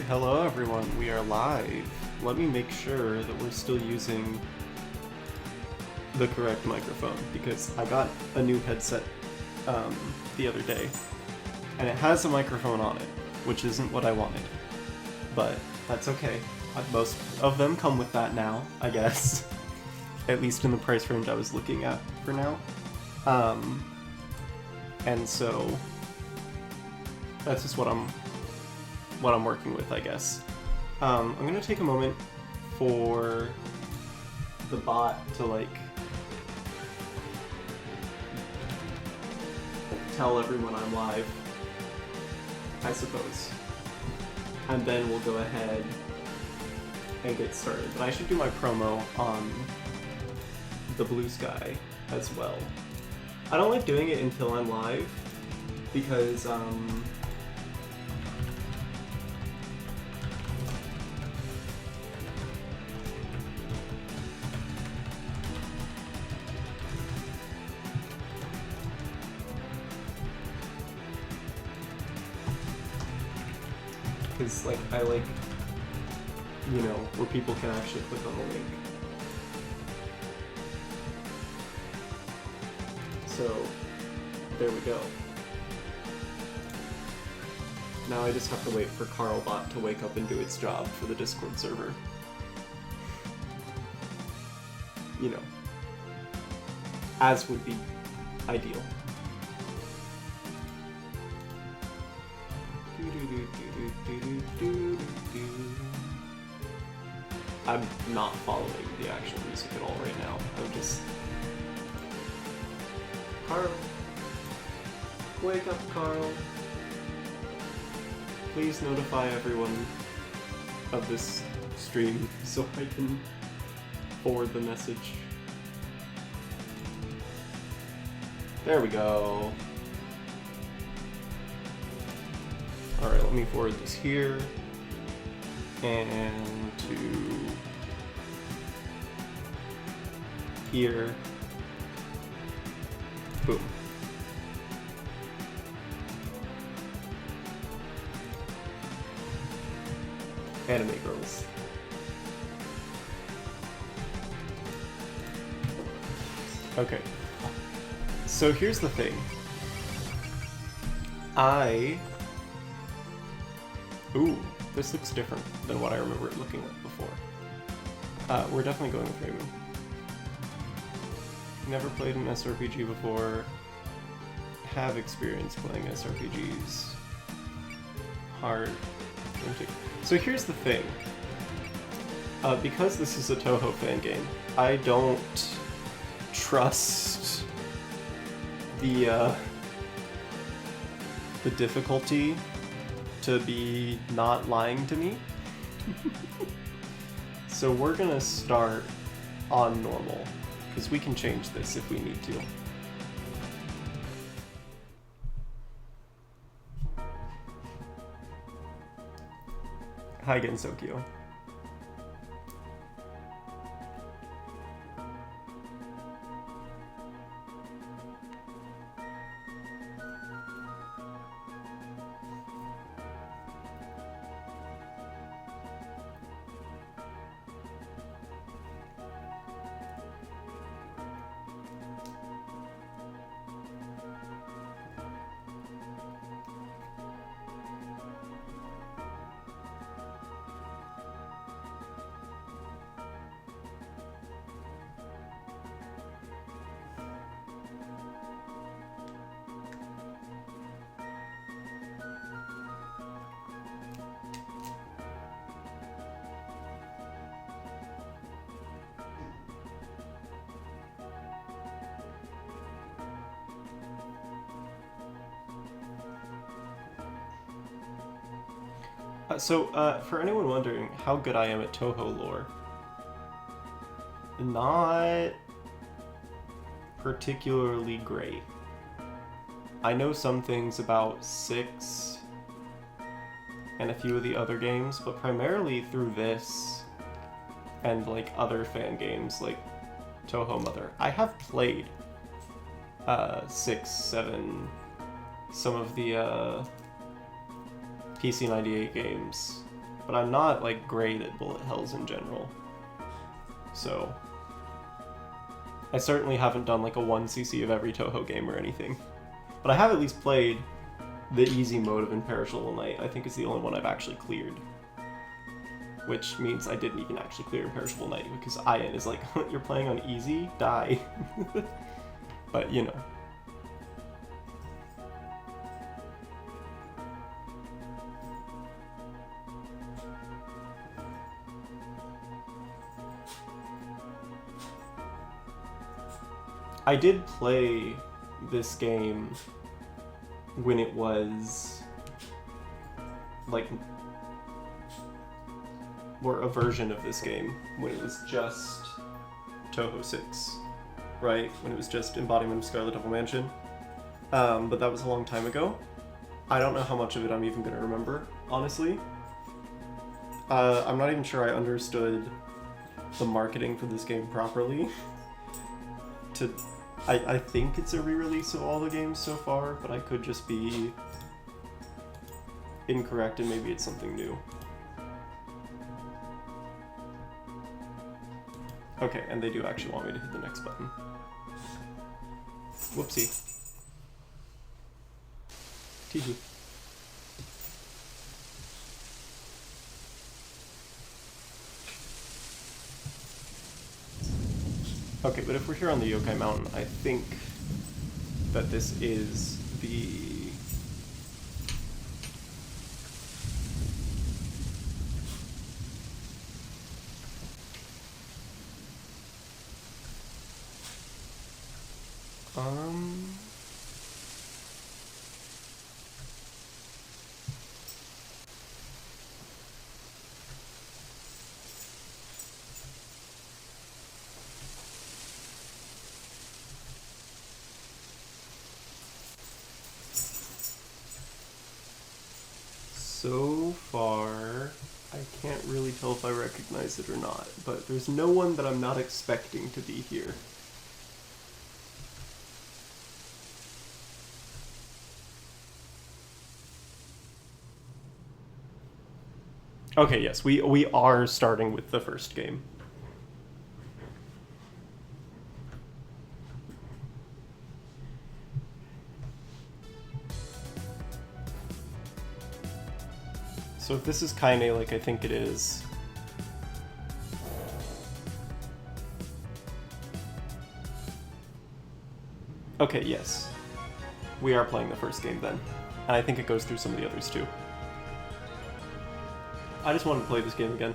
hello everyone, we are live. Let me make sure that we're still using the correct microphone because I got a new headset the other day and it has a microphone on it, which isn't what I wanted, but that's okay. Most of them come with that now, I guess, at least in the price range I was looking at for now. And so that's just what I'm working with, I guess. I'm gonna take a moment for the bot to like tell everyone I'm live, I suppose, and then we'll go ahead and get started. But I should do my promo on the Blue Sky as well. I don't like doing it until I'm live because like I like, you know, where people can actually click on the link. So there we go. Now I just have to wait for Carlbot to wake up and do its job for the Discord server. You know, as would be ideal. I'm not following the actual music at all right now. I'm just... Carl! Wake up, Carl! Please notify everyone of this stream so I can forward the message. There we go. Alright, let me forward this here. And to here. Boom. Anime girls. Okay. So here's the thing. Ooh, this looks different than what I remember it looking like before. We're definitely going with Raymond. Never played an SRPG before. Have experience playing SRPGs. Hard. So here's the thing. Because this is a Toho fan game, I don't trust the difficulty to be not lying to me. So we're gonna start on normal, because we can change this if we need to. Hi, Gensokyo. For anyone wondering how good I am at Toho lore, not particularly great. I know some things about 6 and a few of the other games, but primarily through this and like other fan games like Toho Mother. I have played 6, 7, some of the PC 98 games, but I'm not like great at bullet hells in general. So I certainly haven't done like a 1cc of every Touhou game or anything. But I have at least played the easy mode of Imperishable Night. I think is the only one I've actually cleared. Which means I didn't even actually clear Imperishable Night, because Ian is like, you're playing on easy? Die. But, you know. I did play this game when it was like, or a version of this game when it was just Touhou 6, right? When it was just Embodiment of Scarlet Devil Mansion. But that was a long time ago. I don't know how much of it I'm even going to remember, honestly. I'm not even sure I understood the marketing for this game properly. I think it's a re-release of all the games so far, but I could just be incorrect and maybe it's something new. Okay, and they do actually want me to hit the next button. Whoopsie. Teehee. Okay, but if we're here on the Yokai Mountain, I think that this is the... So far, I can't really tell if I recognize it or not, but there's no one that I'm not expecting to be here. Okay, yes, we are starting with the first game. So if this is Kaine like I think it is... Okay, yes. We are playing the first game then. And I think it goes through some of the others too. I just wanted to play this game again.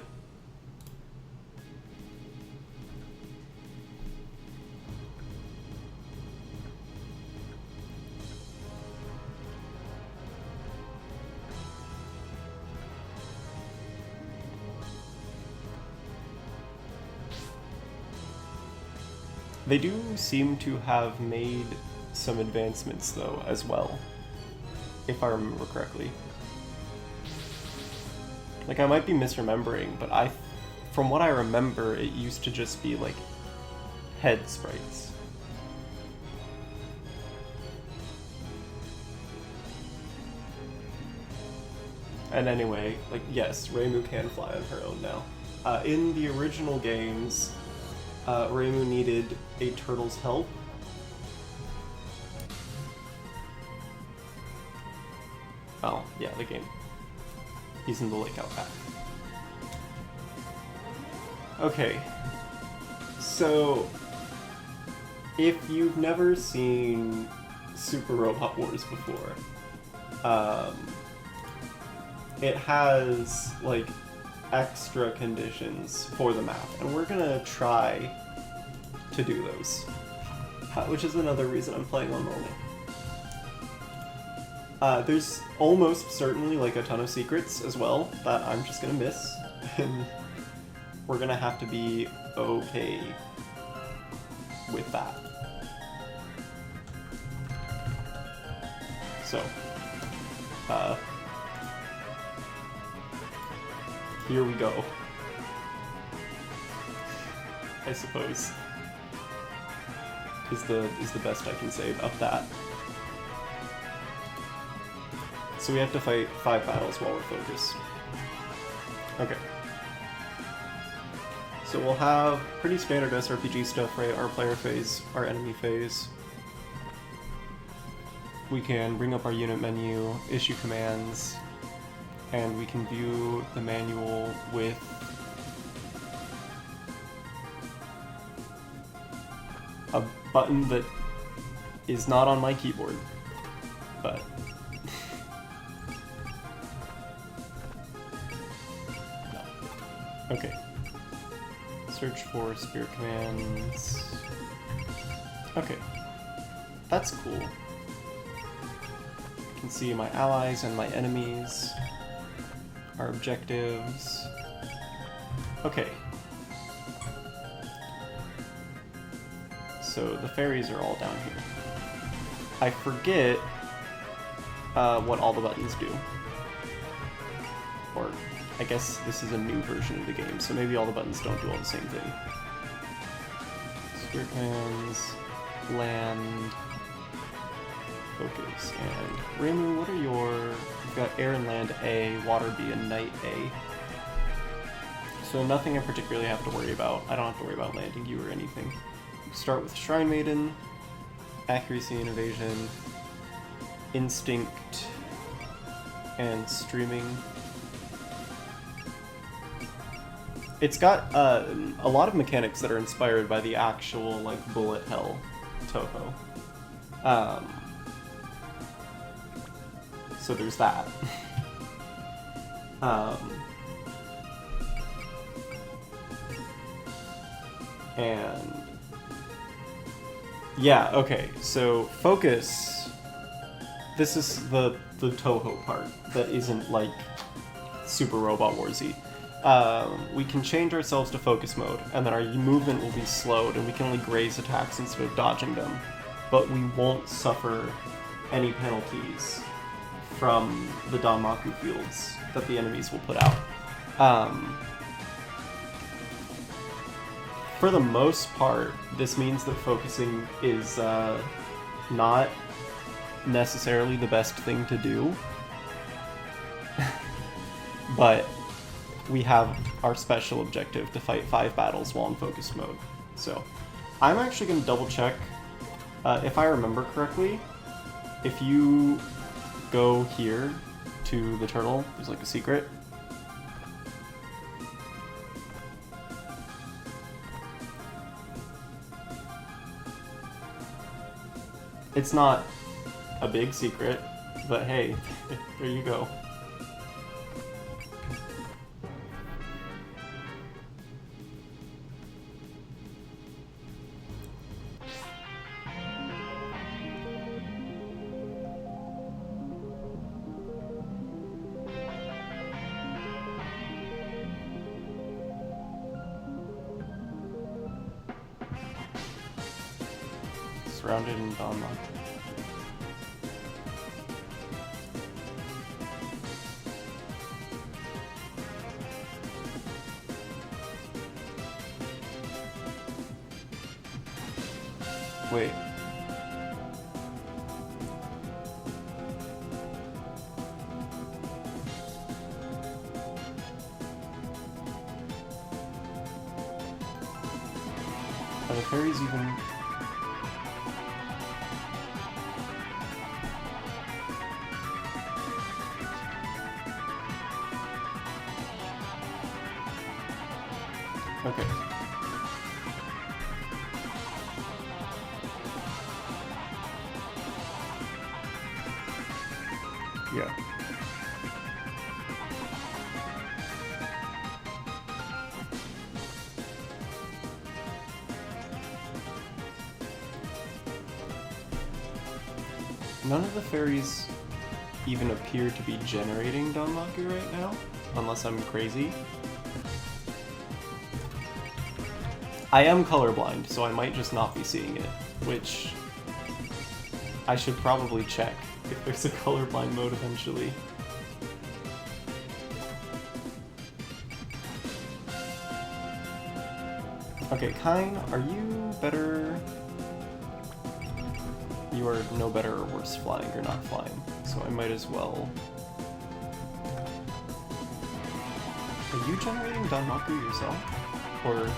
They do seem to have made some advancements, though, as well, if I remember correctly. Like, I might be misremembering, but from what I remember, it used to just be, like, head sprites. And anyway, like, yes, Reimu can fly on her own now. In the original games, Reimu needed a turtle's help. Oh, yeah, the game. He's in the lake out back. Okay. So, if you've never seen Super Robot Wars before, it has, like, extra conditions for the map, and we're gonna try to do those, which is another reason I'm playing on normal. There's almost certainly like a ton of secrets as well that I'm just gonna miss, and we're gonna have to be okay with that. So, here we go, I suppose, is the best I can say about that. So we have to fight 5 battles while we're focused. Okay. So we'll have pretty standard SRPG stuff, right? Our player phase, our enemy phase. We can bring up our unit menu, issue commands, and we can view the manual with a button that is not on my keyboard, but no. Okay. Search for spirit commands. Okay. That's cool. I can see my allies and my enemies, our objectives. Okay. So the fairies are all down here. I forget what all the buttons do. Or I guess this is a new version of the game, so maybe all the buttons don't do all the same thing. Spirit commands, land, focus, and Reimu, what are your... You've got air and land A, water B, and night A. So nothing I particularly have to worry about. I don't have to worry about landing you or anything. Start with Shrine Maiden, accuracy and evasion, instinct, and streaming. It's got a lot of mechanics that are inspired by the actual, like, bullet hell Toho. So there's that. And yeah, okay, so focus, this is the Toho part that isn't like super Robot Warsy. We can change ourselves to focus mode, and then our movement will be slowed, and we can only graze attacks instead of dodging them. But we won't suffer any penalties from the Danmaku fields that the enemies will put out. For the most part, this means that focusing is not necessarily the best thing to do, but we have our special objective to fight 5 battles while in focused mode. So I'm actually going to double check, if I remember correctly, if you go here to the turtle, there's like a secret. It's not a big secret, but hey, there you go. Surrounded in Danmaku. Wait. Are the fairies even... Okay. Yeah. None of the fairies even appear to be generating Danmaku right now, unless I'm crazy. I am colorblind, so I might just not be seeing it, which I should probably check if there's a colorblind mode eventually. Okay, Kine, are you better? You are no better or worse flying or not flying, so I might as well Are you generating Danmaku yourself? Or...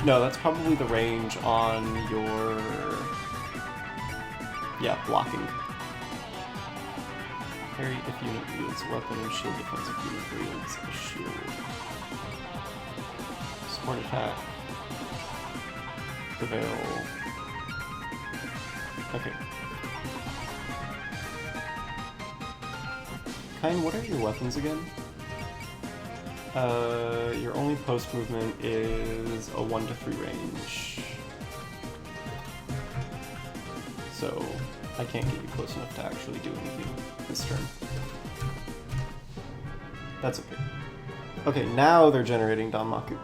No, that's probably the range on your... Yeah, blocking. Parry if unit wields a weapon and shield defense if unit wields a shield. Support attack. Prevail. Okay. Kine, what are your weapons again? Your only post movement is a 1 to 3 range. So I can't get you close enough to actually do anything this turn. That's okay. Okay, now they're generating Danmaku.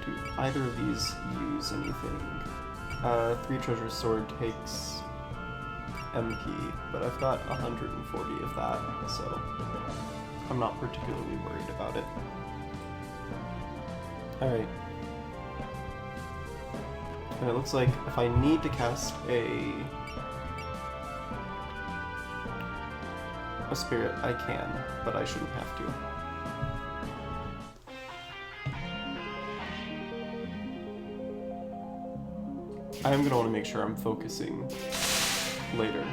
Do either of these use anything? 3 Treasure Sword takes MP, but I've got 140 of that, so I'm not particularly worried about it. Alright. And it looks like if I need to cast a spirit, I can, but I shouldn't have to. I am going to want to make sure I'm focusing later.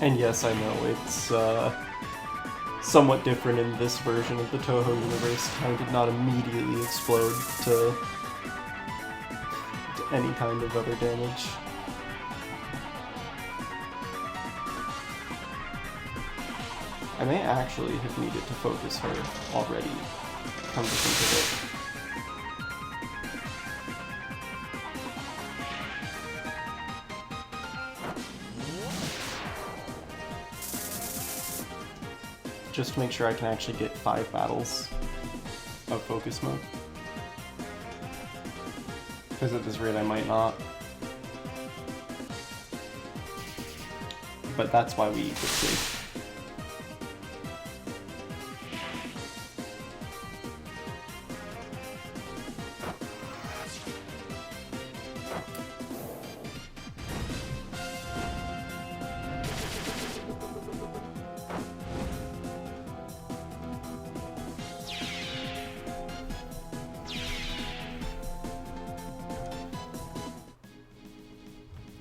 And yes, I know, it's somewhat different in this version of the Toho universe. I did not immediately explode to any kind of other damage. I may actually have needed to focus her already, come to think of it. Just to make sure I can actually get 5 battles of focus mode. Because at this rate I might not. But that's why we equip 3.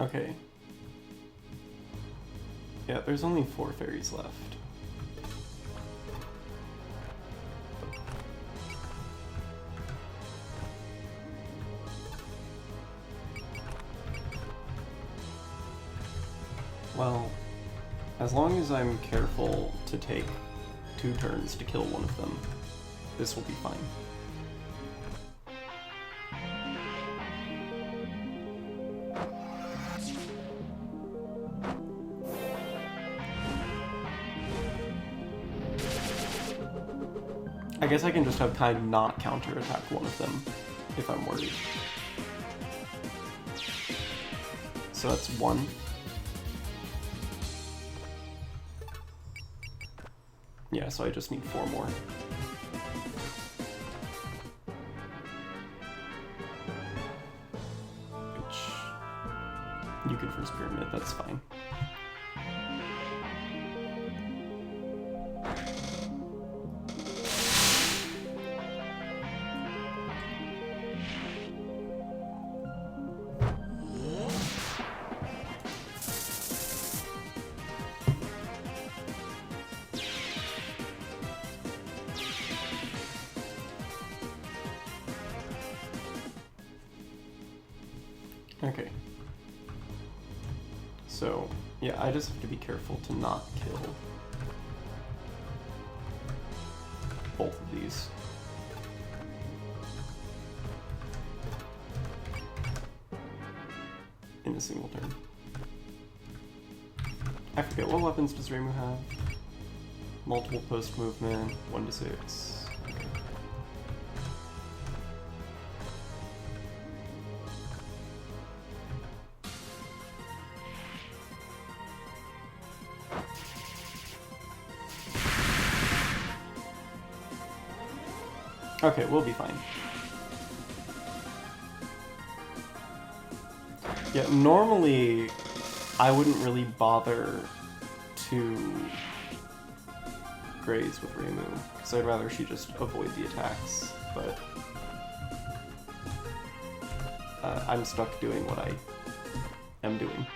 Okay. Yeah, there's only 4 fairies left. Well, as long as I'm careful to take 2 turns to kill one of them, this will be fine. I guess I can just have Kine not counterattack one of them if I'm worried. So that's 1. Yeah, so I just need 4 more. Which... you can first pyramid, that's fine. Okay. So, yeah, I just have to be careful to not kill both of these. in a single turn. I forget, what weapons does Reimu have? Multiple post movement, 1 to 6. Okay, we'll be fine. Yeah, normally I wouldn't really bother to graze with Reimu, because I'd rather she just avoid the attacks, but I'm stuck doing what I am doing.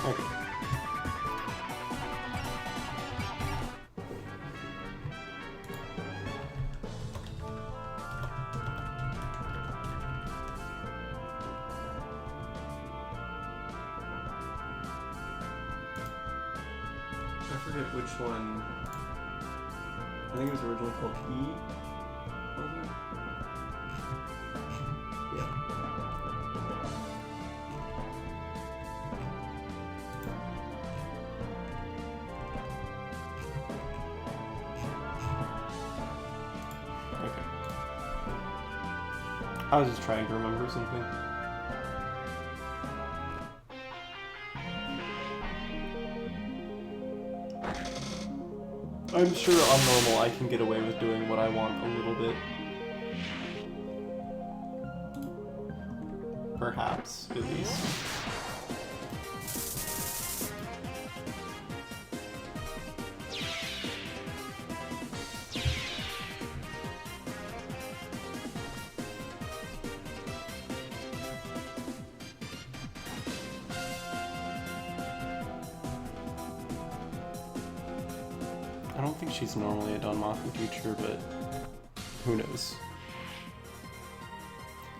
Okay. I forget which one. I think it was originally called E. Was it? Yeah. Okay. I was just trying to remember something. I'm sure on normal I can get away with doing what I want a little bit. Perhaps, at least. I don't think she's normally a Danmaku teacher, but who knows.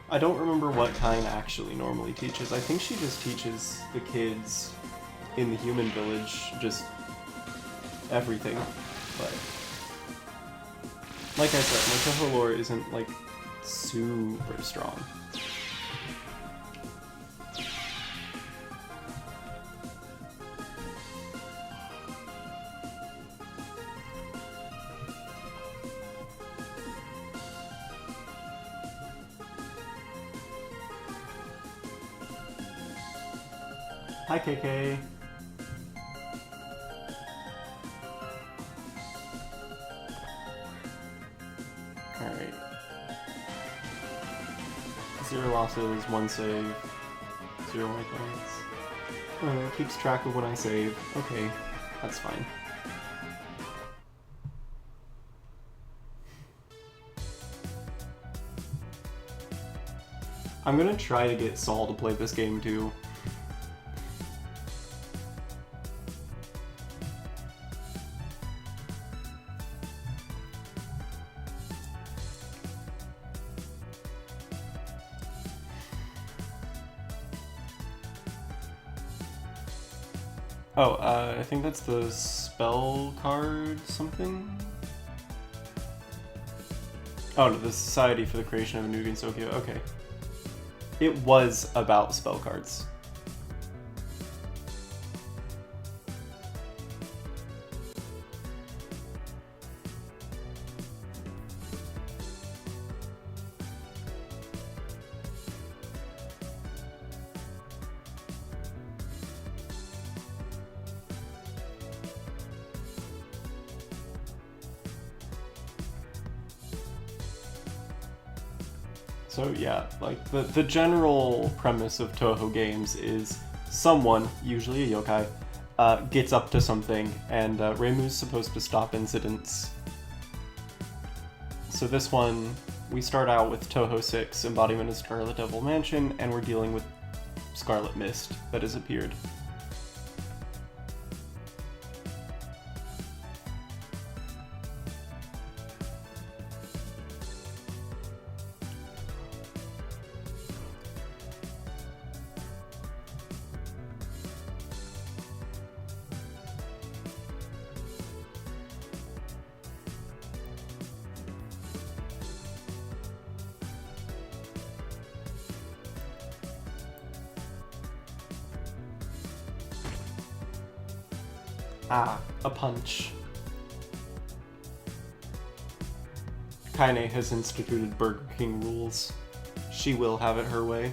I don't remember what Kain actually normally teaches. I think she just teaches the kids in the human village just everything. But like I said, my Toho lore isn't like super strong. Hi, KK. Alright. 0 losses, 1 save, 0 life points. It keeps track of when I save. Okay, that's fine. I'm gonna try to get Saul to play this game too. Oh, I think that's the spell card something? Oh, no, the Society for the Creation of a New Gensokyo. Okay. It was about spell cards. So yeah, like the general premise of Toho games is someone, usually a yokai, gets up to something, and Reimu's supposed to stop incidents. So this one, we start out with Touhou 6, embodiment of Scarlet Devil Mansion, and we're dealing with Scarlet Mist that has appeared. Ah, a punch. Kaine has instituted Burger King rules. She will have it her way.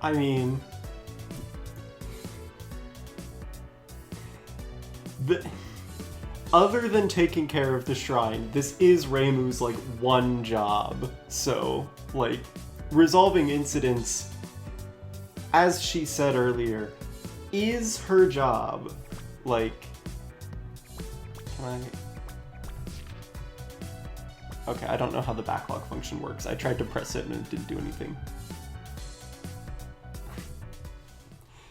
I mean, other than taking care of the shrine, this is Reimu's, like, one job. So, like, resolving incidents, as she said earlier, is her job. Like, can I... Okay, I don't know how the backlog function works. I tried to press it and it didn't do anything.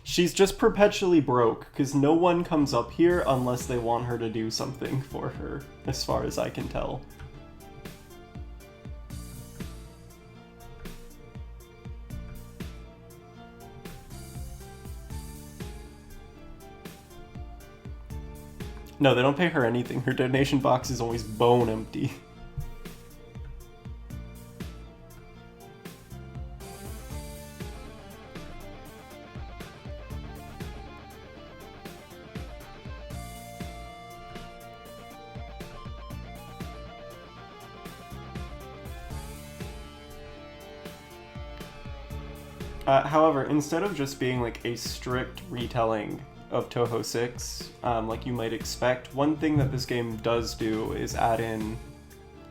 She's just perpetually broke, because no one comes up here unless they want her to do something for her, as far as I can tell. No, they don't pay her anything. Her donation box is always bone empty. However, instead of just being like a strict retelling of Touhou 6, like you might expect, one thing that this game does do is add in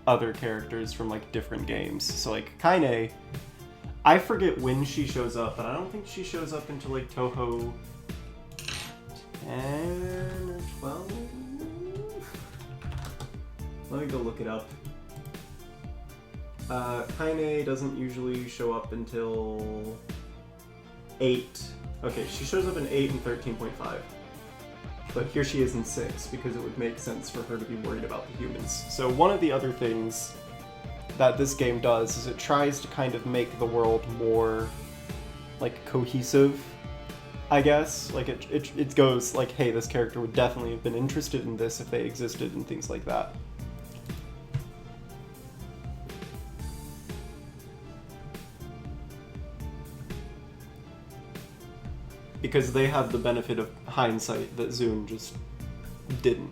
other characters from like different games. So like Kaine, I forget when she shows up, but I don't think she shows up until like Touhou 10 or 12? Let me go look it up. Kaine doesn't usually show up until 8. Okay, she shows up in 8 and 13.5. But here she is in 6, because it would make sense for her to be worried about the humans. So one of the other things that this game does is it tries to kind of make the world more, like, cohesive, I guess. Like, it goes, like, hey, this character would definitely have been interested in this if they existed, and things like that. Because they have the benefit of hindsight that Zune just didn't.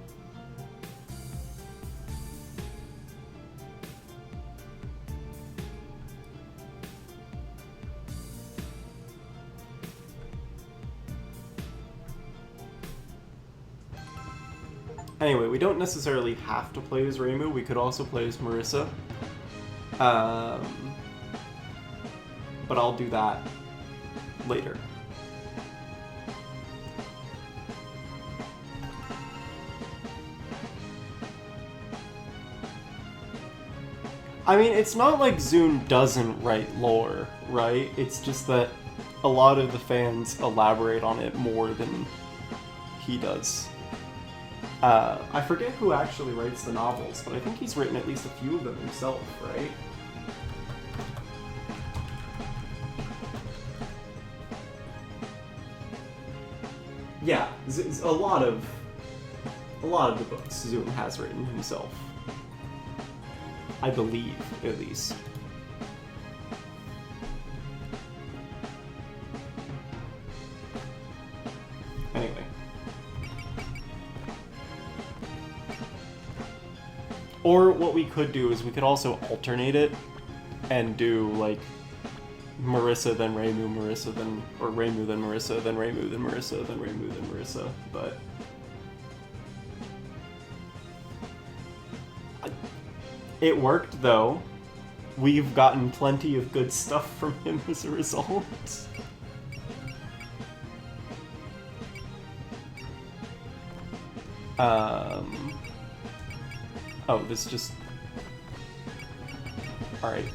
Anyway, we don't necessarily have to play as Reimu, we could also play as Marissa. But I'll do that later. I mean, it's not like Zune doesn't write lore, right? It's just that a lot of the fans elaborate on it more than he does. I forget who actually writes the novels, but I think he's written at least a few of them himself, right? Yeah, a lot of the books Zune has written himself. I believe, at least. Or what we could do is we could also alternate it and do, like, Marissa, then Reimu, Marissa, then... Or Reimu, then Marissa, then Reimu, then Marissa, then Reimu, then Marissa, but... It worked, though. We've gotten plenty of good stuff from him as a result. Oh, this just... Alright.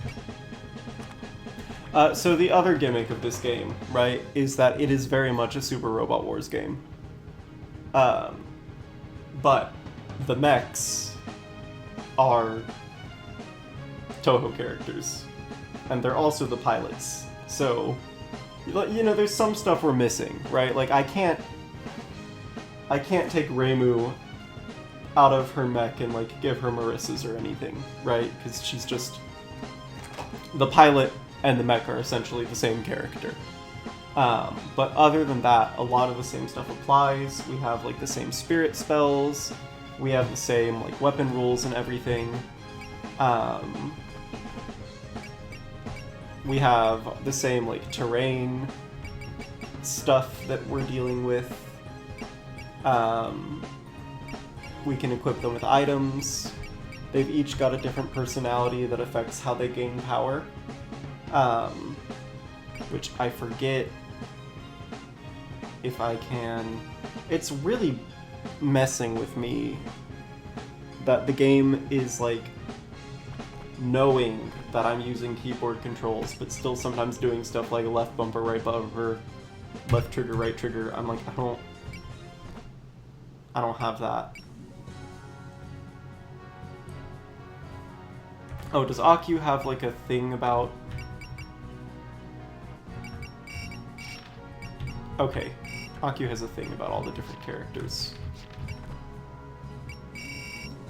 So the other gimmick of this game, right, is that it is very much a Super Robot Wars game. But the mechs are Toho characters. And they're also the pilots. So, you know, there's some stuff we're missing, right? Like, I can't take Reimu out of her mech and, like, give her Marissa's or anything, right? Because she's just... The pilot and the mech are essentially the same character. But other than that, a lot of the same stuff applies. We have, like, the same spirit spells. We have the same, like, weapon rules and everything. We have the same, like, terrain stuff that we're dealing with. We can equip them with items. They've each got a different personality that affects how they gain power. Which I forget if I can... It's really messing with me that the game is, like, knowing that I'm using keyboard controls, but still sometimes doing stuff like left bumper, right bumper, left trigger, right trigger. I'm like, I don't have that. Oh, does Aku have, like, a thing about... Okay, Aku has a thing about all the different characters.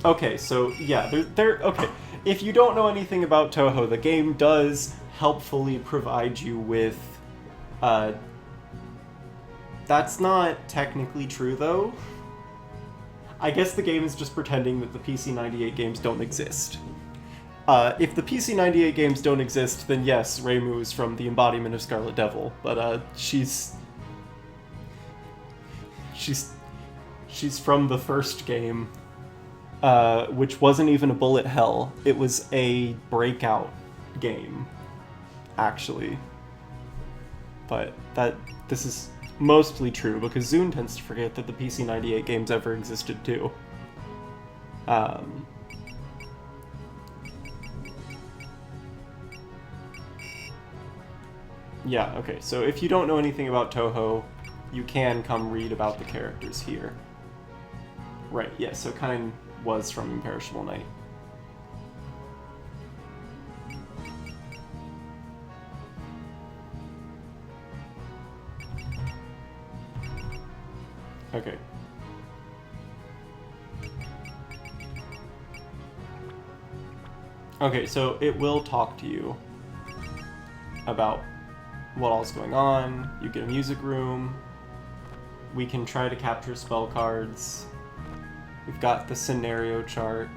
Okay, so, yeah, okay. If you don't know anything about Toho, the game does helpfully provide you with, That's not technically true, though. I guess the game is just pretending that the PC-98 games don't exist. If the PC-98 games don't exist, then yes, Reimu is from the embodiment of Scarlet Devil, but she's from the first game, which wasn't even a bullet hell. It was a breakout game, actually. But this is mostly true, because Zune tends to forget that the PC-98 games ever existed too. Yeah, okay, so if you don't know anything about Toho, you can come read about the characters here. Right, yeah, so Kain was from Imperishable Night. Okay. Okay, so it will talk to you about what all's going on. You get a music room. We can try to capture spell cards. We've got the scenario chart,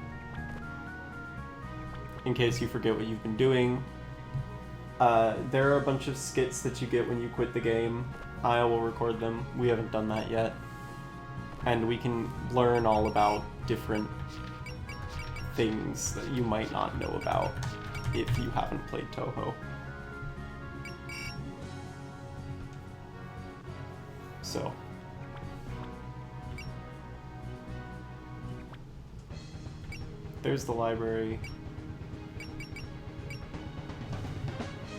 in case you forget what you've been doing. There are a bunch of skits that you get when you quit the game. I will record them. We haven't done that yet. And we can learn all about different things that you might not know about if you haven't played Toho. So. There's the library.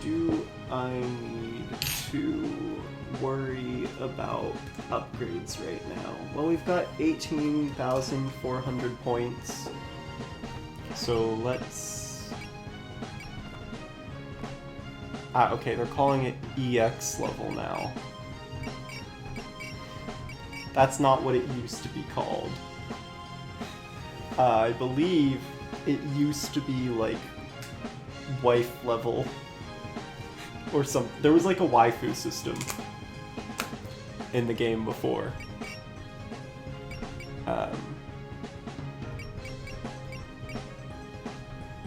Do I need to worry about upgrades right now? Well, we've got 18,400 points. So let's... okay, they're calling it EX level now. That's not what it used to be called. I believe it used to be, like, wife level. Or some... There was, like, a waifu system in the game before.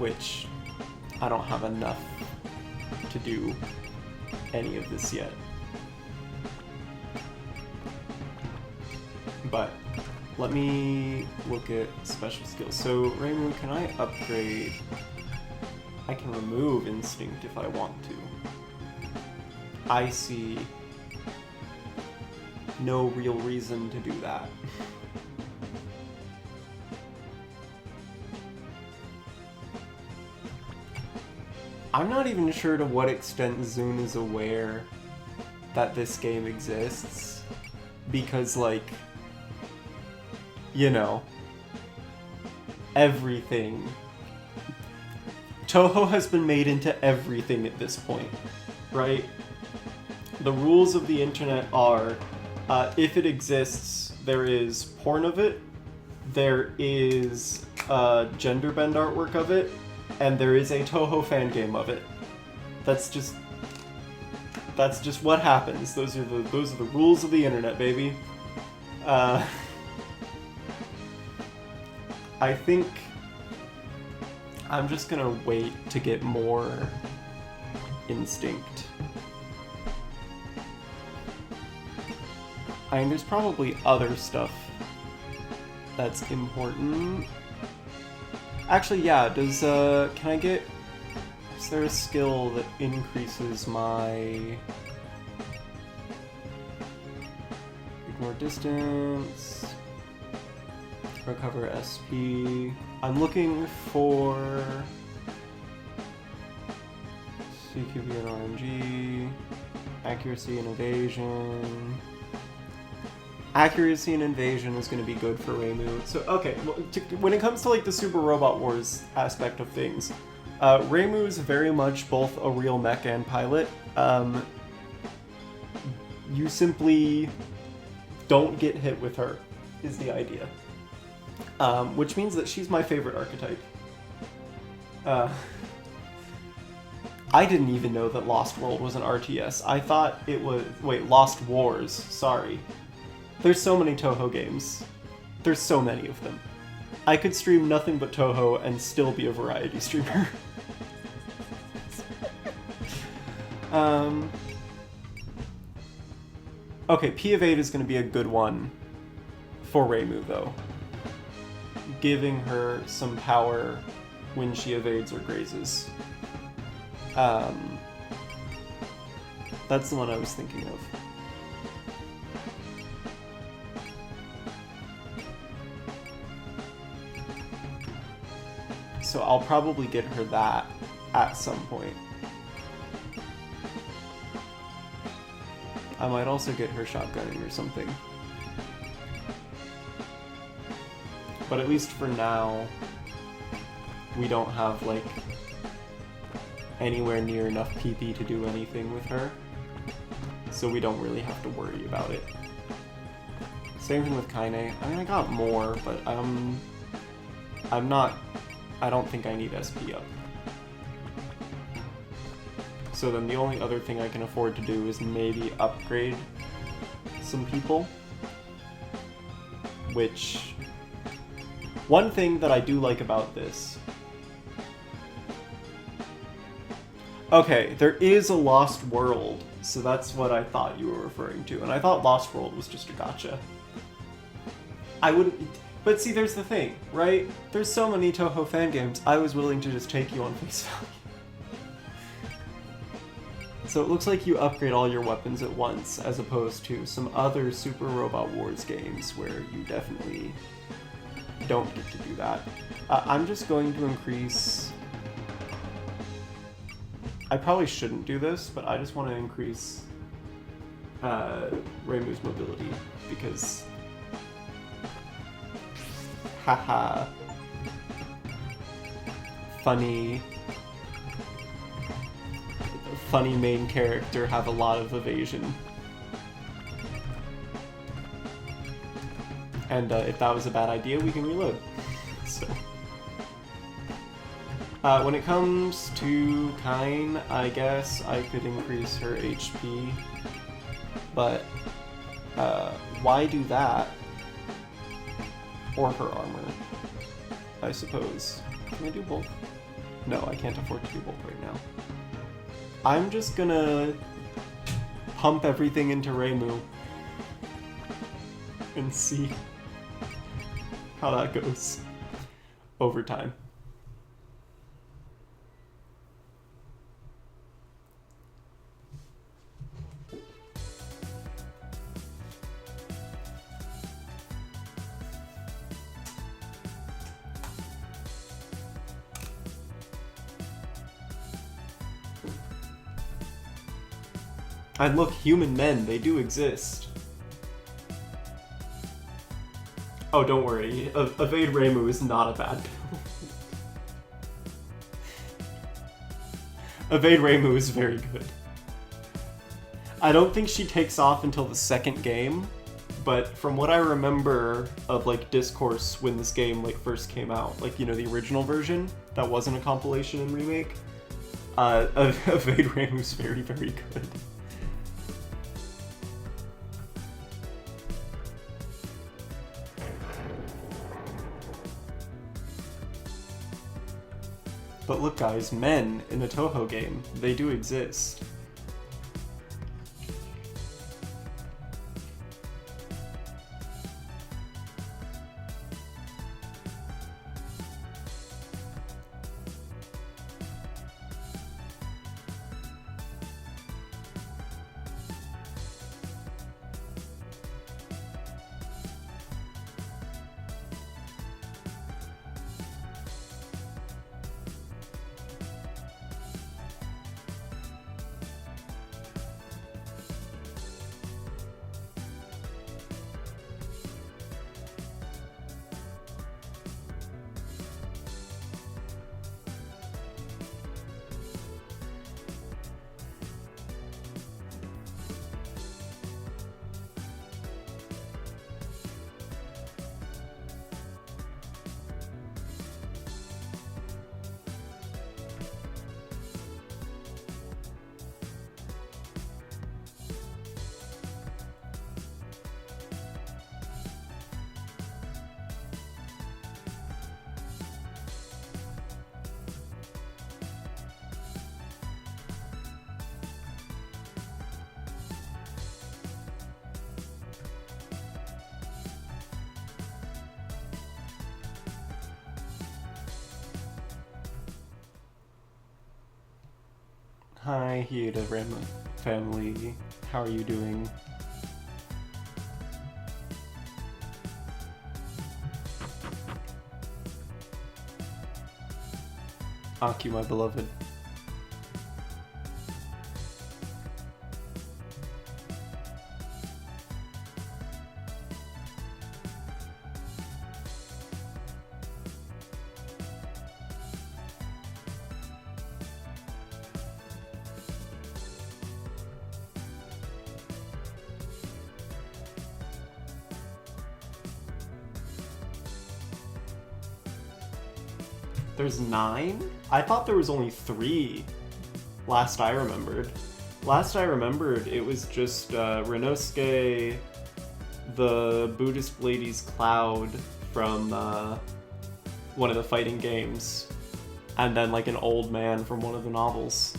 which I don't have enough to do any of this yet. But let me look at special skills. So, Reimu, can I upgrade? I can remove Instinct if I want to. I see no real reason to do that. I'm not even sure to what extent Zune is aware that this game exists, because, like, you know, everything. Touhou has been made into everything at this point, right? The rules of the internet are, if it exists, there is porn of it, there is gender bend artwork of it, and there is a Touhou fan game of it. That's just what happens. Those are the rules of the internet, baby. I think I'm just gonna wait to get more Instinct. I mean, there's probably other stuff that's important. Actually, yeah, does, can I get... Is there a skill that increases my... Ignore distance... Recover SP... I'm looking for... CQB and RNG... Accuracy and evasion... Accuracy and invasion is going to be good for Reimu. So, okay, well, when it comes to, like, the Super Robot Wars aspect of things, Reimu is very much both a real mech and pilot. You simply don't get hit with her, is the idea. Which means that she's my favorite archetype. I didn't even know that Lost World was an RTS. I thought it was... Wait, Lost Wars, sorry. There's so many Touhou games. There's so many of them. I could stream nothing but Touhou and still be a variety streamer. Okay, P of 8 is going to be a good one for Reimu, though. Giving her some power when she evades or grazes. That's the one I was thinking of. So I'll probably get her that at some point. I might also get her shotgunning or something. But at least for now, we don't have, like, anywhere near enough PP to do anything with her. So we don't really have to worry about it. Same thing with Kaine. I mean, I got more, but I'm not... I don't think I need SP up. So then the only other thing I can afford to do is maybe upgrade some people. Which... One thing that I do like about this... Okay, there is a Lost World, so that's what I thought you were referring to, and I thought Lost World was just a gacha. I wouldn't... But see, there's the thing, right? There's so many Touhou fan games, I was willing to just take you on face value. So it looks like you upgrade all your weapons at once, as opposed to some other Super Robot Wars games where you definitely don't get to do that. I'm just going to increase... I probably shouldn't do this, but I just want to increase Reimu's mobility, because... Haha. Funny main character have a lot of evasion. And if that was a bad idea, we can reload. So. When it comes to Kain, I guess I could increase her HP. But why do that? Or her armor, I suppose. Can I do both? No, I can't afford to do both right now. I'm just gonna pump everything into Reimu and see how that goes over time. And look, human men, they do exist. Oh, don't worry. Evade Reimu is not a bad build. Evade Reimu is very good. I don't think she takes off until the second game, but from what I remember of like discourse when this game like first came out, like, you know, the original version that wasn't a compilation and remake, Evade Reimu is very, very good. But look guys, men in a Toho game, they do exist. Hi, Hieda Ram family. How are you doing? Aki, my beloved. There's 9? I thought there was only 3. Last I remembered. Last I remembered, it was just Renosuke, the Buddhist lady's Cloud from one of the fighting games, and then like an old man from one of the novels.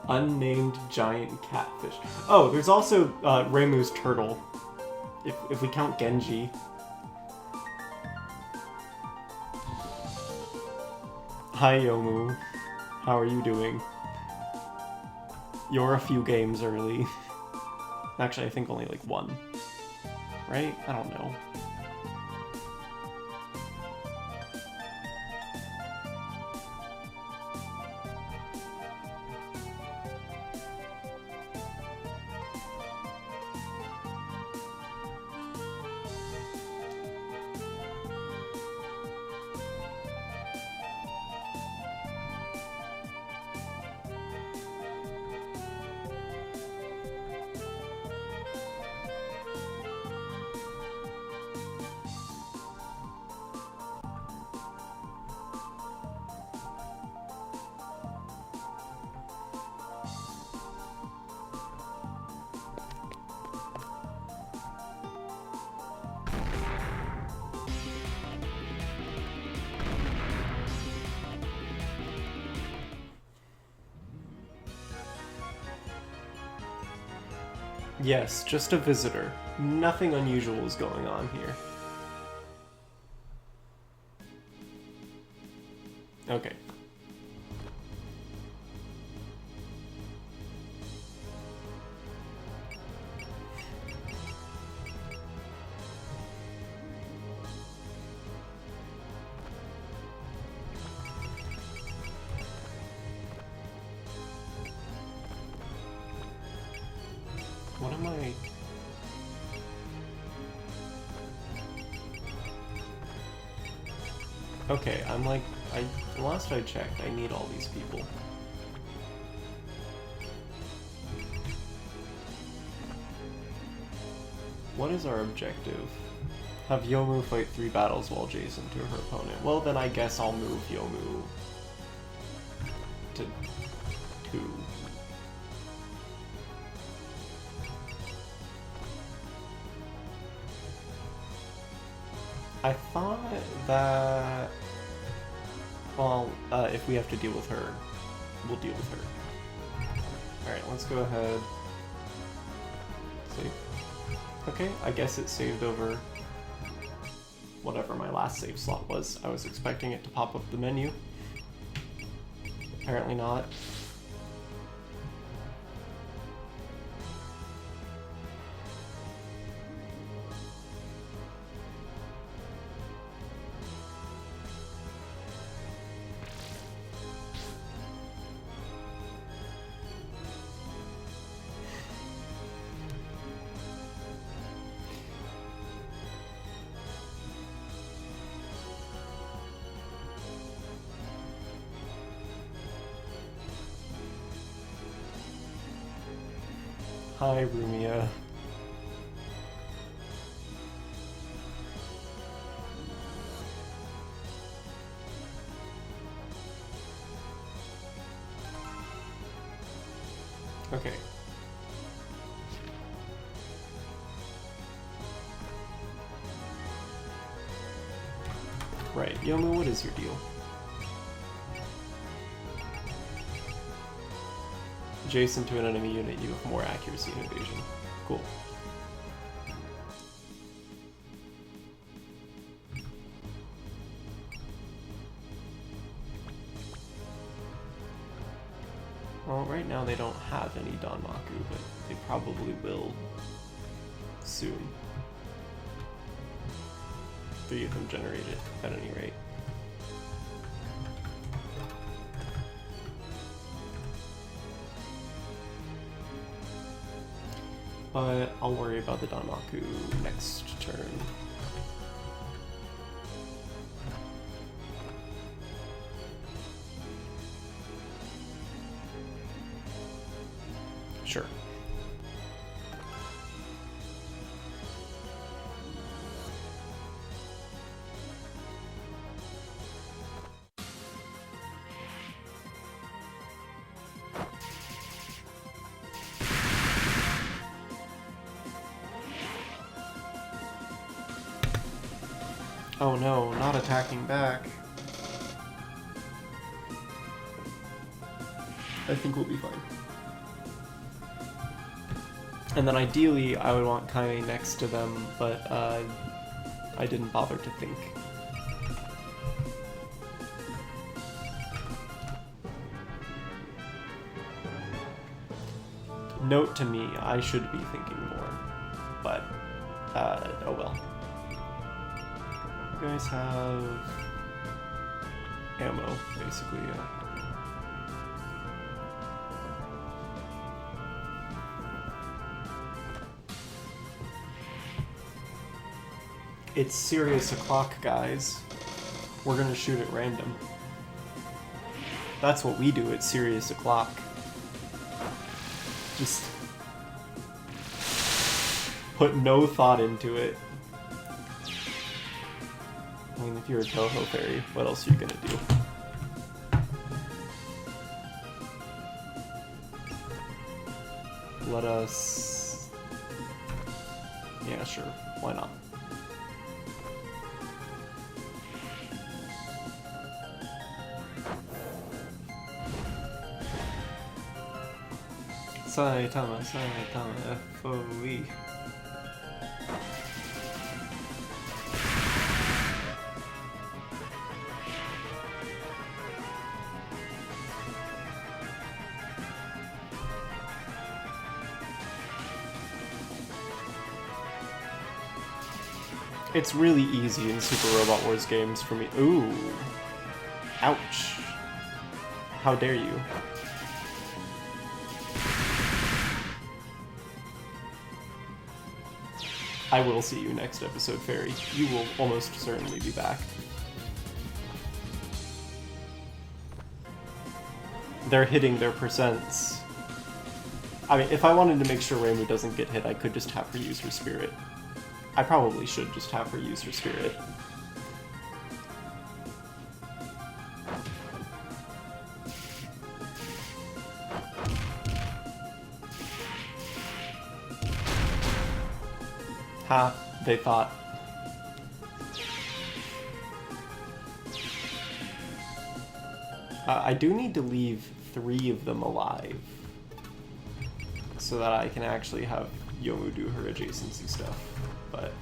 Unnamed giant catfish. Oh, there's also Reimu's turtle, if we count Genji. Hi Yomu, how are you doing? You're a few games early. Actually, I think only like 1. Right? I don't know. Yes, just a visitor. Nothing unusual is going on here. Okay. What am I... Okay, I'm like... last I checked, I need all these people. What is our objective? Have Yomu fight 3 battles while Jason to her opponent. Well, then I guess I'll move Yomu to 2. I thought that... Well, if we have to deal with her, we'll deal with her. Alright, let's go ahead. Save. Okay, I guess it saved over whatever my last save slot was. I was expecting it to pop up the menu. Apparently not. Hi, Rumia. Okay. Right, Yomu, what is your deal? Adjacent to an enemy unit, you have more accuracy and evasion. Cool. Well, right now they don't have any Danmaku, but they probably will soon. 3 of them generated, at any rate. But I'll worry about the Danmaku next turn. Sure. Oh no, not attacking back. I think we'll be fine. And then ideally, I would want Kaime next to them, but I didn't bother to think. Note to me, I should be thinking more, but oh well. You guys have ammo, basically, yeah. It's serious o'clock, guys. We're gonna shoot at random. That's what we do at serious o'clock. Just put no thought into it. I mean, if you're a Toho Fairy, what else are you gonna do? Let us... Yeah, sure. Why not? Saitama, Saitama, FOE. It's really easy in Super Robot Wars games for me. Ooh. Ouch. How dare you. I will see you next episode, Fairy. You will almost certainly be back. They're hitting their percents. I mean, if I wanted to make sure Reimu doesn't get hit, I could just have her use her spirit. I probably should just have her use her spirit. Ha, they thought. I do need to leave 3 of them alive so that I can actually have Yomu do her adjacency stuff, but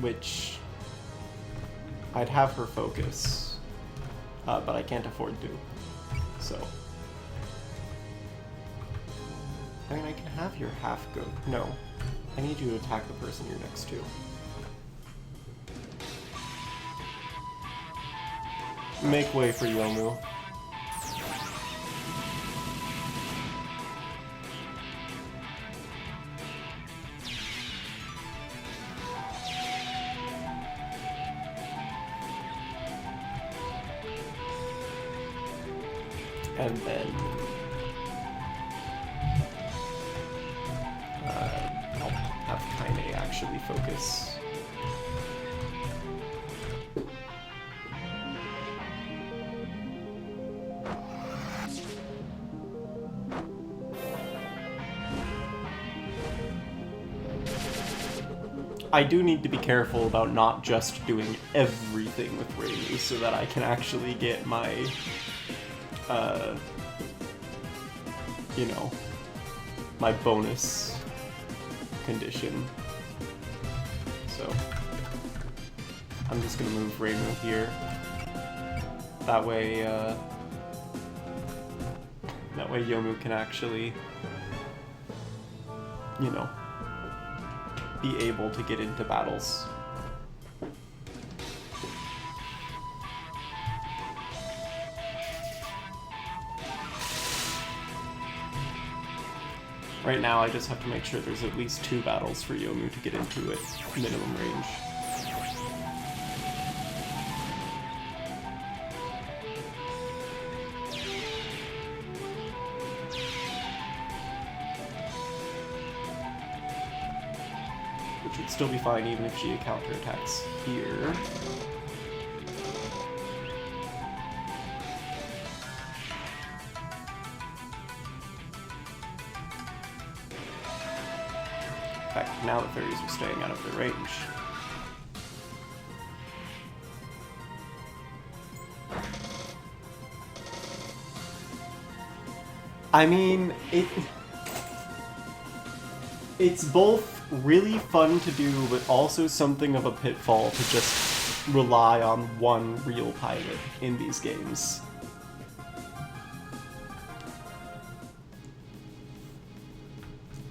which I'd have her focus, but I can't afford to, so I mean I can have your half go. No, I need you to attack the person you're next to. Make way for Yomu. And then I'll have Kaine actually focus. I do need to be careful about not just doing everything with Reimu so that I can actually get my you know, my bonus condition. So I'm just gonna move Reimu here. That way Yomu can actually, you know, be able to get into battles. Right now, I just have to make sure there's at least 2 battles for Yomu to get into at minimum range. Which would still be fine even if she counterattacks here. In fact, now the fairies are staying out of their range. I mean, it's both really fun to do, but also something of a pitfall to just rely on one real pilot in these games.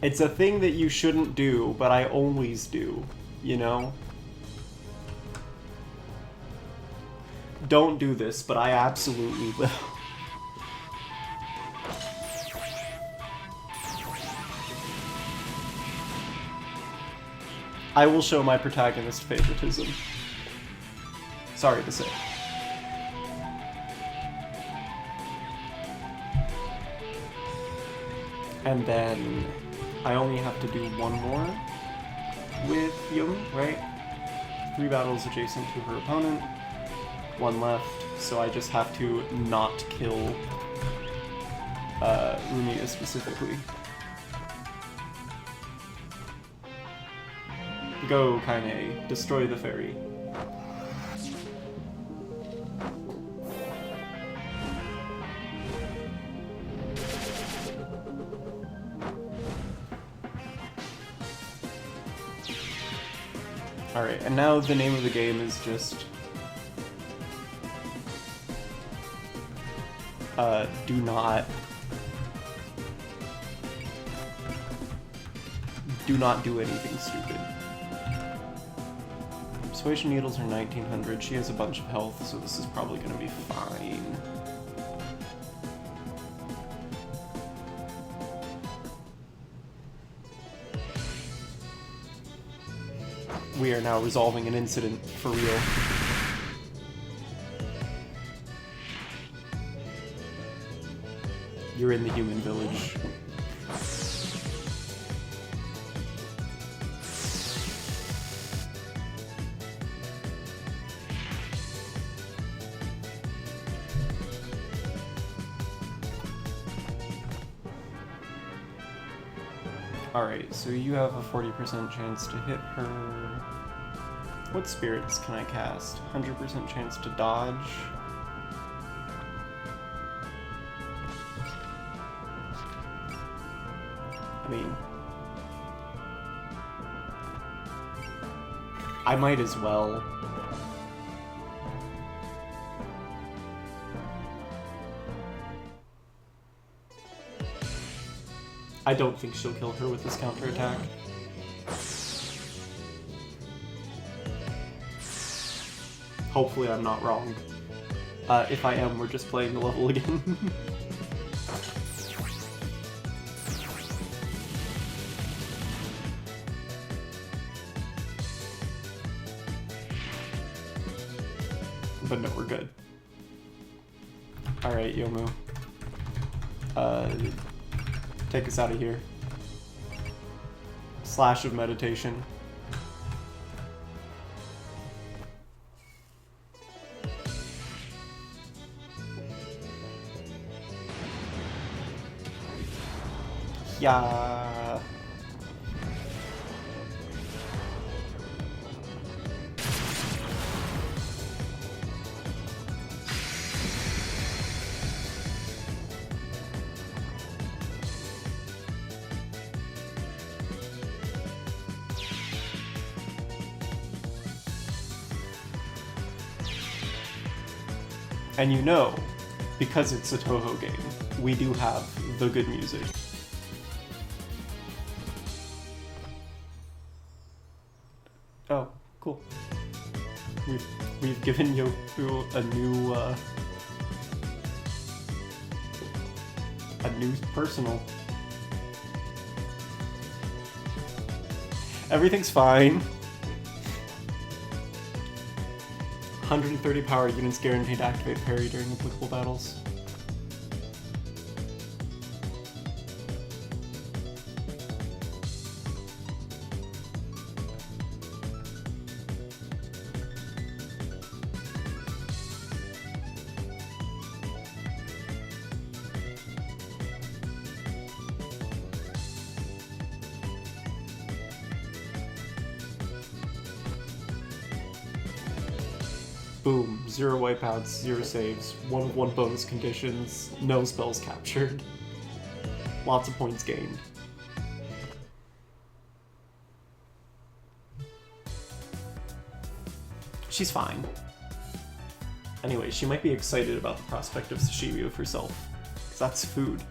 It's a thing that you shouldn't do, but I always do, you know? Don't do this, but I absolutely will. I will show my protagonist favoritism. Sorry to say. And then I only have to do one more with Yomu, right? 3 battles adjacent to her opponent, 1 left, so I just have to not kill Rumiya specifically. Go, Kaine, destroy the fairy. Alright, and now the name of the game is just... do not... Do not do anything stupid. Persuasion needles are 1900. She has a bunch of health, so this is probably gonna be fine. We are now resolving an incident for real. You're in the human village. Alright, so you have a 40% chance to hit her. What spirits can I cast? 100% chance to dodge. I mean... I might as well. I don't think she'll kill her with this counterattack. Hopefully I'm not wrong. If I am, we're just playing the level again. But no, we're good. Alright, Yomu. Take us out of here. Slash of meditation. Yeah. And you know, because it's a Toho game, we do have the good music. Oh, cool. We've given Yoku a new personal. Everything's fine. 130 power units guaranteed to activate parry during applicable battles. Boom, 0 wipeouts, 0 saves, 1/1 bonus conditions, no spells captured. Lots of points gained. She's fine. Anyway, she might be excited about the prospect of sashimi of herself, because that's food.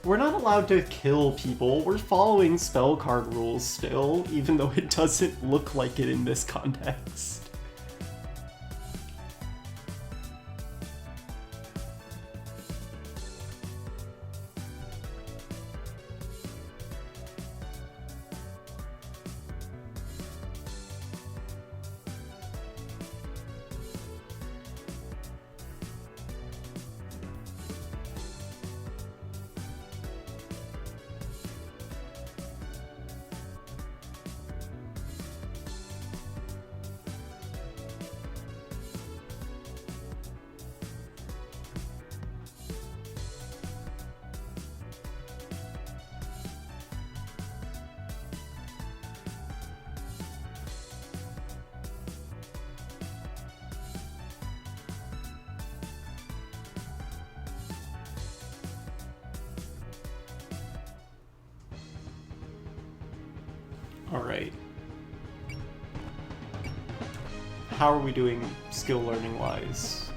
We're not allowed to kill people. We're following spell card rules still, even though it doesn't look like it in this context. Alright. How are we doing skill learning wise?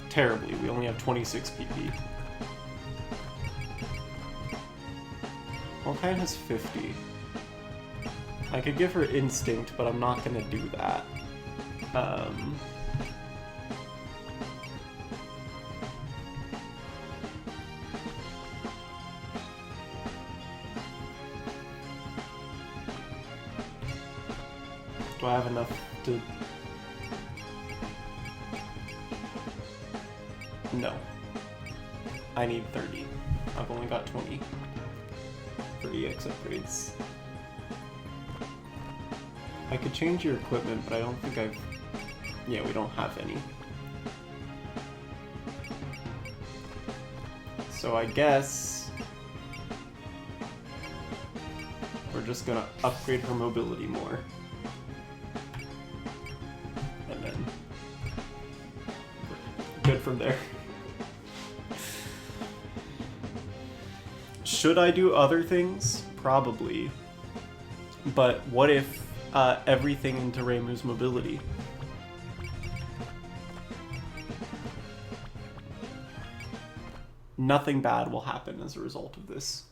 Terribly. We only have 26 PP. Volkine has 50. I could give her instinct, but I'm not gonna do that. Do I have enough to... No. I need 30. I've only got 20 for EX upgrades. I could change your equipment, but I don't think I've... Yeah, we don't have any. So I guess... we're just gonna upgrade her mobility more. And then... we're good from there. Should I do other things? Probably. But what if everything into Reimu's mobility? Nothing bad will happen as a result of this.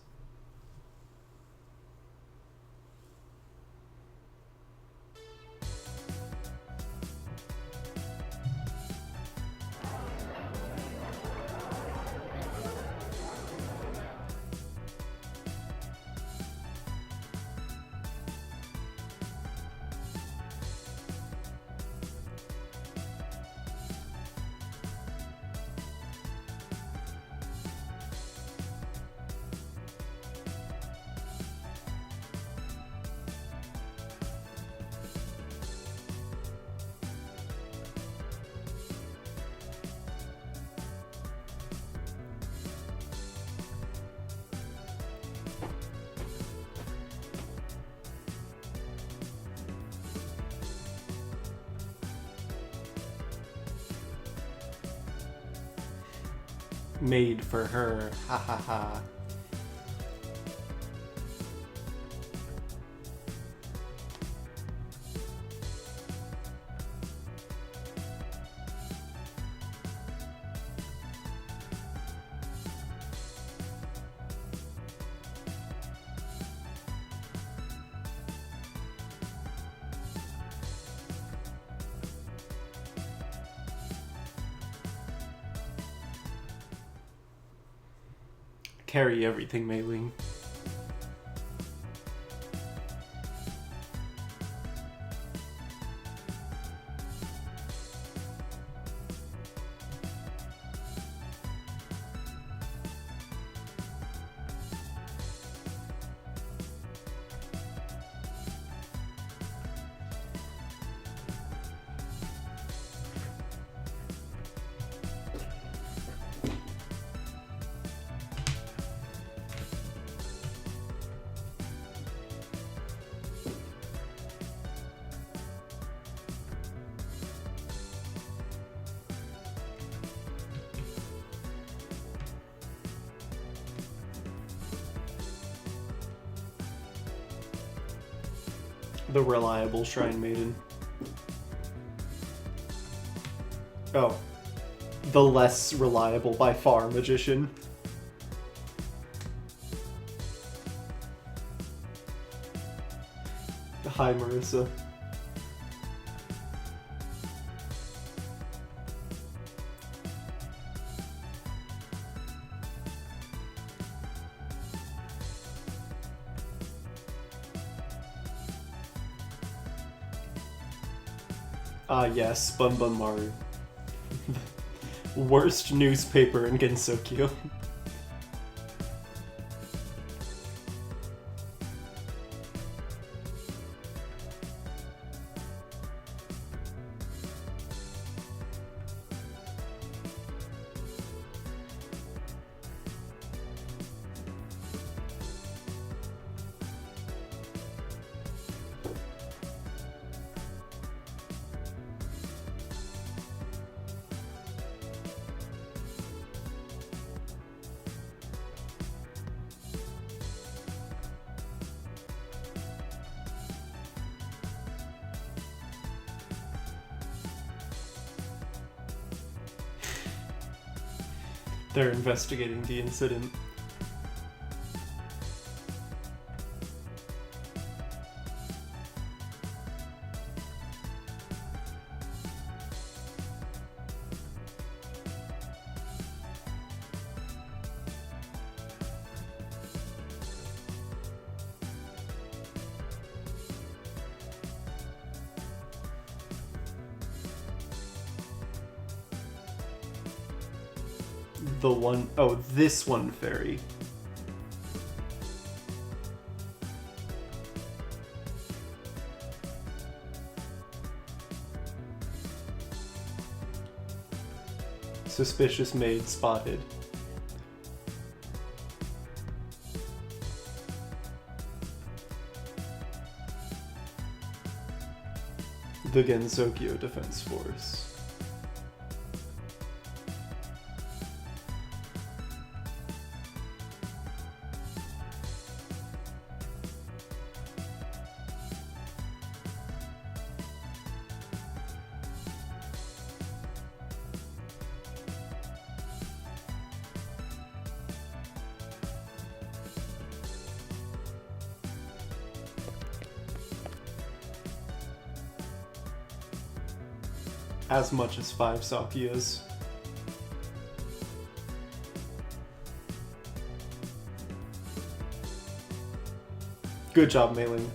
Made for her. Ha ha ha. Carry everything, Mei Ling. The reliable Shrine Maiden. Oh. The less reliable by far Magician. Hi, Marissa. Yes, Bun Bun Maru. Worst newspaper in Gensokyo. They're investigating the incident. The one, oh, this one fairy. Suspicious maid spotted. The Gensokyo Defense Force. As much as 5 Sakiyas. Good job, Mailing.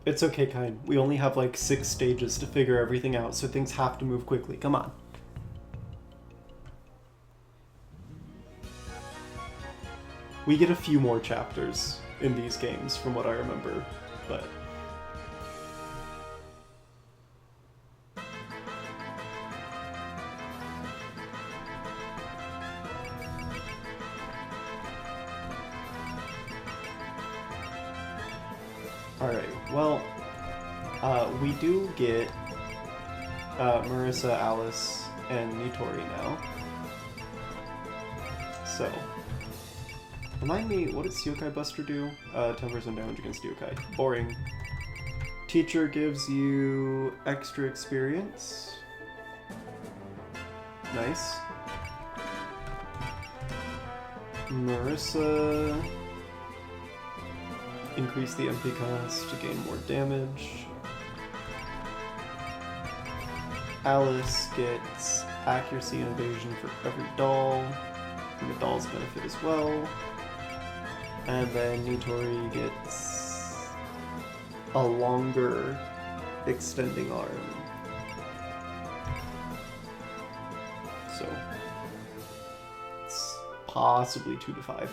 It's okay, Kine. We only have like 6 stages to figure everything out, so things have to move quickly. Come on. We get a few more chapters in these games, from what I remember, but... Alright, well, we do get Marissa, Alice, and Nitori now. So, remind me, what does Yokai Buster do? 10% damage against Yokai. Boring. Teacher gives you extra experience. Nice. Marissa... increase the MP cost to gain more damage. Alice gets accuracy and evasion for every doll, for the doll's benefit as well. And then Nitori gets a longer extending arm. So, it's possibly 2 to 5.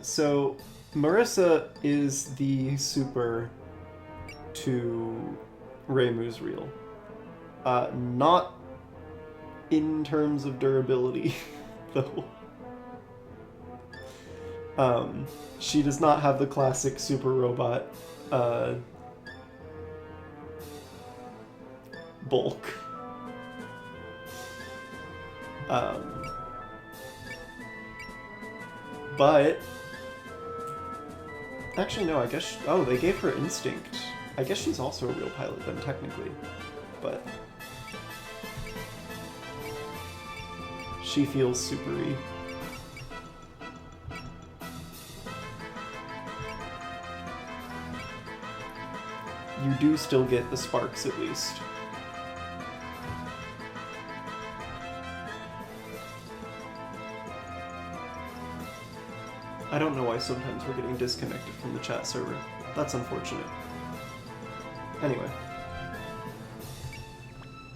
So Marissa is the super to Reimu's real. Not in terms of durability, though. She does not have the classic super robot, bulk. But... actually, no, I guess... oh, they gave her instinct. I guess she's also a real pilot, then, technically. But... she feels super-y. You do still get the sparks, at least. I don't know why sometimes we're getting disconnected from the chat server. That's unfortunate. Anyway.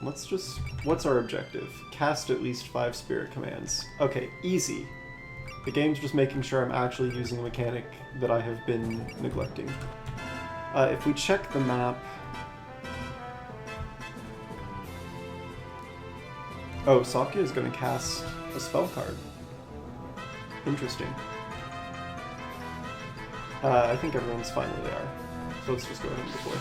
Let's just... what's our objective? Cast at least 5 spirit commands. Okay, easy. The game's just making sure I'm actually using a mechanic that I have been neglecting. If we check the map... Oh, Sakya is going to cast a spell card. Interesting. I think everyone's fine where they are. So let's just go ahead and deploy.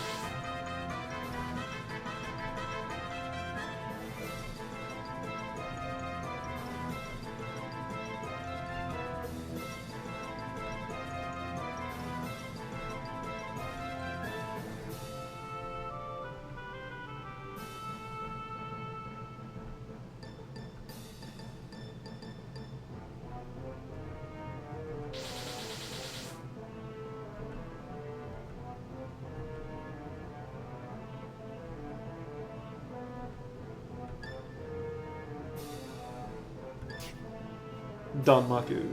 Danmaku.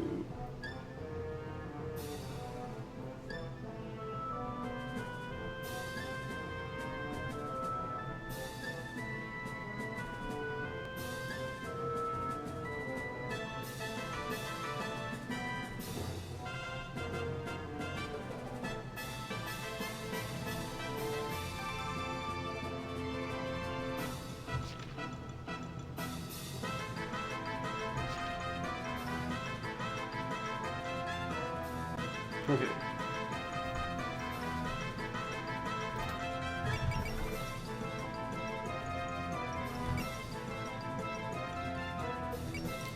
Okay.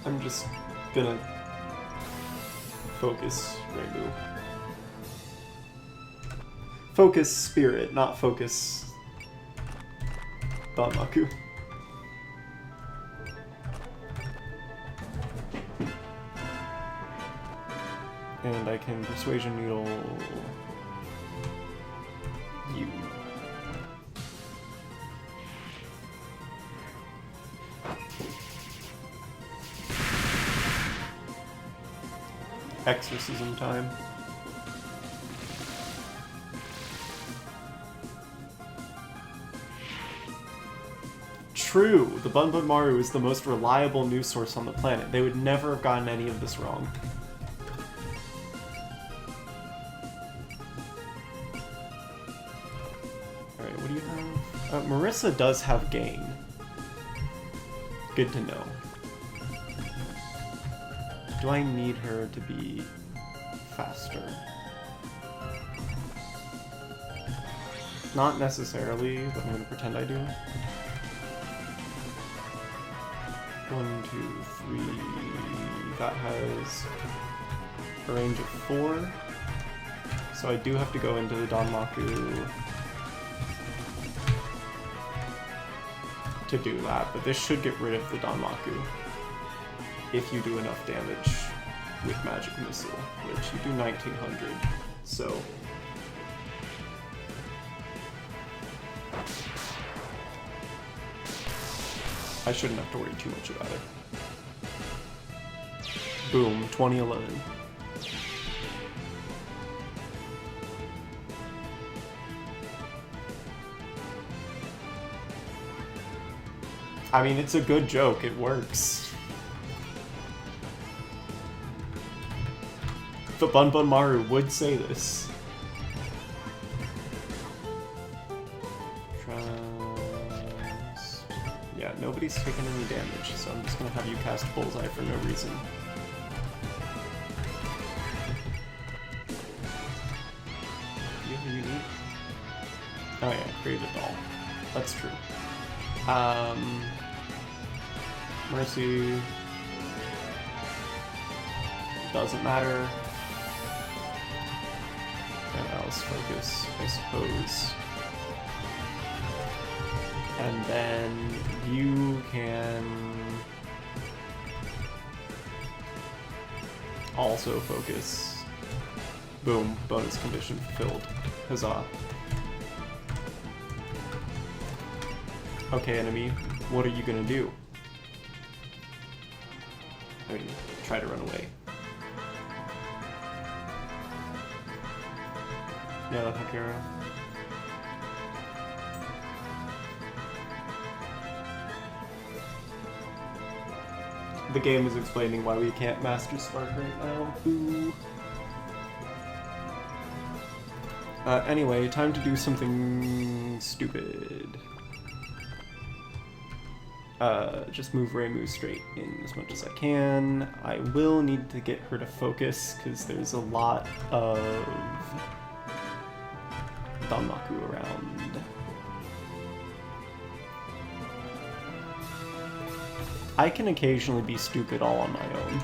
I'm just gonna focus Rainbow. Focus Spirit, not focus Danmaku. And I can Persuasion Needle you. Exorcism time. True, the Bun Bun Maru is the most reliable news source on the planet. They would never have gotten any of this wrong. Marissa does have gain. Good to know. Do I need her to be faster? Not necessarily, but I'm going to pretend I do. 1, 2, 3. That has a range of 4. So I do have to go into the Danmaku to do that, but this should get rid of the Danmaku if you do enough damage with Magic Missile, which you do 1900, so... I shouldn't have to worry too much about it. Boom, 2011. I mean, it's a good joke, it works. The Bun Bun Maru would say this. Trust... Yeah, nobody's taken any damage, so I'm just gonna have you cast Bullseye for no reason. Do you have a unique? Oh yeah, create a doll. That's true. Mercy doesn't matter. And Alice Focus, I suppose. And then you can also focus. Boom, bonus condition fulfilled. Huzzah. Okay, enemy, what are you gonna do? I mean, try to run away. Yeah, Hakira. The game is explaining why we can't Master Spark right now. Boo. Anyway, time to do something stupid. just move Reimu straight in as much as I can. I will need to get her to focus because there's a lot of Danmaku around. I can occasionally be stupid all on my own.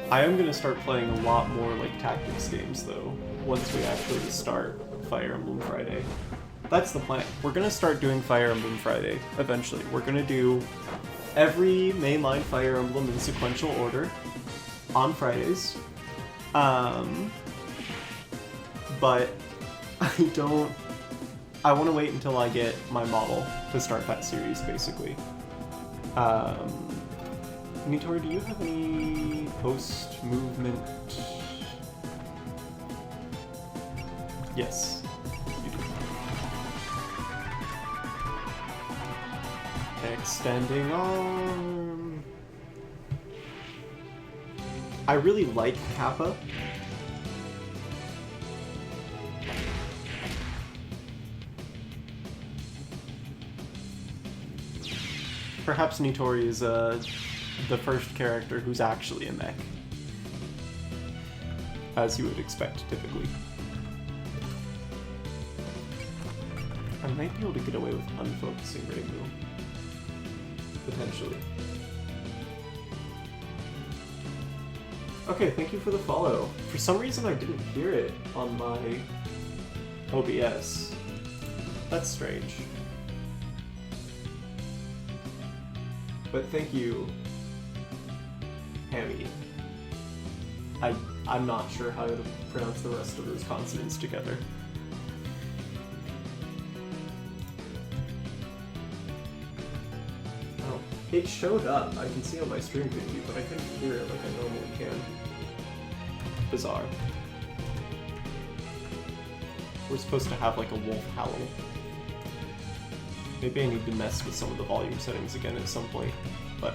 I am going to start playing a lot more like tactics games though, once we actually start Fire Emblem Friday. That's the plan. We're going to start doing Fire Emblem Friday eventually. We're going to do every mainline Fire Emblem in sequential order on Fridays. But I want to wait until I get my model to start that series, basically. Nitori, do you have any post-movement? Yes, you do. Extending arm. I really like Kappa. Perhaps Nitori is the first character who's actually a mech, as you would expect typically. I might be able to get away with unfocusing Reimu, potentially. Okay, thank you for the follow. For some reason I didn't hear it on my OBS. That's strange. But thank you, Hammy. I'm not sure how to pronounce the rest of those consonants together. Oh, it showed up. I can see on my stream preview, but I couldn't hear it like I normally can. Bizarre. We're supposed to have like a wolf howl. Maybe I need to mess with some of the volume settings again at some point, but...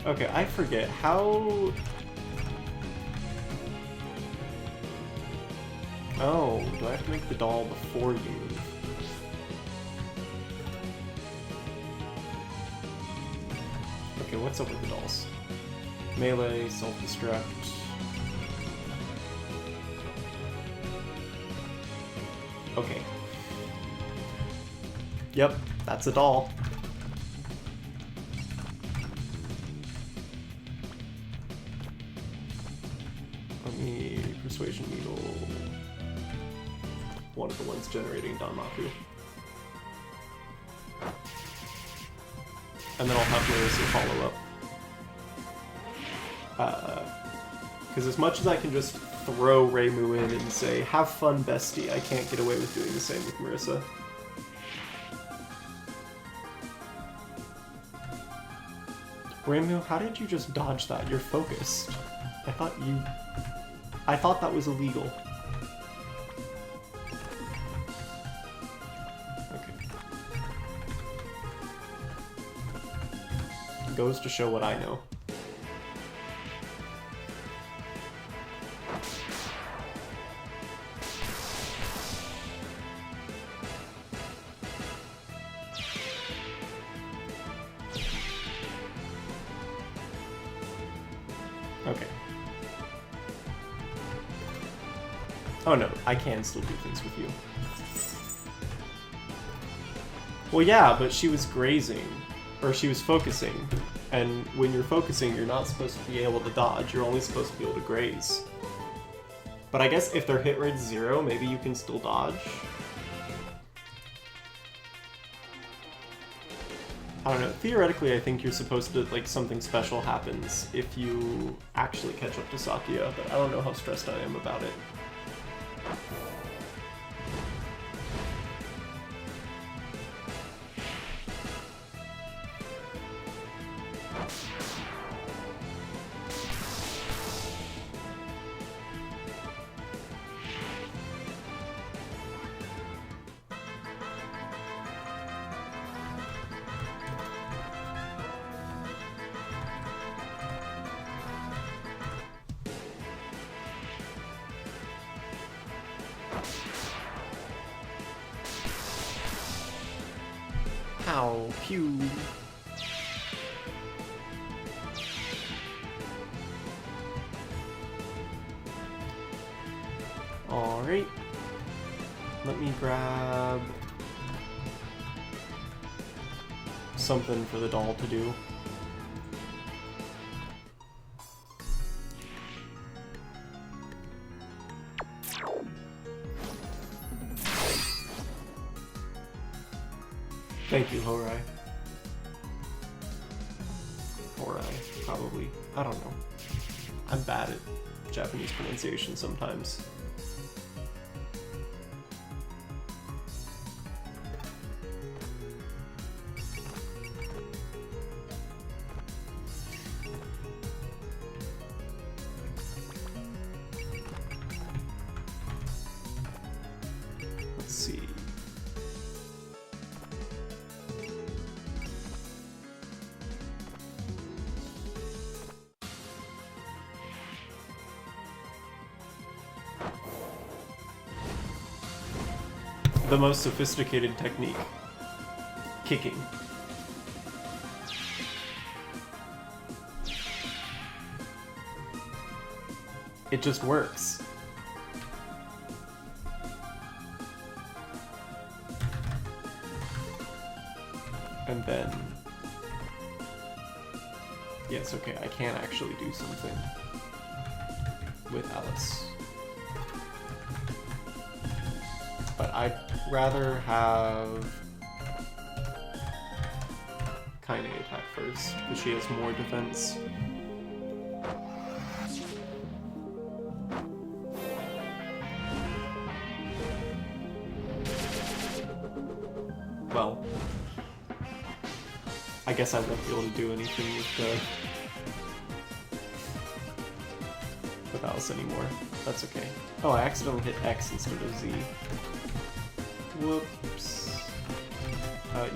Okay, I forget how... Oh, do I have to make the doll before you move? Okay, what's up with the dolls? Melee, self-destruct... Okay. Yep, that's a doll. Let me Persuasion Needle. One of the ones generating Danmaku. And then I'll have Marissa follow up. Because as much as I can just throw Reimu in and say, have fun, bestie, I can't get away with doing the same with Marissa. Reimu, how did you just dodge that? You're focused. I thought that was illegal. Okay. Goes to show what I know. Okay. Oh no, I can still do things with you. Well, yeah, but she was grazing, or she was focusing, and when you're focusing, you're not supposed to be able to dodge, you're only supposed to be able to graze. But I guess if their hit rate's 0, maybe you can still dodge? I don't know, theoretically I think you're supposed to, like, something special happens if you actually catch up to Sakuya, but I don't know how stressed I am about it. Pow, pew. Alright. Let me grab something for the doll to do. Thank you, Horai. Horai, probably. I don't know. I'm bad at Japanese pronunciation sometimes. Let's see. The most sophisticated technique. Kicking. It just works. And then... Yes, okay, I can actually do something with Alice. But I'd rather have Kaine attack first, because she has more defense. Well, I guess I won't be able to do anything with Alice anymore. That's okay. Oh, I accidentally hit X instead of Z. Whoops.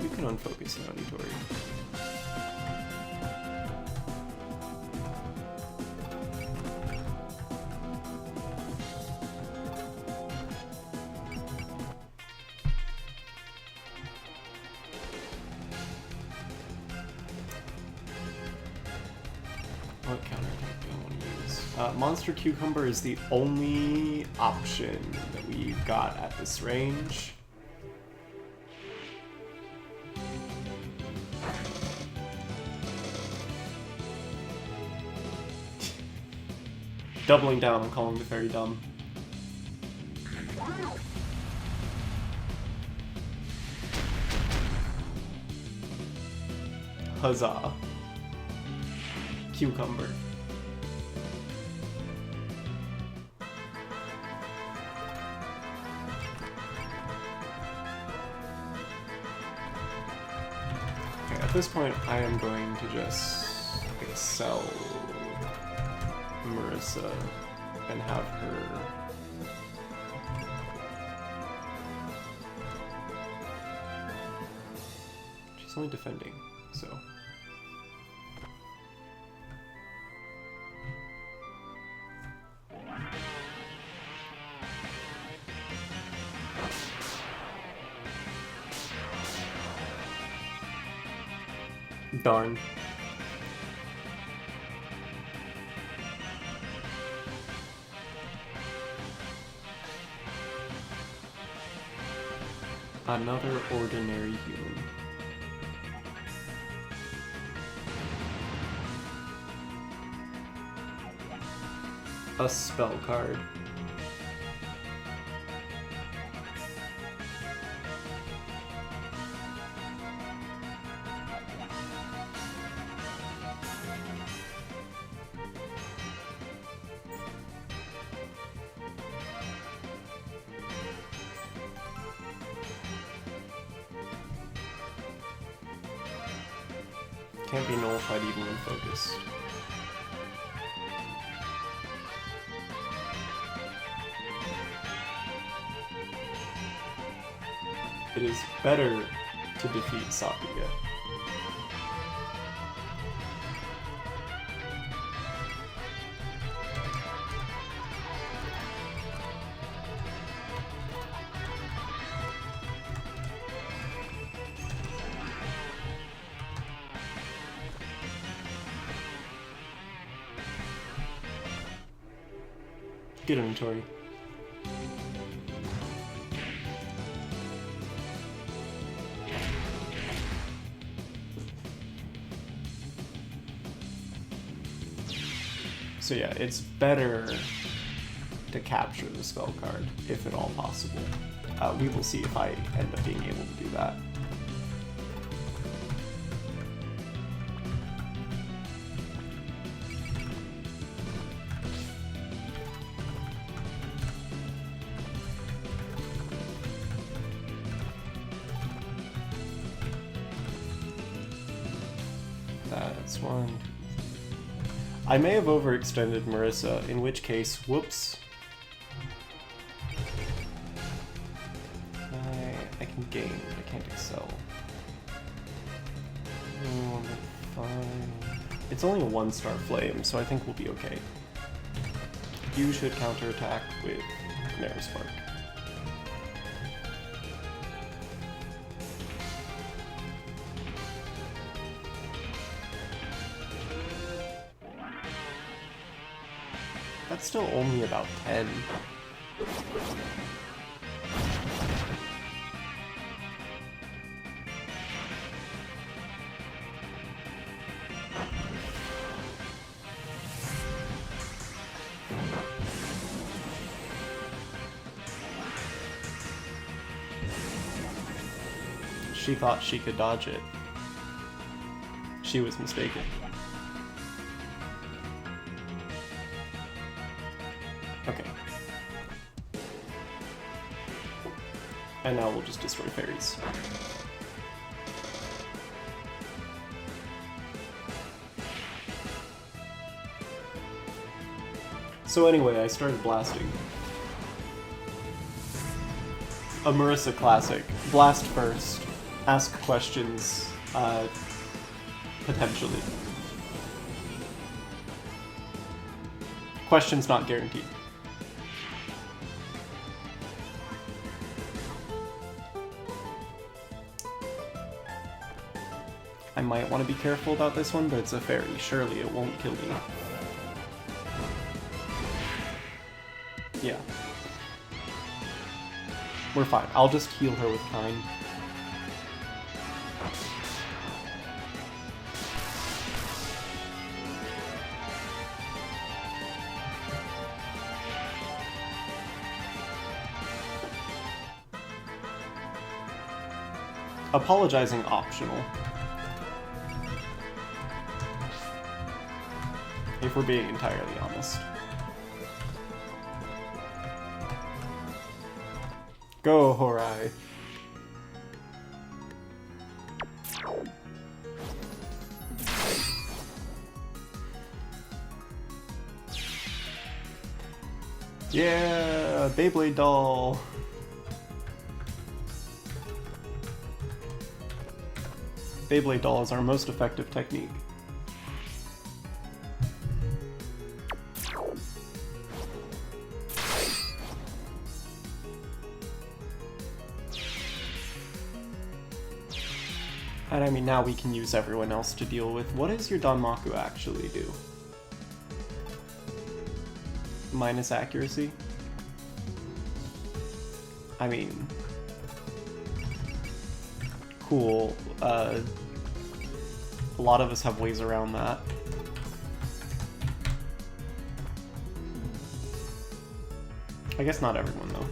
You can unfocus now, Nitori. What counterattack do I want to use? Monster Cucumber is the only option that we've got at this range. Doubling down on calling the fairy dumb. Huzzah. Cucumber. Okay, at this point I am going to just excel Marissa and have her she's only defending, so darn. Another ordinary human. A spell card. Can't be nullified even when focused. It is better to defeat Sakuga. Good inventory. So yeah, it's better to capture the spell card, if at all possible. We will see if I end up being able to do that. That's one. I may have overextended Marissa, in which case, whoops. I can gain, but I can't excel. Oh, fine. It's only a 1-star flame, so I think we'll be okay. You should counterattack with Mare Spark. That's still only about 10. She thought she could dodge it. She was mistaken. Okay. And now we'll just destroy fairies. So anyway, I started blasting. A Marissa classic. Blast first. Ask questions, potentially. Questions not guaranteed. I might want to be careful about this one, but it's a fairy. Surely it won't kill me. Yeah. We're fine. I'll just heal her with Kind. Apologizing optional. If we're being entirely honest. Go, Horai. Yeah, Beyblade doll. Beyblade doll is our most effective technique. And I mean, now we can use everyone else to deal with. What does your Danmaku actually do? Minus accuracy? I mean... Cool. A lot of us have ways around that. I guess not everyone, though.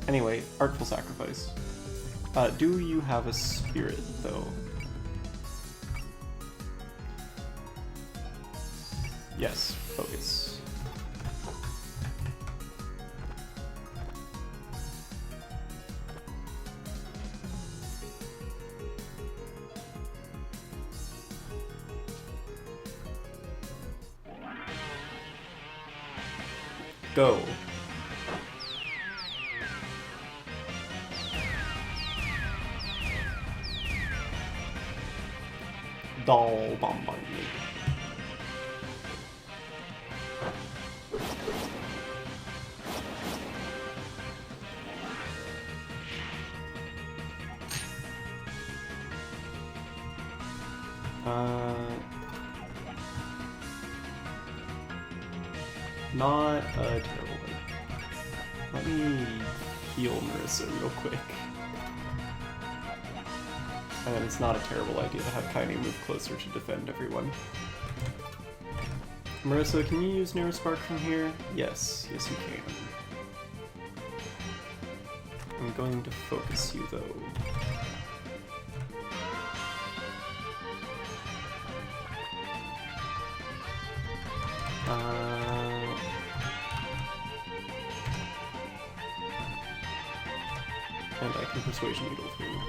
Anyway, Artful Sacrifice. Do you have a spirit, though? Yes, focus. Go. Doll bombardment. Not a terrible thing. Let me heal Marissa real quick. And it's not a terrible idea to have Kaine move closer to defend everyone. Marissa, can you use Neurospark from here? Yes, yes you can. I'm going to focus you though. And I can Persuasion Needle through.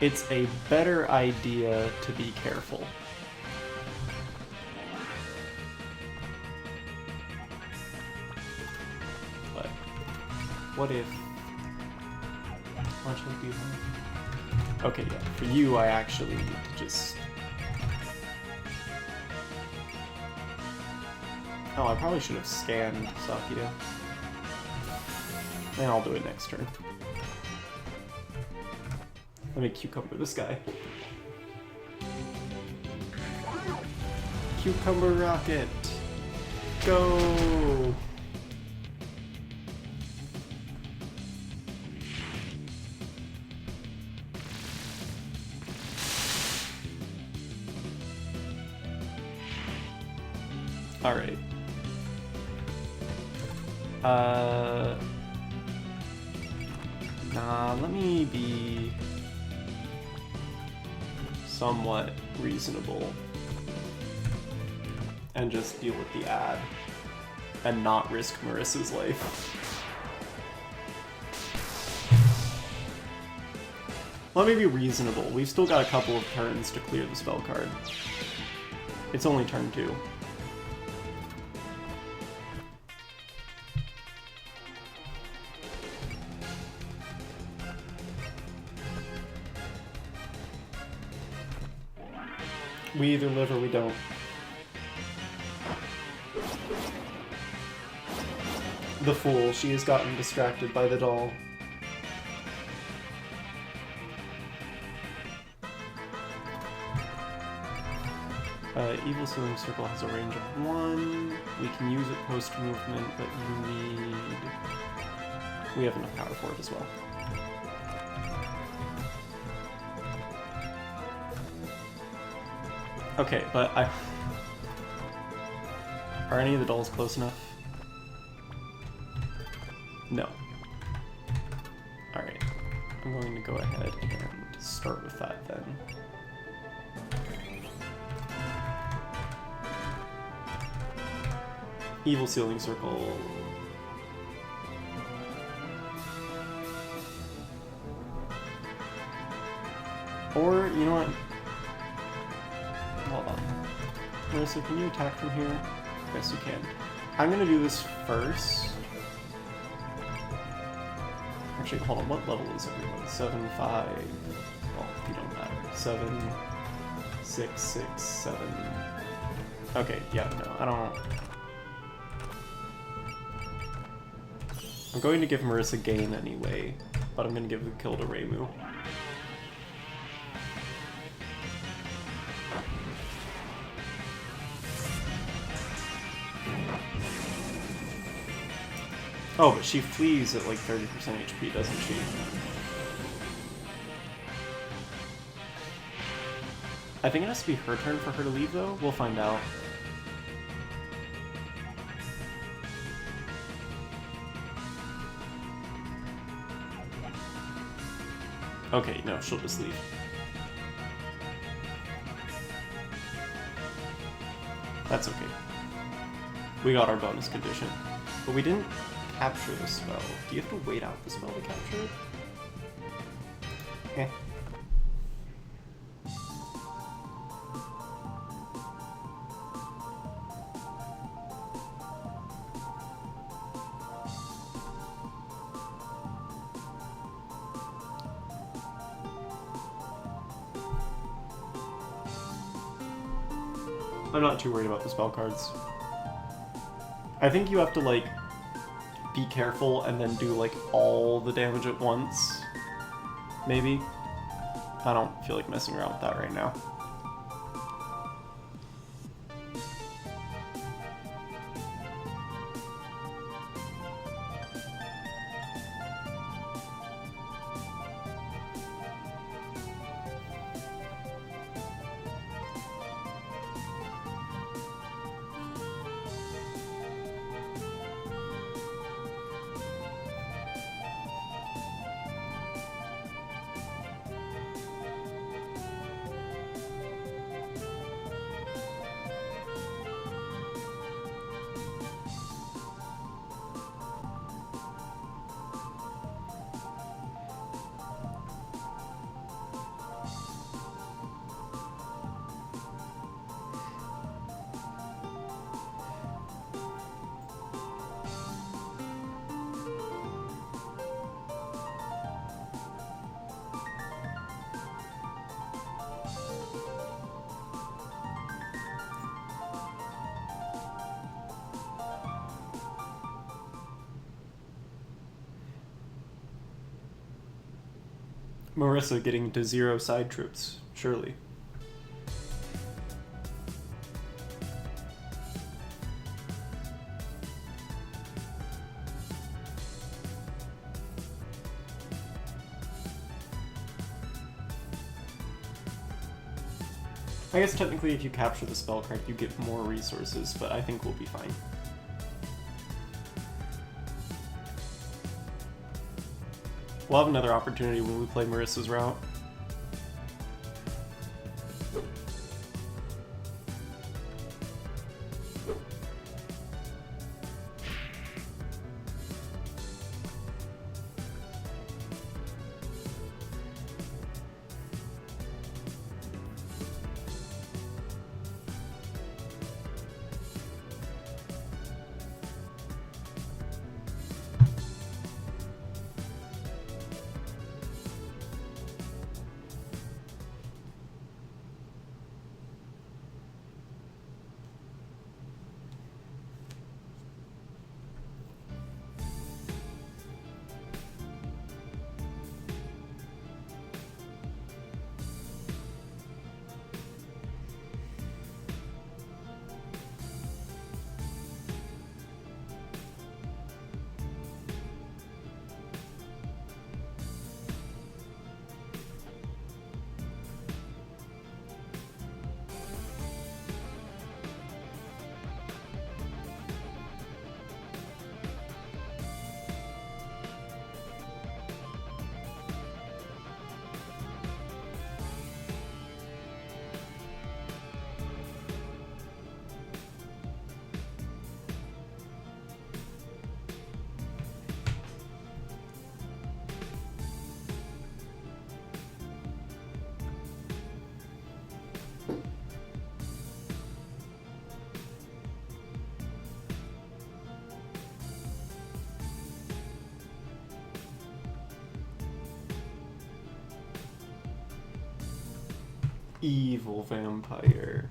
It's a better idea to be careful. But what if... How much would be one? Okay, yeah. For you, I actually need to just... Oh, I probably should have scanned Sakita. And I'll do it next turn. Let me cucumber this guy. Cucumber rocket! Go! Alright. Nah, let me be somewhat reasonable and just deal with the ad and not risk Marissa's life. Let me be reasonable. We've still got a couple of turns to clear the spell card. It's only turn 2. We either live or we don't. The fool, she has gotten distracted by the doll. Evil Ceiling Circle has a range of 1. We can use it post-movement, but you need... We have enough power for it as well. Okay, but I... Are any of the dolls close enough? No. Alright. I'm going to go ahead and start with that then. Evil Ceiling Circle. Or, you know what? Hold on. Marissa, can you attack from here? Yes, you can. I'm gonna do this first. Actually, hold on. What level is everyone? 7, 5. Well, you don't matter. 7, 6, 6, 7. Okay, yeah, no, I don't... I'm going to give Marissa gain anyway, but I'm gonna give the kill to Reimu. Oh, but she flees at like 30% HP, doesn't she? I think it has to be her turn for her to leave, though. We'll find out. Okay, no, she'll just leave. That's okay. We got our bonus condition. But we didn't capture the spell. Do you have to wait out the spell to capture it? Eh. I'm not too worried about the spell cards. I think you have to, like, be careful and then do, like, all the damage at once. Maybe. I don't feel like messing around with that right now. Marissa getting to 0 side troops, surely. I guess technically if you capture the spell card, you get more resources, but I think we'll be fine. We'll have another opportunity when we play Marissa's route. Evil vampire.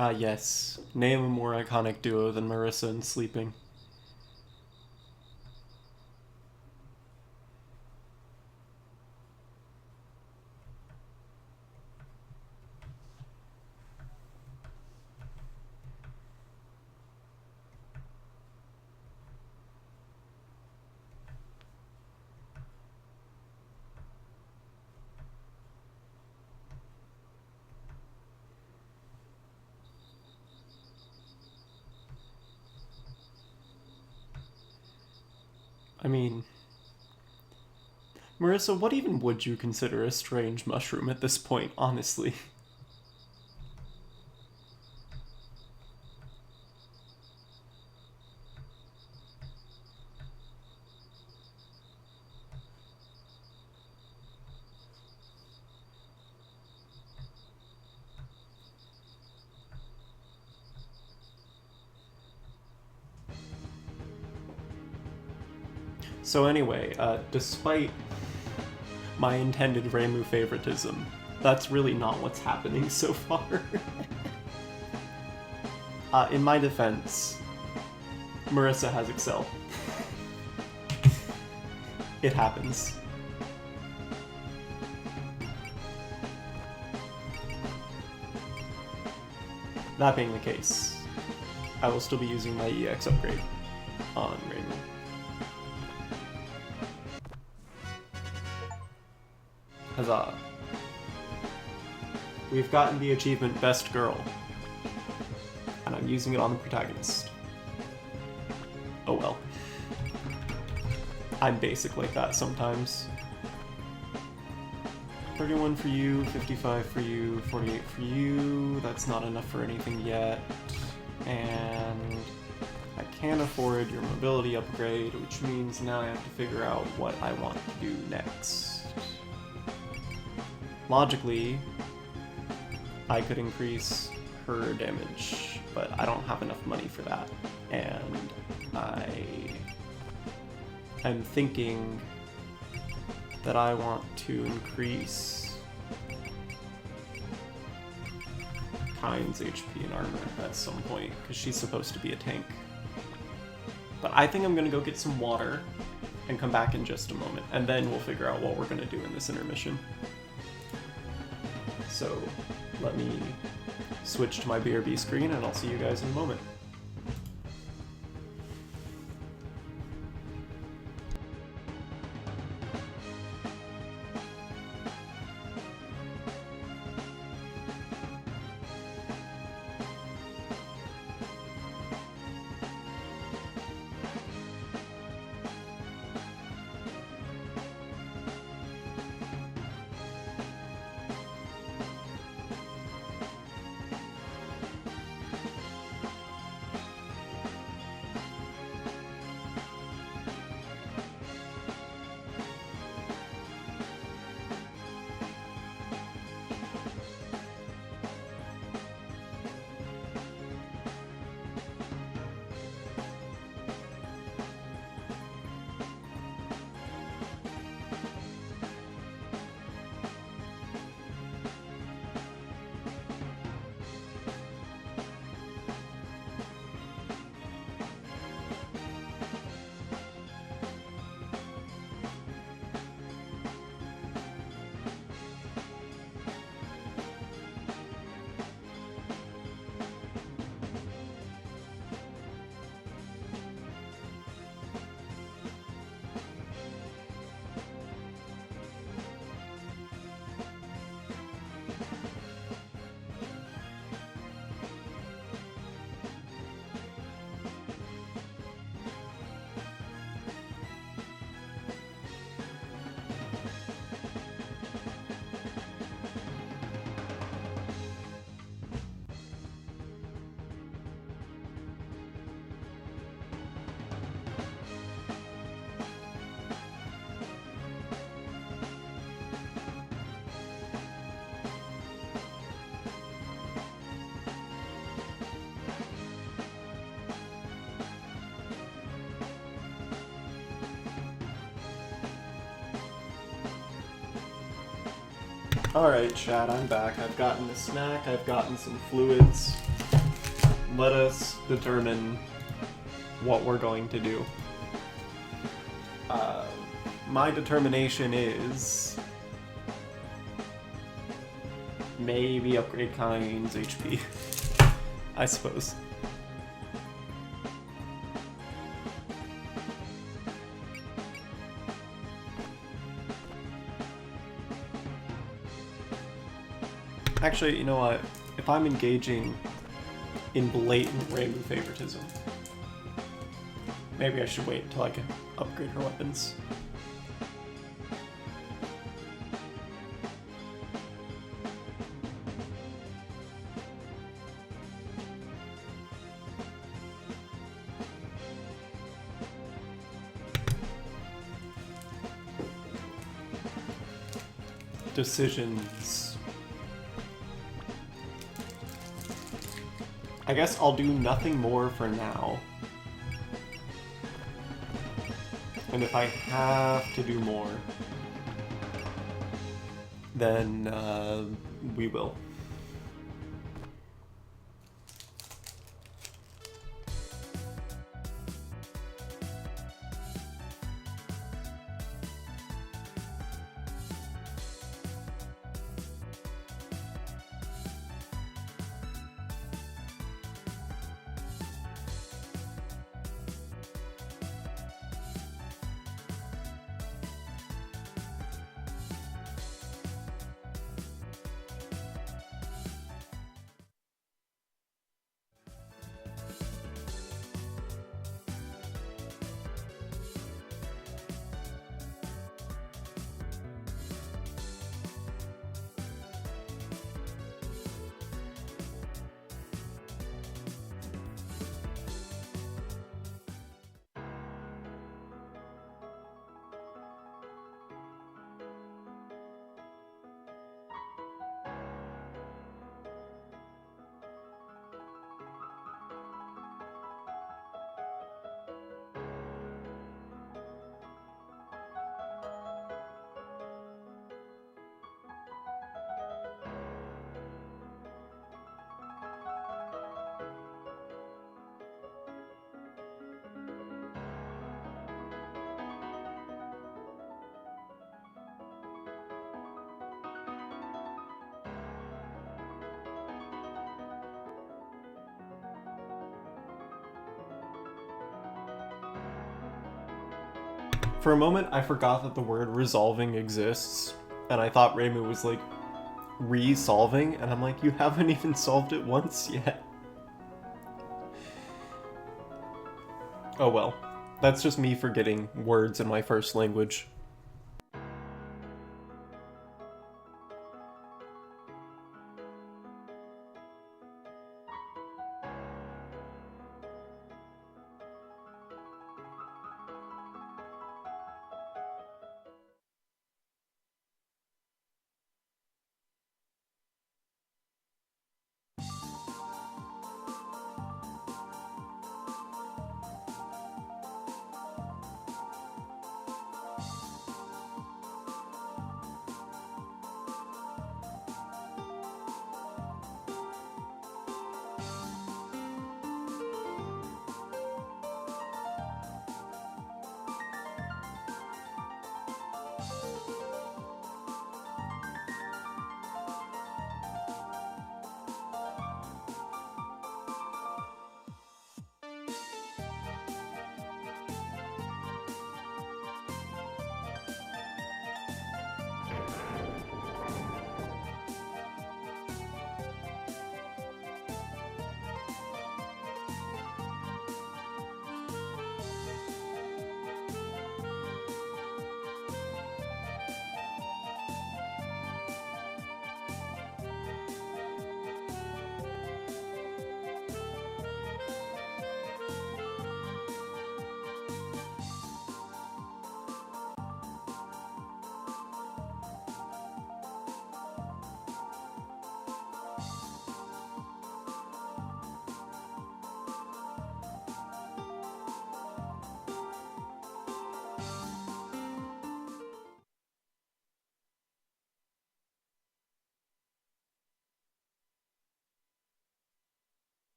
Ah, yes. Name a more iconic duo than Marissa and Sleeping. I mean, Marissa, what even would you consider a strange mushroom at this point, honestly? So anyway, despite my intended Reimu favoritism, that's really not what's happening so far. In my defense, Marissa has Excel. It happens. That being the case, I will still be using my EX upgrade on Reimu. Huzzah. We've gotten the achievement Best Girl, and I'm using it on the protagonist. Oh well. I'm basic like that sometimes. 31 for you, 55 for you, 48 for you. That's not enough for anything yet. And I can't afford your mobility upgrade, which means now I have to figure out what I want to do next. Logically, I could increase her damage, but I don't have enough money for that. And I'm thinking that I want to increase Kyne's HP and armor at some point, because she's supposed to be a tank. But I think I'm gonna go get some water and come back in just a moment, and then we'll figure out what we're gonna do in this intermission. So let me switch to my BRB screen and I'll see you guys in a moment. Alright, chat, I'm back. I've gotten a snack, I've gotten some fluids. Let us determine what we're going to do. My determination is maybe upgrade Kyne's HP, I suppose. Actually, you know what? If I'm engaging in blatant Reimu favoritism, Maybe I should wait until I can upgrade her weapons. Decisions. I guess I'll do nothing more for now. And if I have to do more, then we will. For a moment, I forgot that the word resolving exists, and I thought Reimu was like re-solving, and I'm like, you haven't even solved it once yet. Oh well, that's just me forgetting words in my first language.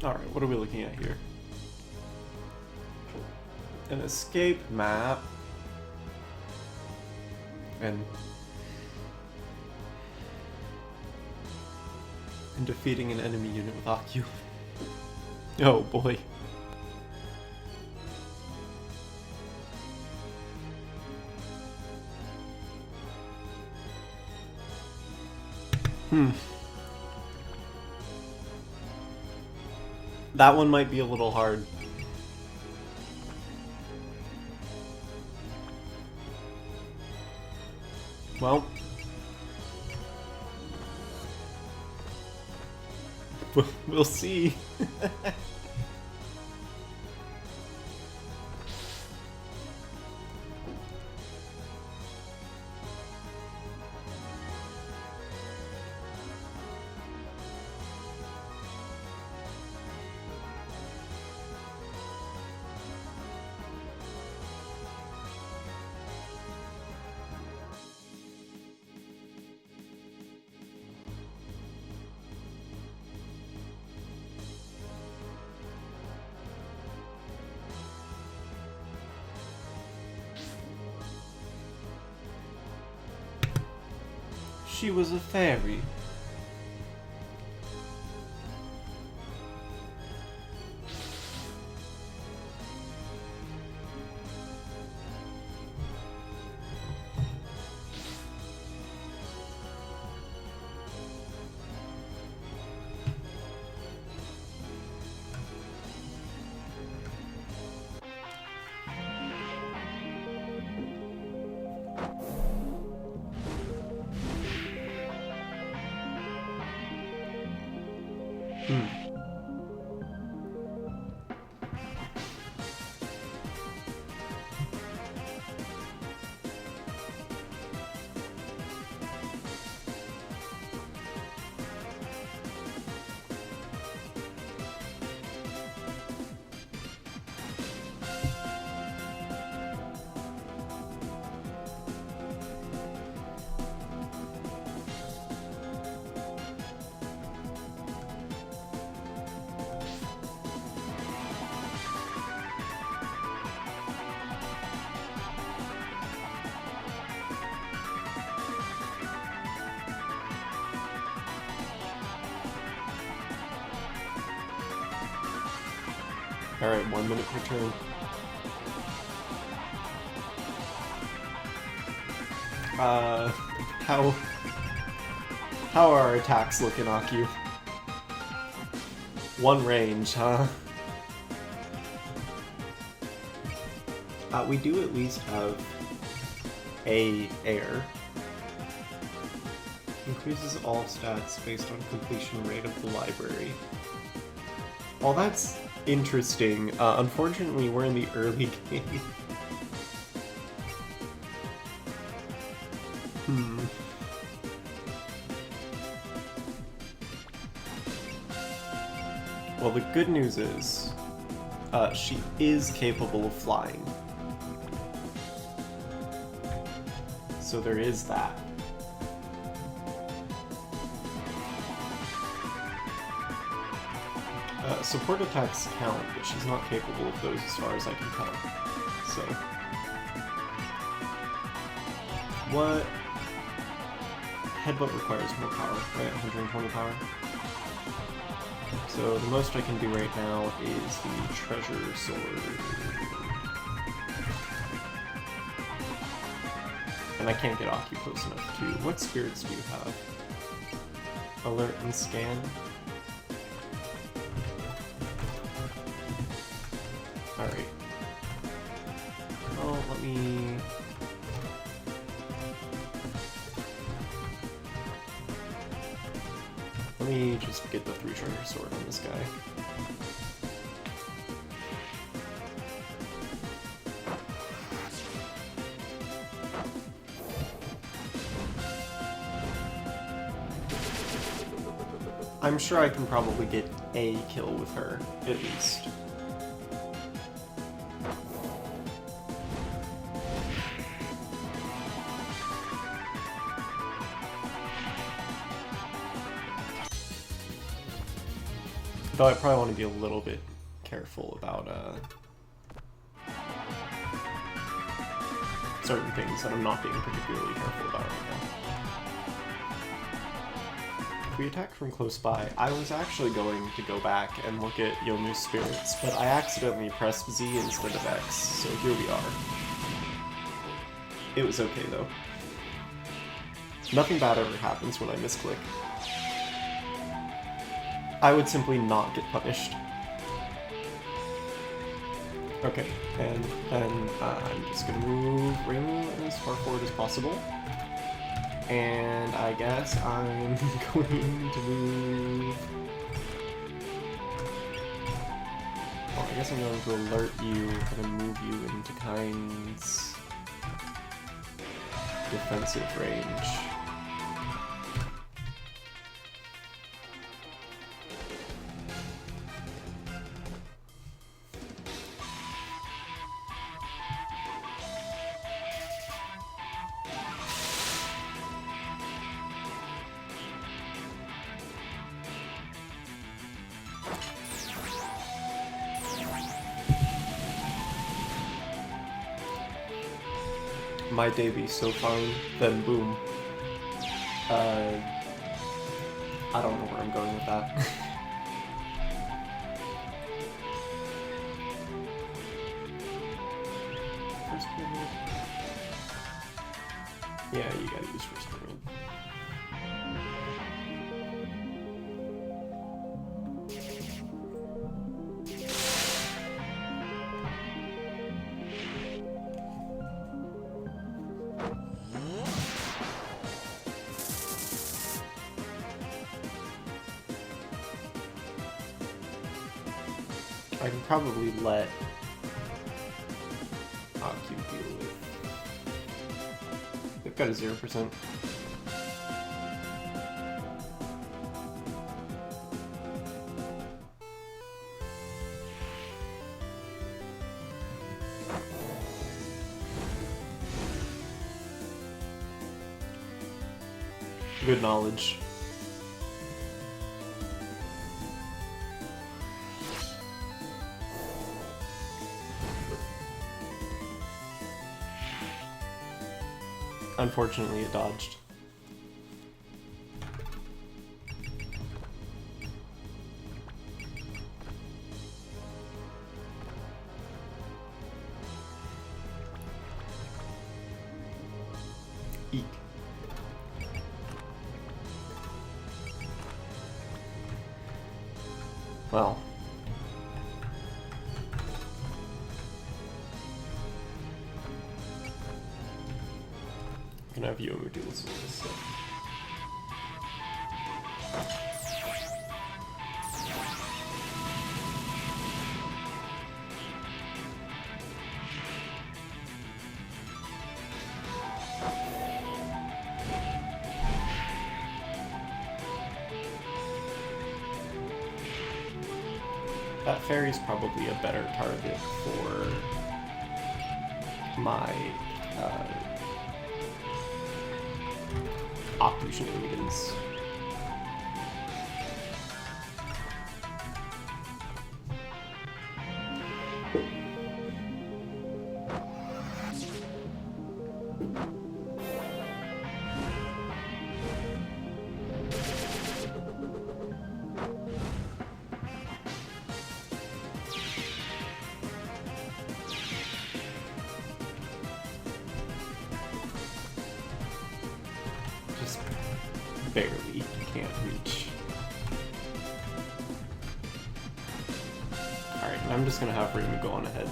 Alright, what are we looking at here? An escape map. And and defeating an enemy unit with Akio. Oh boy. That one might be a little hard. Well. We'll see. She was a fairy. Alright, 1 minute per turn. How are our attacks looking, Akio? One range, huh? We do at least have a air. Increases all stats based on completion rate of the library. Well, that's interesting. Unfortunately, we're in the early game. Well, the good news is, she is capable of flying. So there is that. Support attacks count, but she's not capable of those as far as I can tell. So... what? Headbutt requires more power, right? 120 power? So the most I can do right now is the Treasure Sword. And I can't get Akio close enough too. What spirits do you have? Alert and Scan? Alright. Well, let me just get the 3 Treasure Sword on this guy. I'm sure I can probably get a kill with her, at least. Though I probably want to be a little bit careful about certain things that I'm not being particularly careful about right now. if we attack from close by, I was actually going to go back and look at Yomu's spirits, but I accidentally pressed Z instead of X, so here we are. It was okay though. Nothing bad ever happens when I misclick. I would simply not get punished. Okay, and then I'm just gonna move Raymond as far forward as possible. And I guess I'm going to move... Well, I guess I'm going to alert you and move you into Kind's defensive range. My day be so fun, then boom. I don't know where I'm going with that. First pyramid? Yeah, you gotta use first pyramid. I can probably let Aku deal with. They've got a 0%. Good knowledge. Unfortunately, it dodged. Eek. Well. Can have Yomu do this stuff. That fairy's probably a better target for my Aku shenanigans. Barely can't reach. Alright, and I'm just gonna have Rima go on ahead.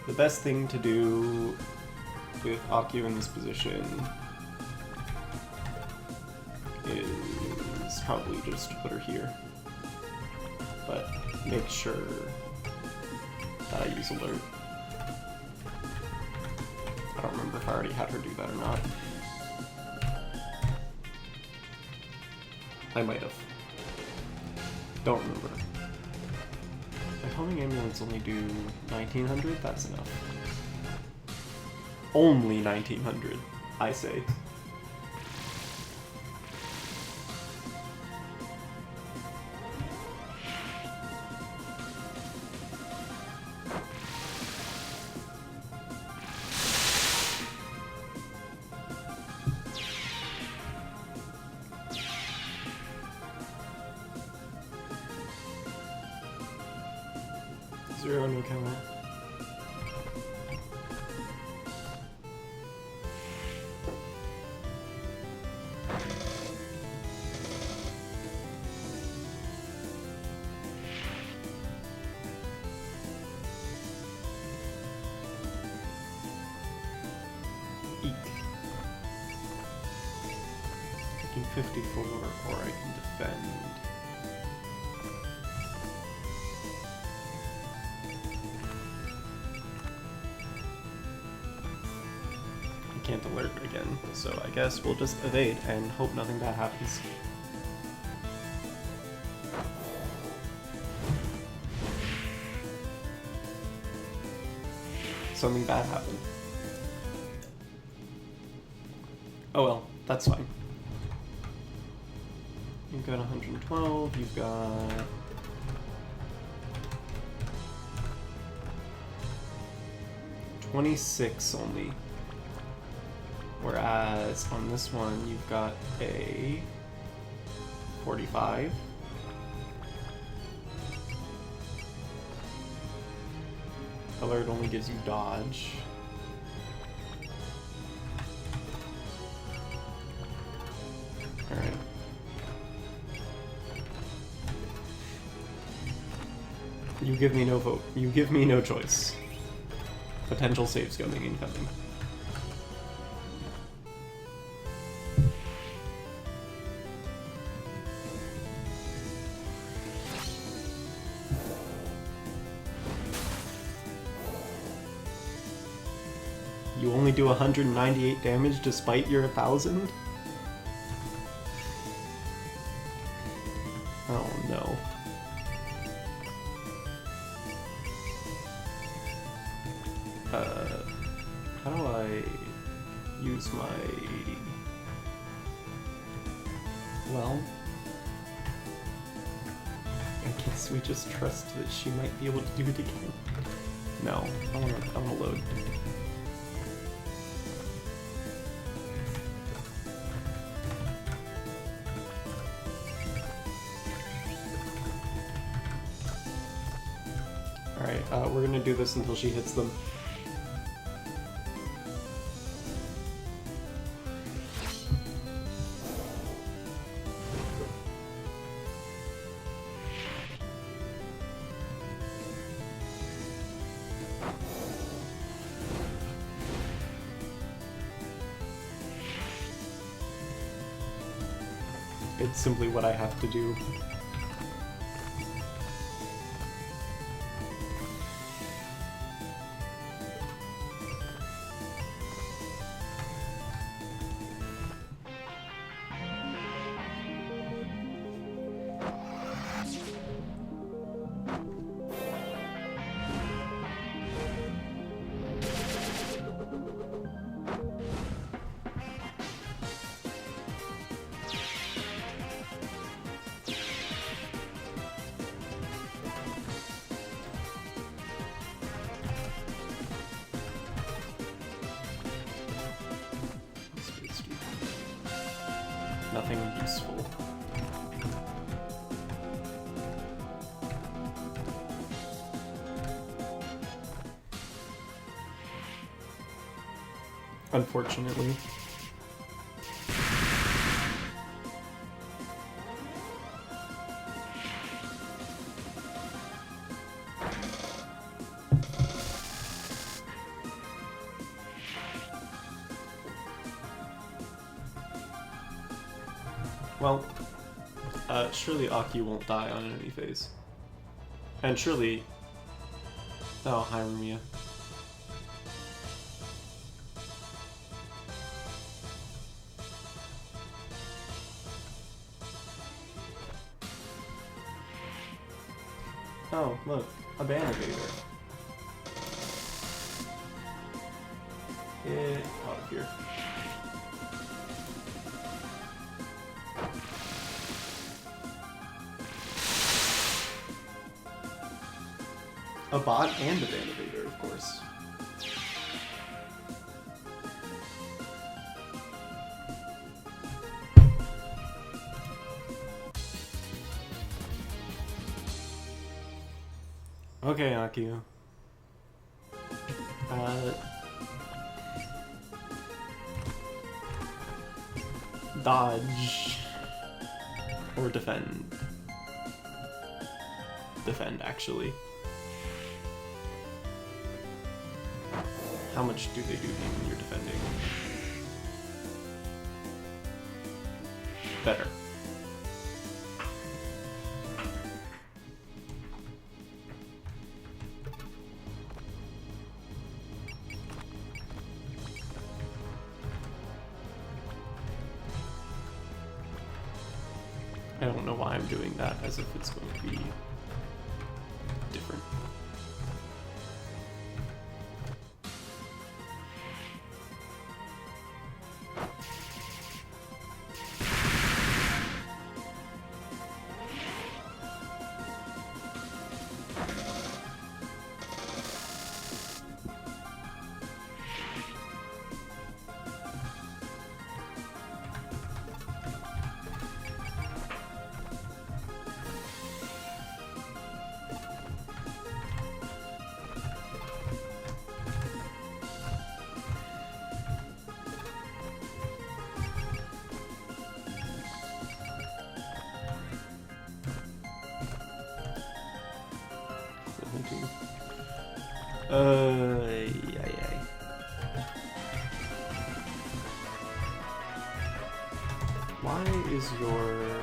The best thing to do with Aku in this position is probably just to put her here, but make sure that I use alert. I don't remember if I already had her do that or not. I might have. Don't remember. If homing ambulance only do 1900, that's enough. only 1900, I say. Zero, no counter. Eek. Taking 54, or I can defend. Can't alert again, so I guess we'll just evade and hope nothing bad happens. Something bad happened. Oh well, that's fine. You've got 112, you've got... $26 only. Whereas on this one, you've got a 45. Alert only gives you dodge. Alright. You give me no vote. You give me no choice. Potential save scumming incoming. You only do 198 damage despite your 1000? Oh no. How do I use my... Well... I guess we just trust that she might be able to do it again. No, I wanna load. Alright, we're gonna do this until she hits them. It's simply what I have to do. Nothing useful. Unfortunately. Well, surely Aki won't die on enemy phase. And surely... Oh, hi Rumia. Oh, look, a ban evader. Get out of here. A bot and a Vanivator, of course. Okay, Akio. Dodge. Or defend. Defend, actually. How much do they do when you're defending? Better. I don't know why I'm doing that, as if it's going to be different. Yeah. Why is your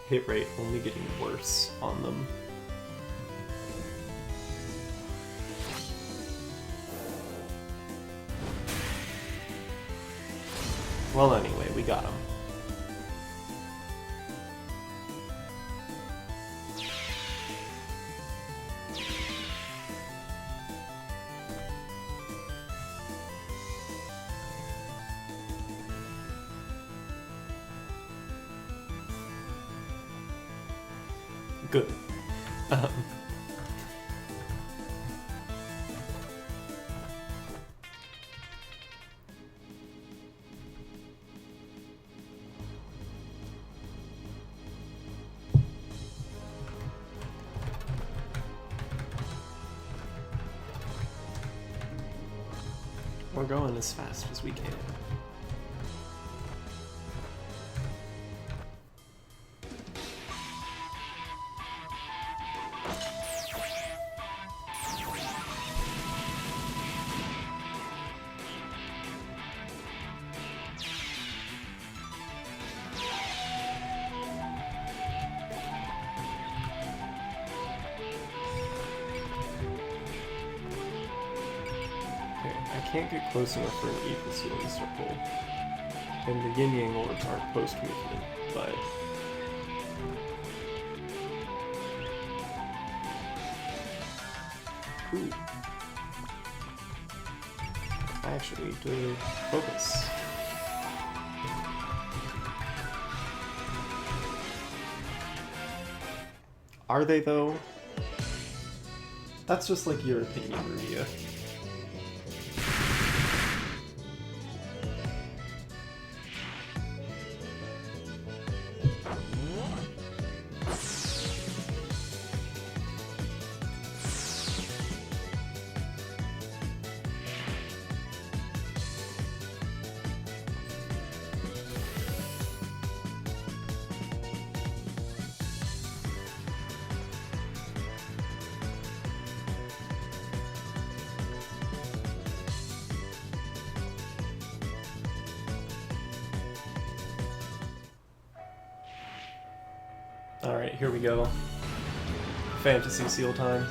hit rate only getting worse on them? Well, anyway, we got him. Good. We're going as fast as we can. I can't get close enough for an Evil Sealing Circle. And the Yin Yang Orbs aren't post-movement, but... Ooh. I actually need to focus. Are they, though? That's just like your opinion, Rumia. Alright, here we go. Fantasy Seal time.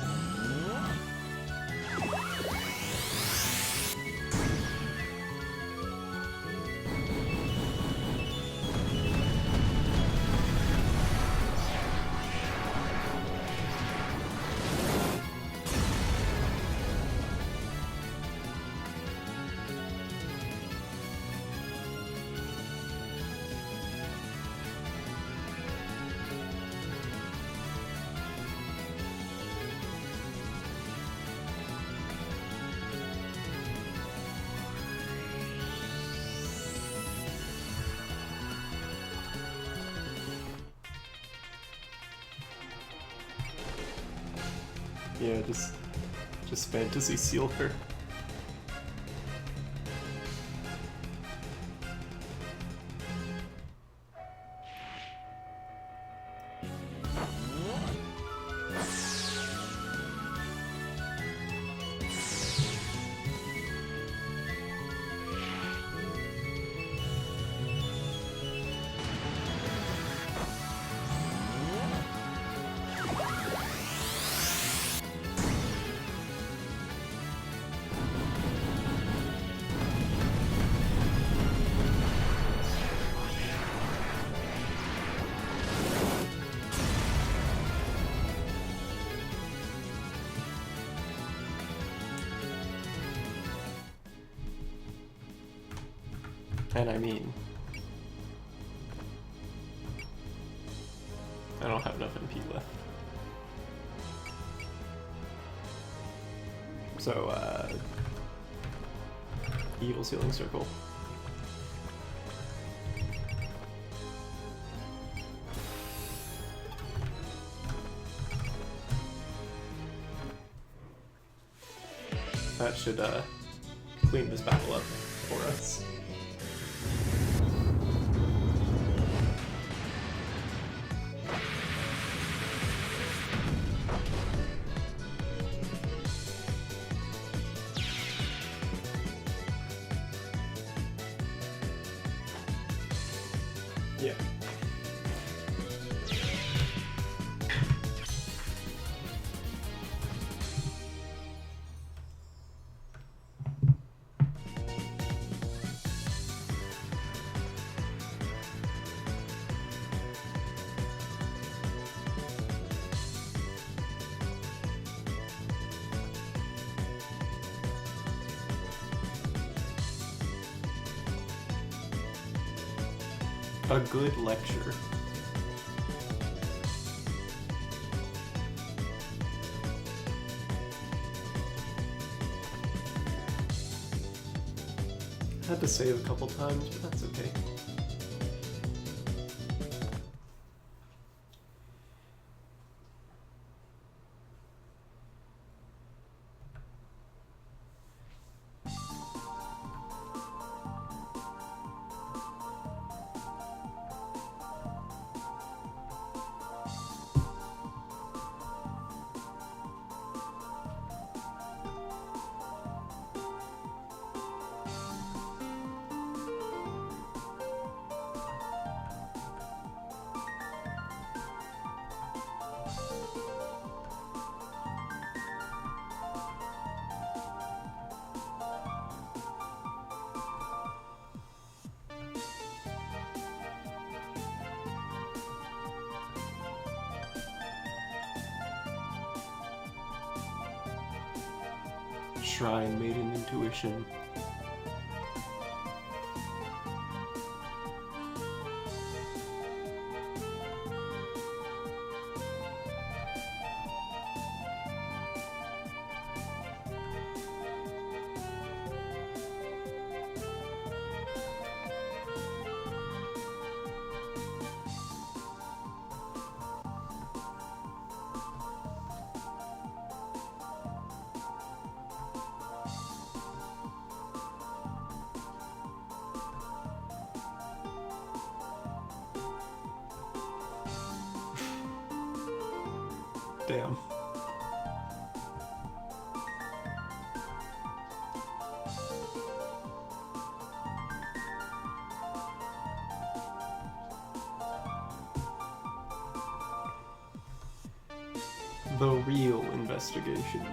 Yeah, just fantasy seal her. And I mean, I don't have enough MP left. So, Evil Sealing Circle. That should, clean this battle up for us. Yeah. A good lecture. I had to save a couple times, but that's okay. Shrine Maiden Intuition. Damn. The real investigation.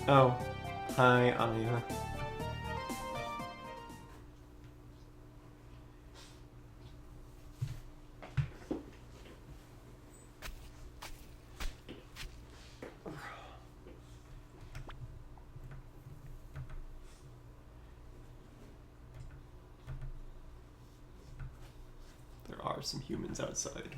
Oh. Hi, Aya. There are some humans outside.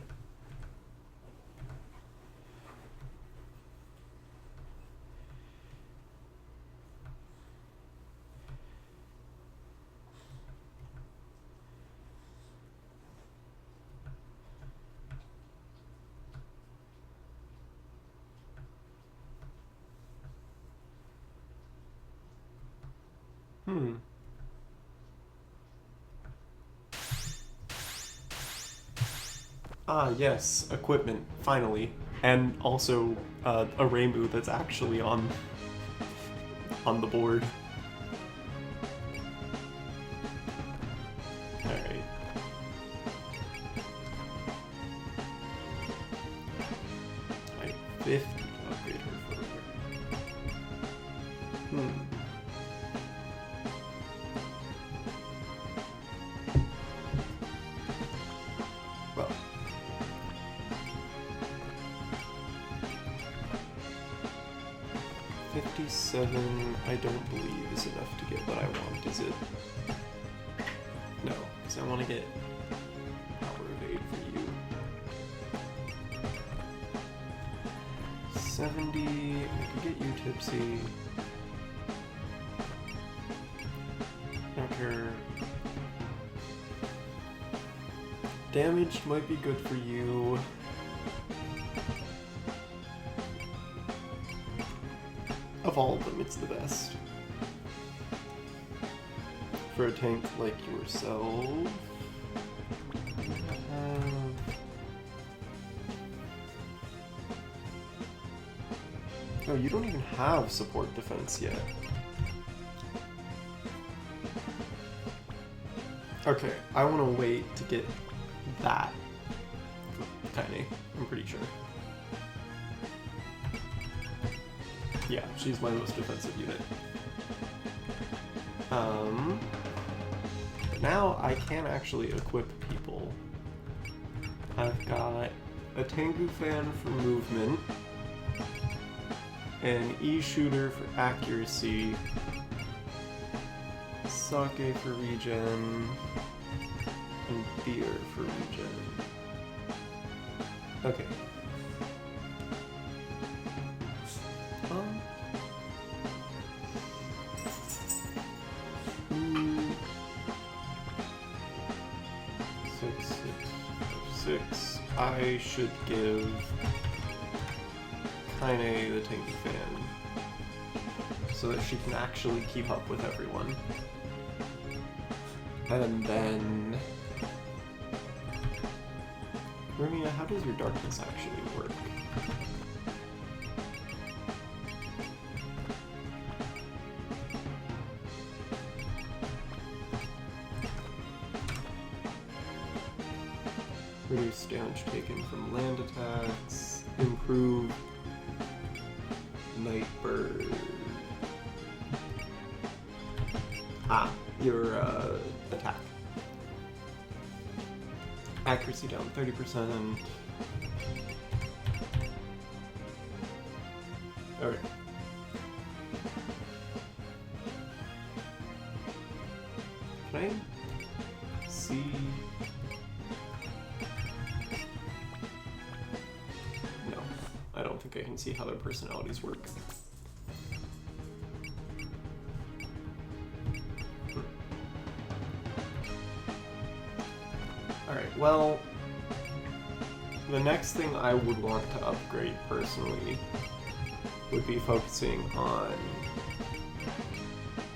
Ah, yes, equipment, finally. And also a Reimu that's actually on the board. Alright. Alright, 50 to upgrade her further. Well. $57, I don't believe is enough to get what I want, is it? No, because I want to get Power Evade for you. 70, I can get you tipsy. I don't care. Damage might be good for you. Of all of them, it's the best. For a tank like yourself. Oh, you don't even have support defense yet. Okay, I want to wait to get that. Tiny, I'm pretty sure. Yeah, she's my most defensive unit. But now I can actually equip people. I've got a Tengu fan for movement, an E-shooter for accuracy, sake for regen, and beer for regen. Okay. 6. I should give Kaine the Tengu fan so that she can actually keep up with everyone. And then... Rumia, how does your darkness actually work? Reduce damage taken from land attacks. Improve Nightbird. Your attack. Accuracy down 30%. Alright. Can I see? No, I don't think I can see how their personalities work. Alright, well, the next thing I would want to upgrade personally would be focusing on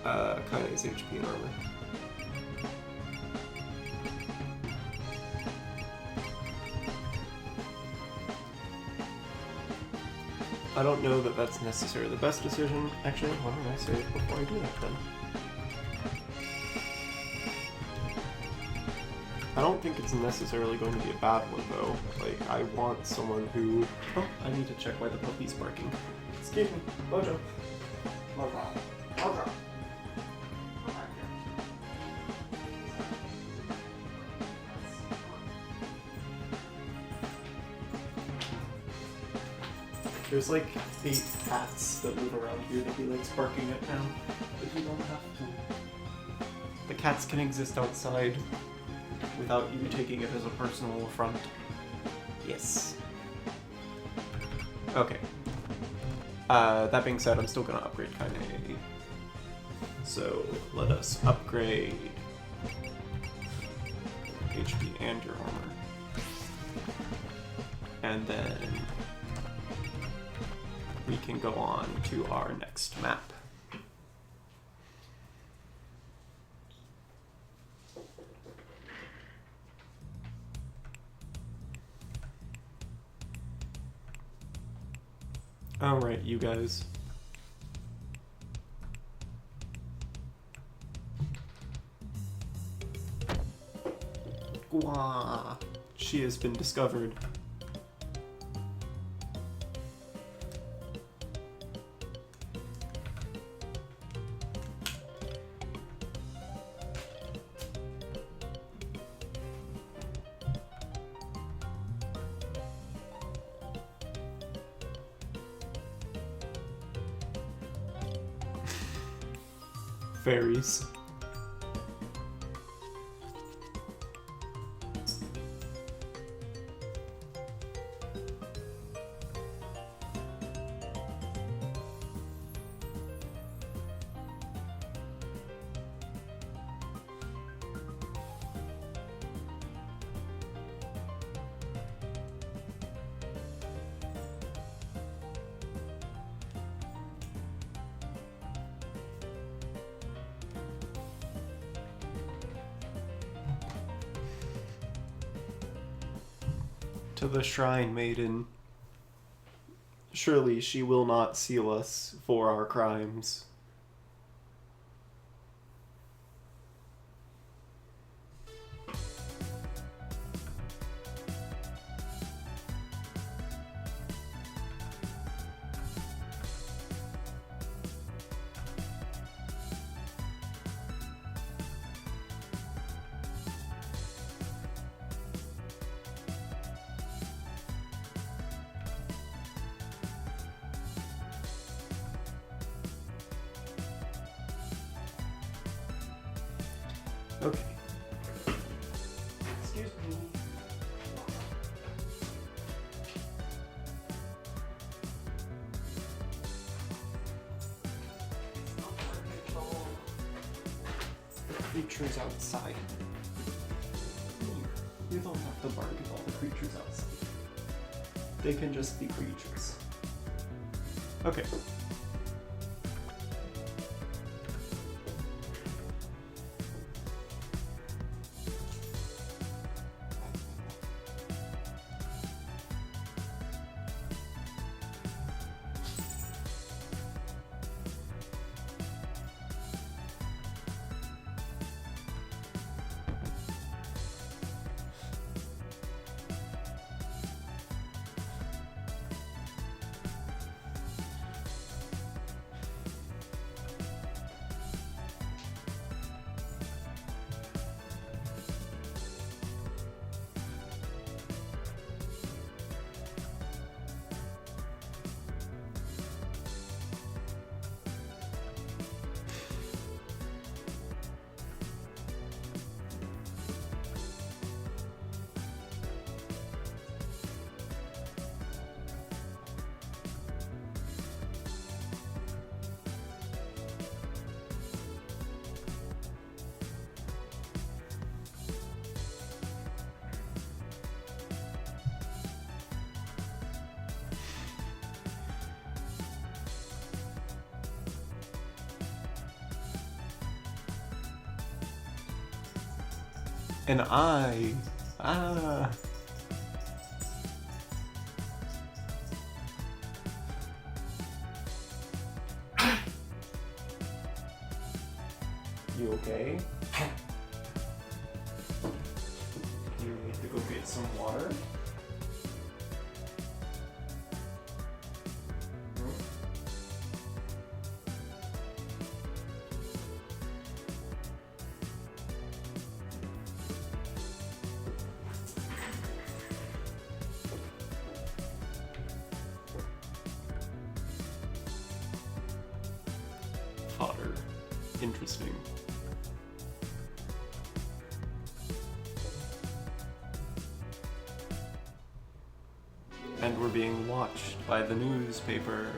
Kaine's HP and armor. I don't know that that's necessarily the best decision. Actually, why don't I say it before I do that then? I don't think it's necessarily going to be a bad one though. Like, I want someone who... Oh, I need to check why the puppy's barking. Excuse me, Mojo. Mojo. Mojo. There's like 8 cats that live around here that he likes barking at now, but you don't have to. The cats can exist outside without you taking it as a personal affront. Yes. Okay. That being said, I'm still gonna upgrade Kaine. So let us upgrade HP and your armor. And then we can go on to our next map. Alright, you guys. Wah! She has been discovered. Fairies. To the Shrine Maiden. Surely she will not seal us for our crimes. Okay. Excuse me. Creatures outside. You don't have to bark at all the creatures outside. They can just be creatures. Okay. And you okay? You need to go get some water? Hotter. Interesting. And we're being watched by the newspaper.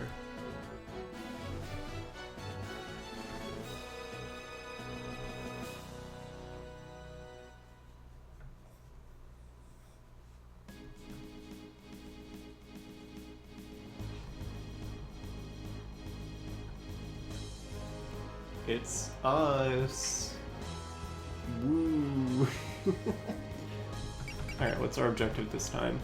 It's us. Woo. Alright, what's our objective this time?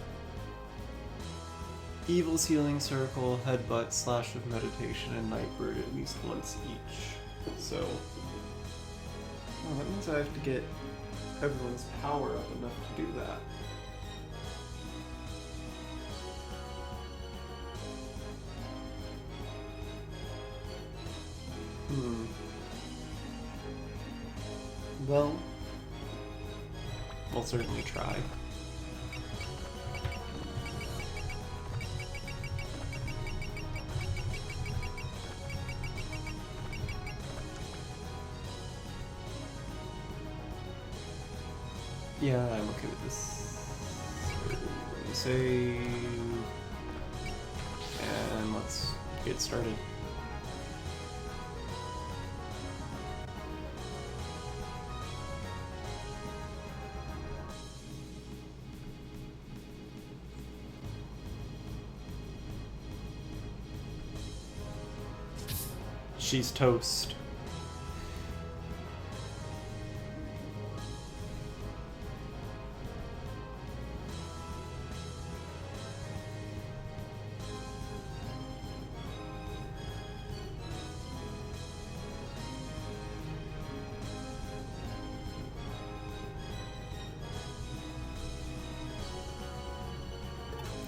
Evil's Healing Circle, Headbutt, Slash of Meditation, and Nightbird at least once each. So, well, that means I have to get everyone's power up enough to do that. Well, we'll certainly try. Yeah, I'm okay with this. Save. And let's get started. She's toast.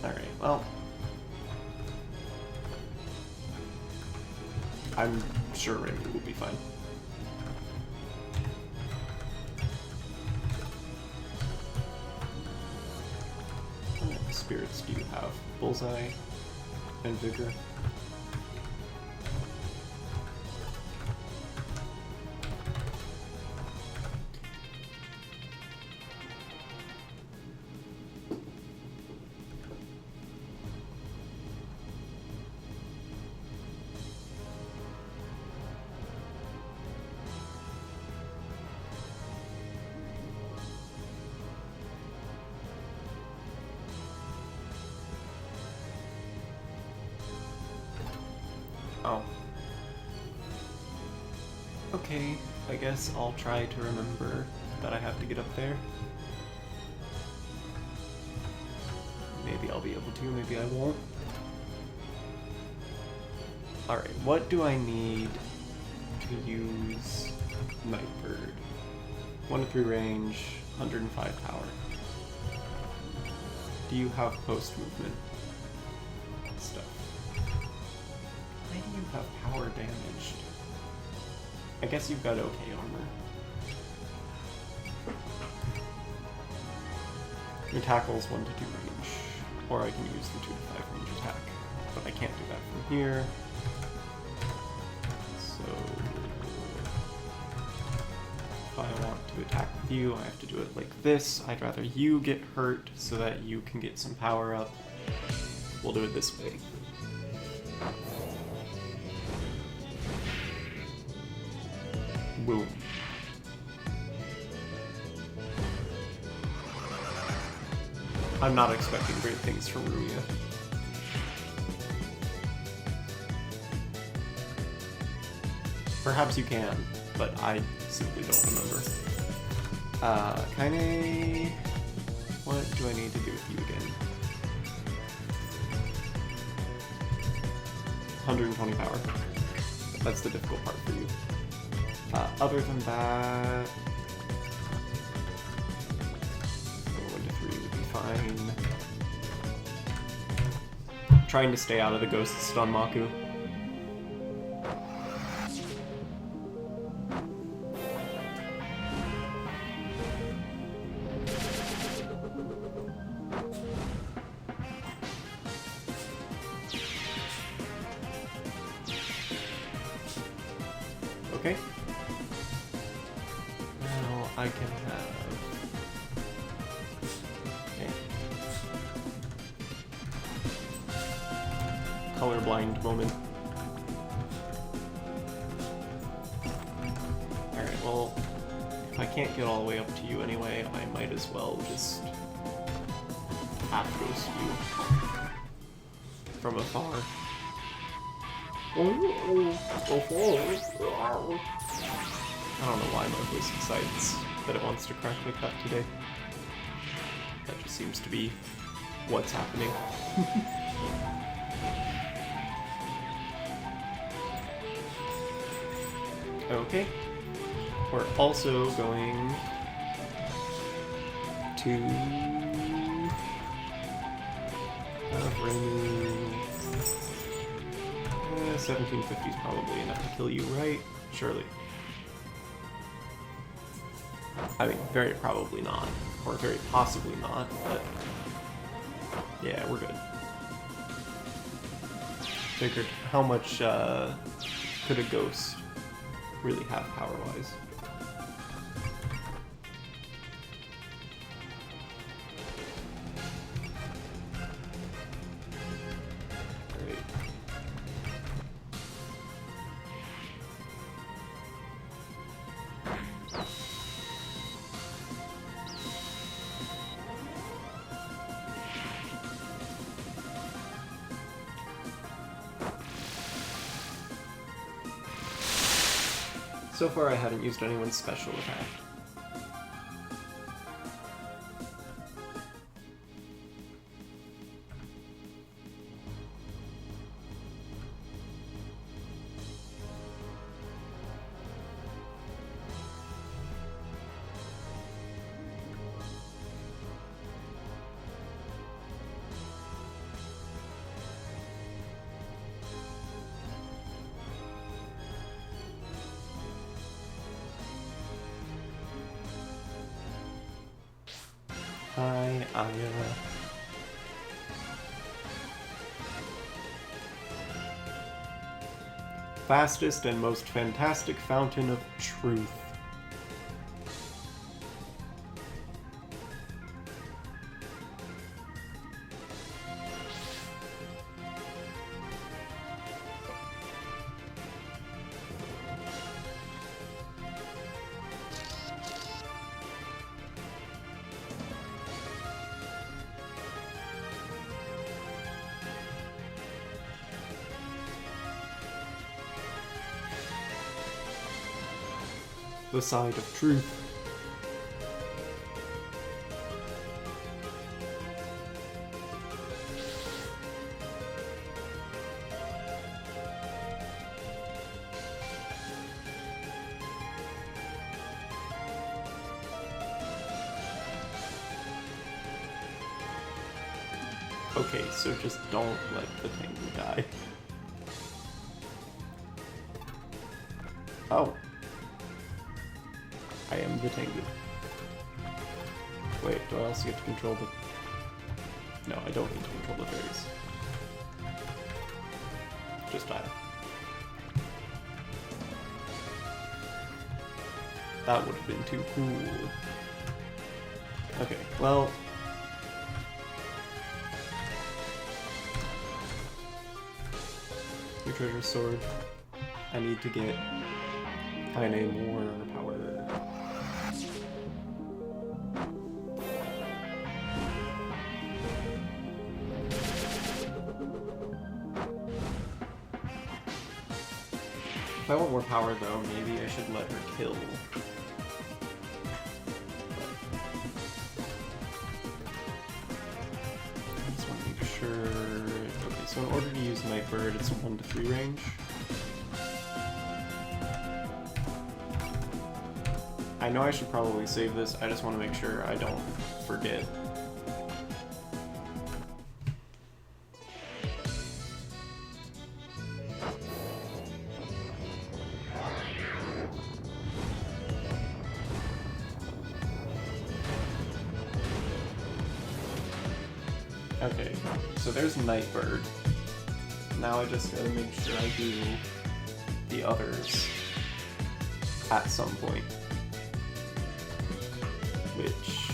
Alright, well, I'm sure Remy will be fine. What kind of spirits do you have? Bullseye and Vigor. Oh. Okay, I guess I'll try to remember that I have to get up there. Maybe I'll be able to, maybe I won't. Alright, what do I need to use Nightbird? 1 to 3 range, 105 power. Do you have post movement stuff? Why do you have power damaged? I guess you've got okay armor. Your tackle's 1 to 2 range, or I can use the 2 to 5 range attack, but I can't do that from here. So if I want to attack with you, I have to do it like this. I'd rather you get hurt so that you can get some power up. We'll do it this way. Boom. I'm not expecting great things from Ruia. Perhaps you can, but I simply don't remember. Kinda... What do I need to do with you again? 120 power. That's the difficult part for you. Other than that... 1 to 3 would be fine. Trying to stay out of the Ghost Stun Maku. Okay. Now I can have... Okay. Colorblind moment. Alright, well, if I can't get all the way up to you anyway, I might as well just half-ghost you from afar. I don't know why my voice decides that it wants to crack like that today. That just seems to be what's happening. Okay. We're also going to remove 1750 is probably enough to kill you, right? Surely. I mean, very probably not, or very possibly not, but yeah, we're good. Figured how much could a ghost really have power-wise? Great. So far I haven't used anyone's special attack. Hi, Aya. Fastest and most fantastic fountain of truth. The side of truth. Okay, so just don't let the thing die. Oh. I am the Tengu. Wait, do I also get to control the... No, I don't get to control the fairies. Just I. That would have been too cool. Okay, well... Your treasure sword. I need to get Kaine more power. If I want more power, though, maybe I should let her kill. I just want to make sure... Okay, so in order to use Nightbird, it's 1 to 3 range. I know I should probably save this, I just want to make sure I don't forget. Okay, so there's Nightbird. Now I just gotta make sure I do the others at some point. Which...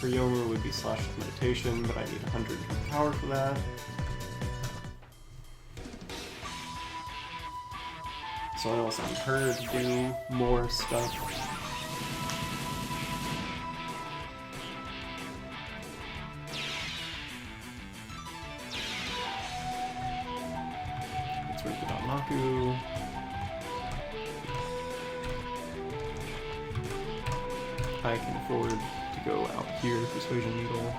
for Yomu would be Slash of Meditation, but I need 100 power for that. So I also need her to do more stuff. Let's work with Danmaku. I can afford to go out here, Persuasion Needle.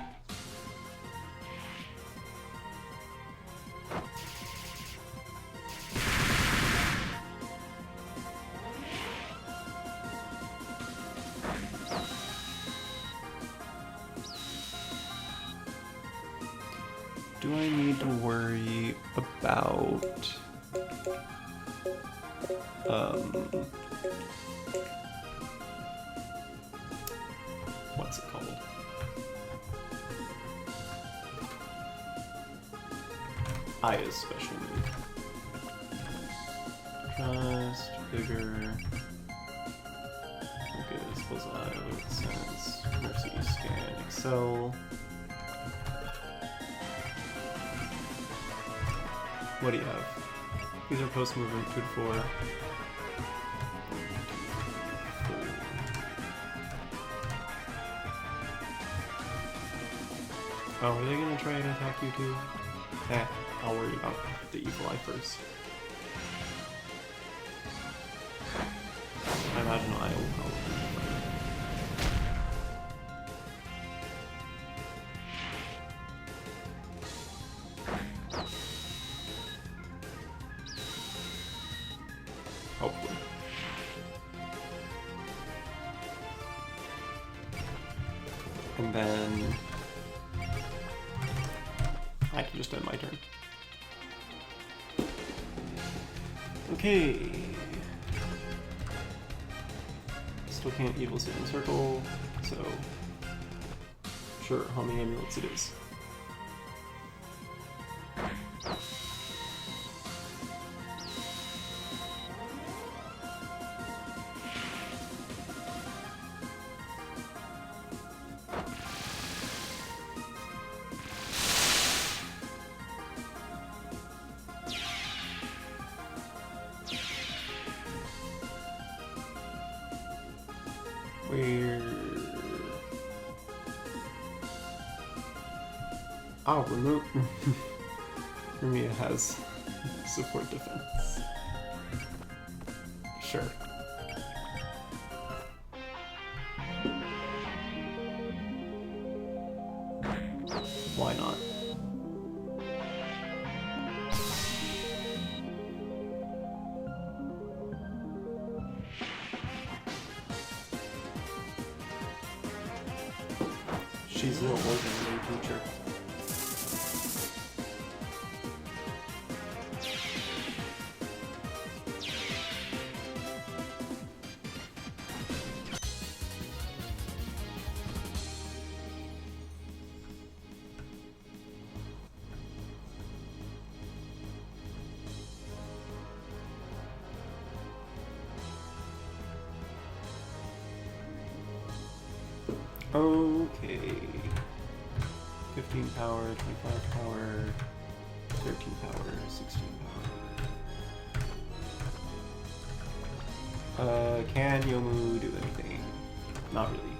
Do I need to worry about what's it called? Aya's special move. Just bigger. Okay, this was Aya, alert sense, mercy, scan, excel. What do you have? These are post movement 2 to 4. Oh, are they gonna try and attack you too? Eh, I'll worry about the evil eye first. I imagine I will probably. Hopefully. And then I can just end my turn. Okay. Still can't evil sit in circle, so sure, homing amulets it is. Where... Oh, remove... Rumia has support defense. Sure. Why not? She's no ordinary creature. Okay. 15 power, 25 power, 13 power, 16 power. Can Yomu do anything? Not really.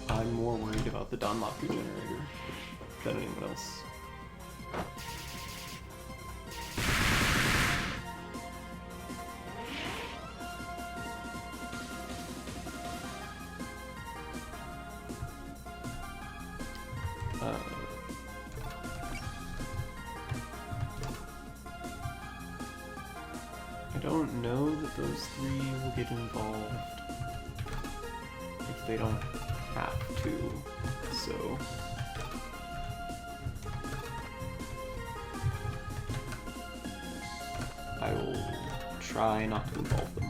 I'm more worried about the Danmaku generator than anyone else. I don't know that those three will get involved if they don't have to, so... I will try not to involve them.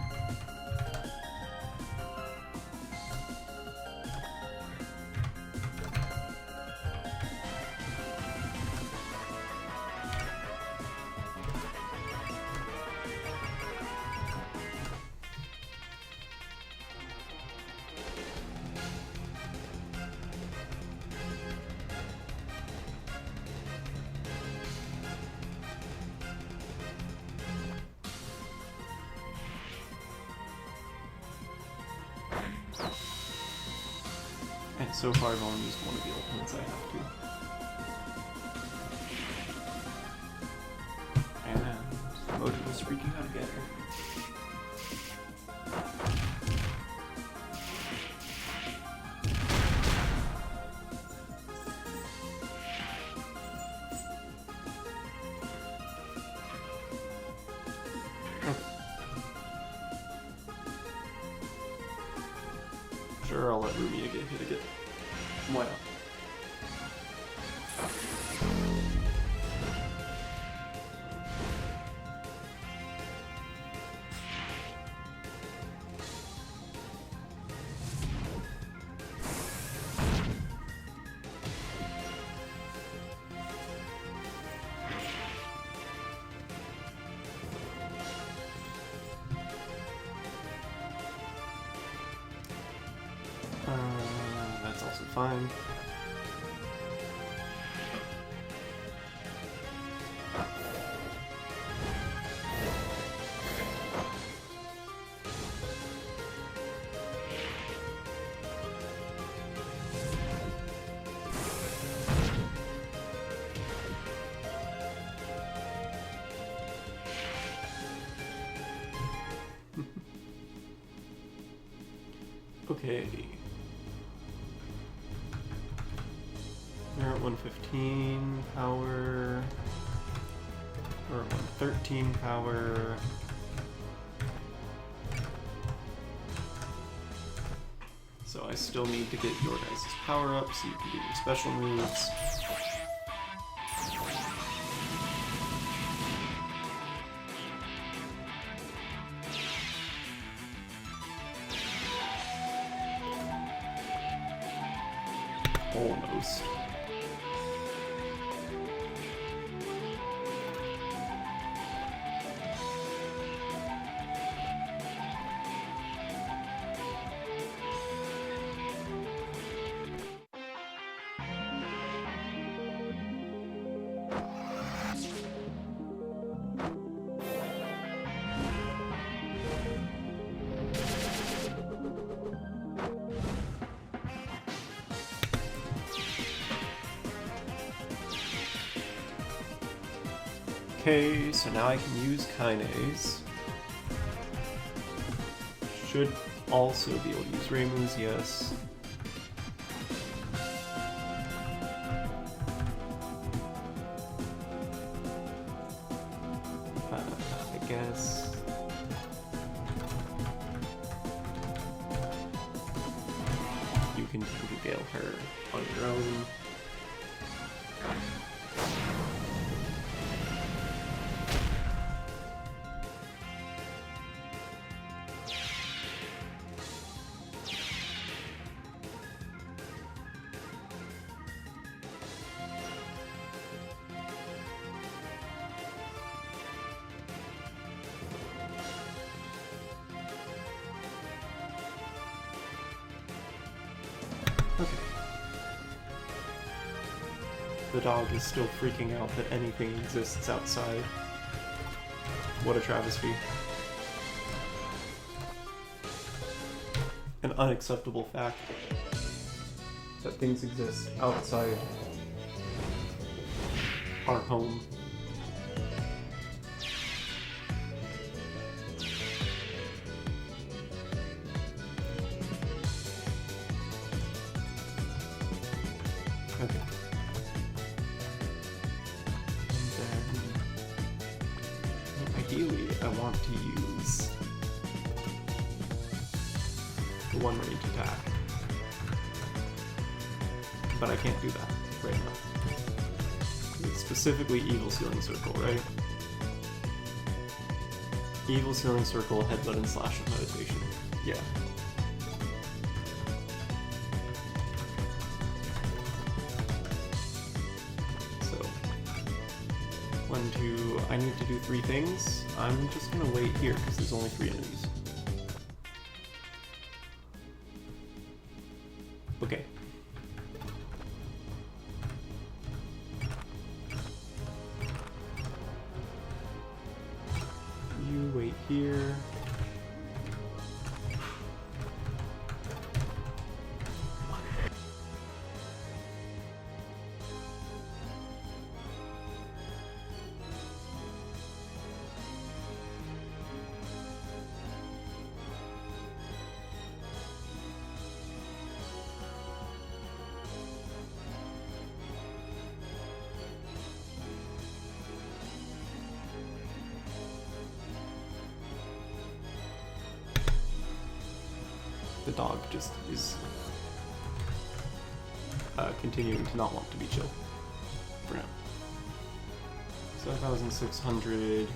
And so far I've only used one of the ultimates I have to. And Mojo was freaking out again. Sure, I'll let Rumia get hit again. Why not? That's also fine. Okay. We're at 115 power. We're at 113 power. So I still need to get your guys' power up so you can do your special moves. Almost. Okay, so now I can use Kinase. Should also be able to use Raymus, yes. I guess. You can Gale her on your own. Okay. The dog is still freaking out that anything exists outside. What a travesty. An unacceptable fact that things exist outside our home. Okay. And then, ideally, I want to use the one range attack. But I can't do that right now. It's specifically Evil Sealing Circle, right? Evil Sealing Circle, Headbutt, and Slash of Meditation. Yeah. I need to do 3 things. I'm just gonna wait here because there's only 3 enemies. Okay. You wait here. The dog just is continuing to not want to be chill for now. 7,600.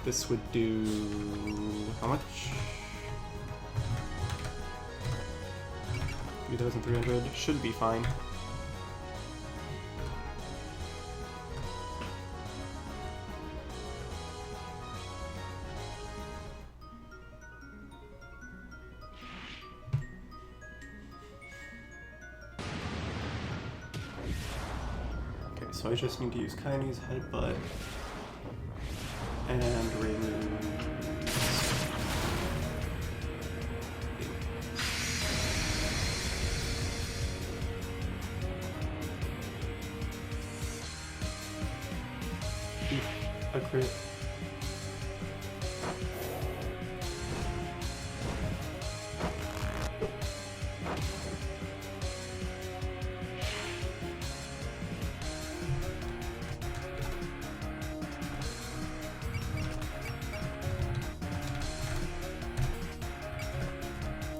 This would do how much? 3,300. Should be fine. So I just need to use Kaine's Headbutt and remove. A crit.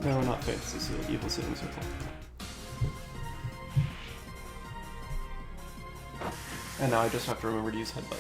No, not Fantasy Seal, Evil Sitting Circle. And now I just have to remember to use Headbutt.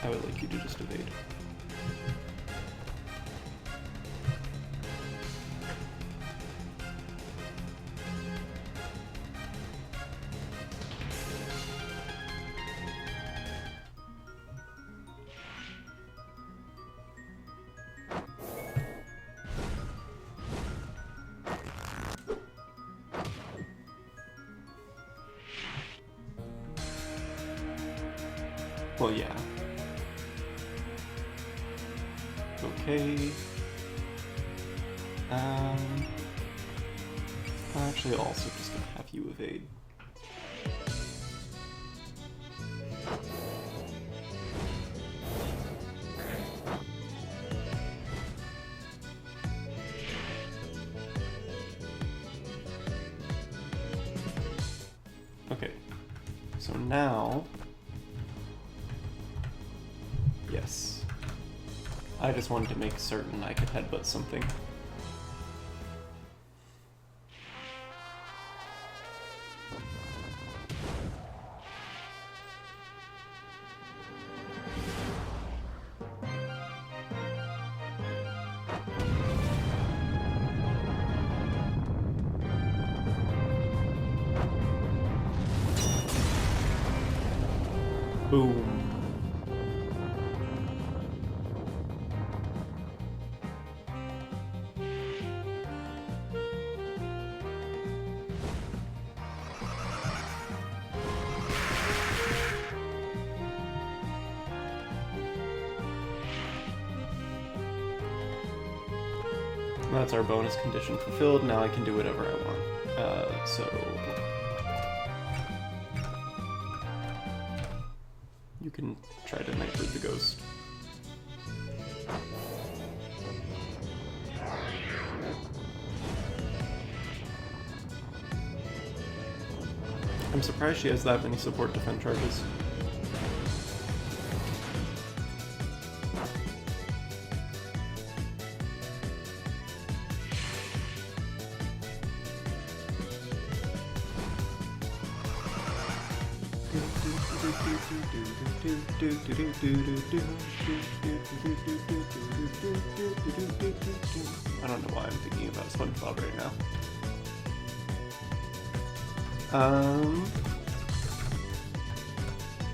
I would like you to just evade. Well, yeah. Okay. Actually, also just gonna have you evade. Okay. So now. Yes. I just wanted to make certain I could headbutt something. Boom. That's our bonus condition fulfilled. Now I can do whatever I want. So you can try to Nightbird the Ghost. I'm surprised she has that many support defend charges. I don't know why I'm thinking about SpongeBob right now.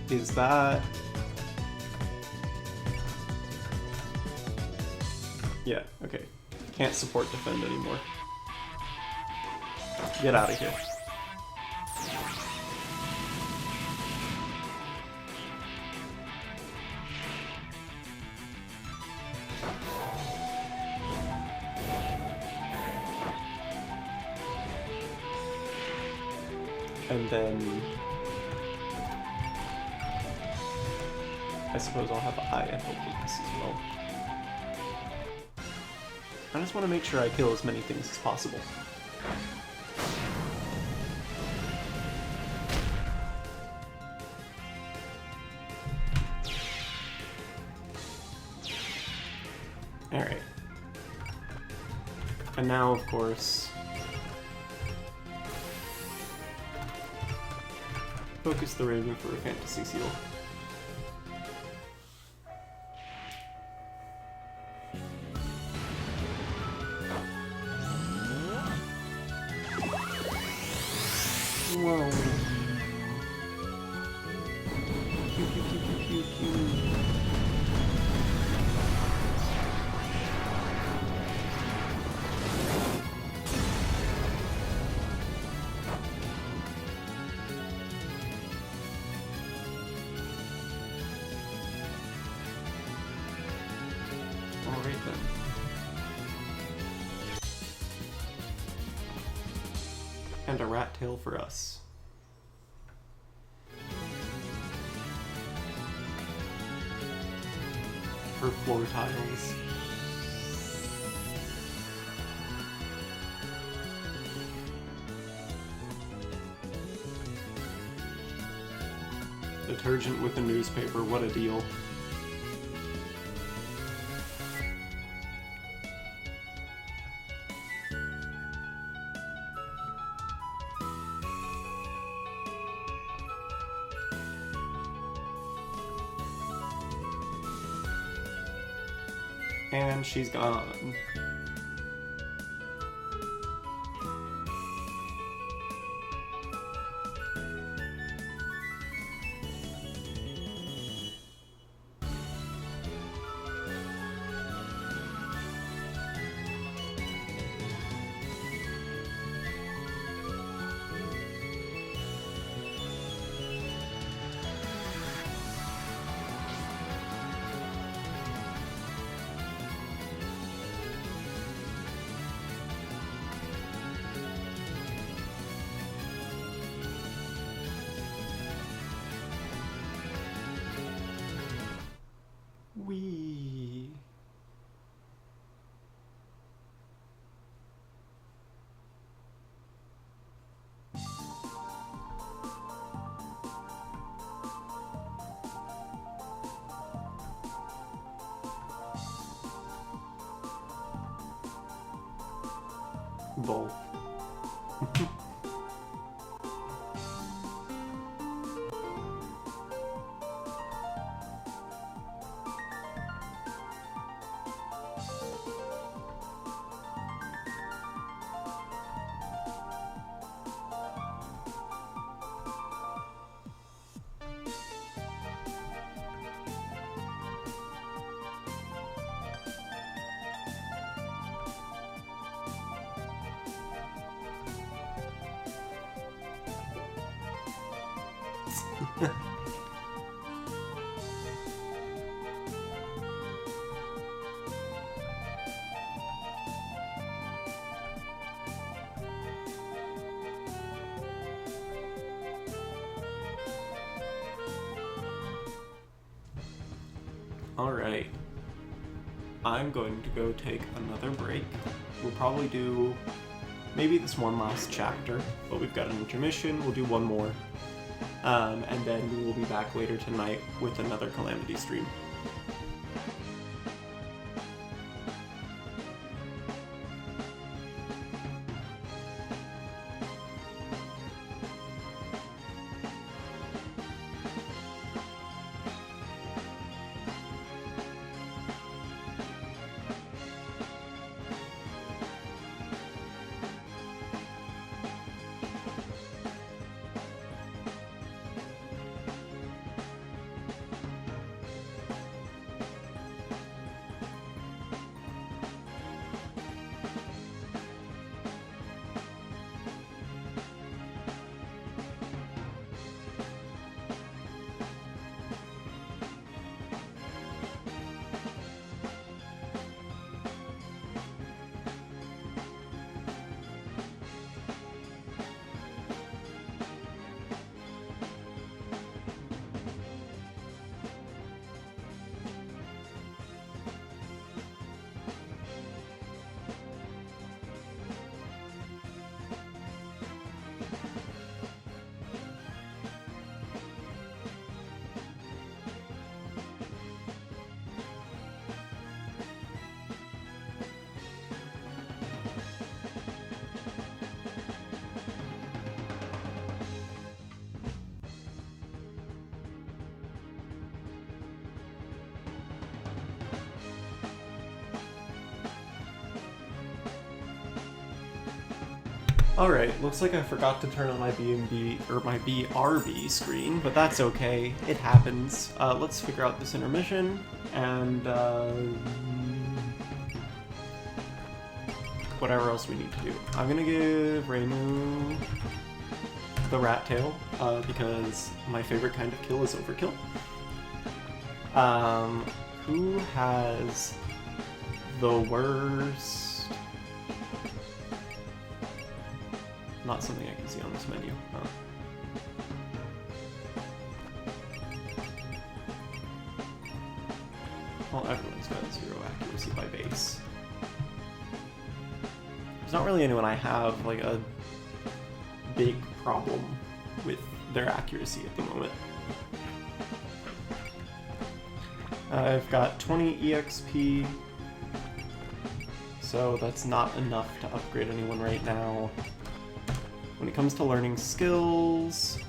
Is that... Yeah, okay. Can't support defend anymore. Get out of here. And then I suppose I'll have Aya help with this as well. I just want to make sure I kill as many things as possible. Alright. And now, of course, focus the Raven for a Fantasy Seal. Whoa. Pew, pew, pew, pew, pew, pew. Alright then. And a rat tail for us. For floor tiles. Detergent with a newspaper, what a deal. And she's gone. Wee. Both. Alright. I'm going to go take another break. We'll probably do maybe this one last chapter, but we've got an intermission, we'll do one more. And then we will be back later tonight with another Calamity stream. Alright, looks like I forgot to turn on my BNB or my BRB screen, but that's okay. It happens. Let's figure out this intermission, and whatever else we need to do. I'm gonna give Rainu the rat tail, because my favorite kind of kill is overkill. Who has the worst? Not something I can see on this menu. Oh. Well, everyone's got 0 accuracy by base. There's not really anyone I have like a big problem with their accuracy at the moment. I've got 20 EXP, so that's not enough to upgrade anyone right now. When it comes to learning skills,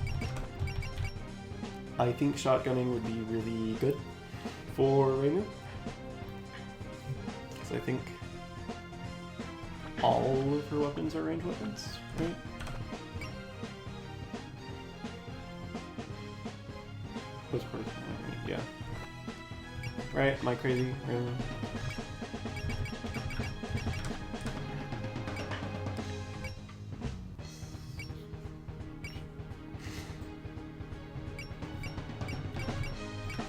I think shotgunning would be really good for Rainu. Because I think all of her weapons are ranged weapons, right? What's part of yeah. Right, am I crazy? Rainu?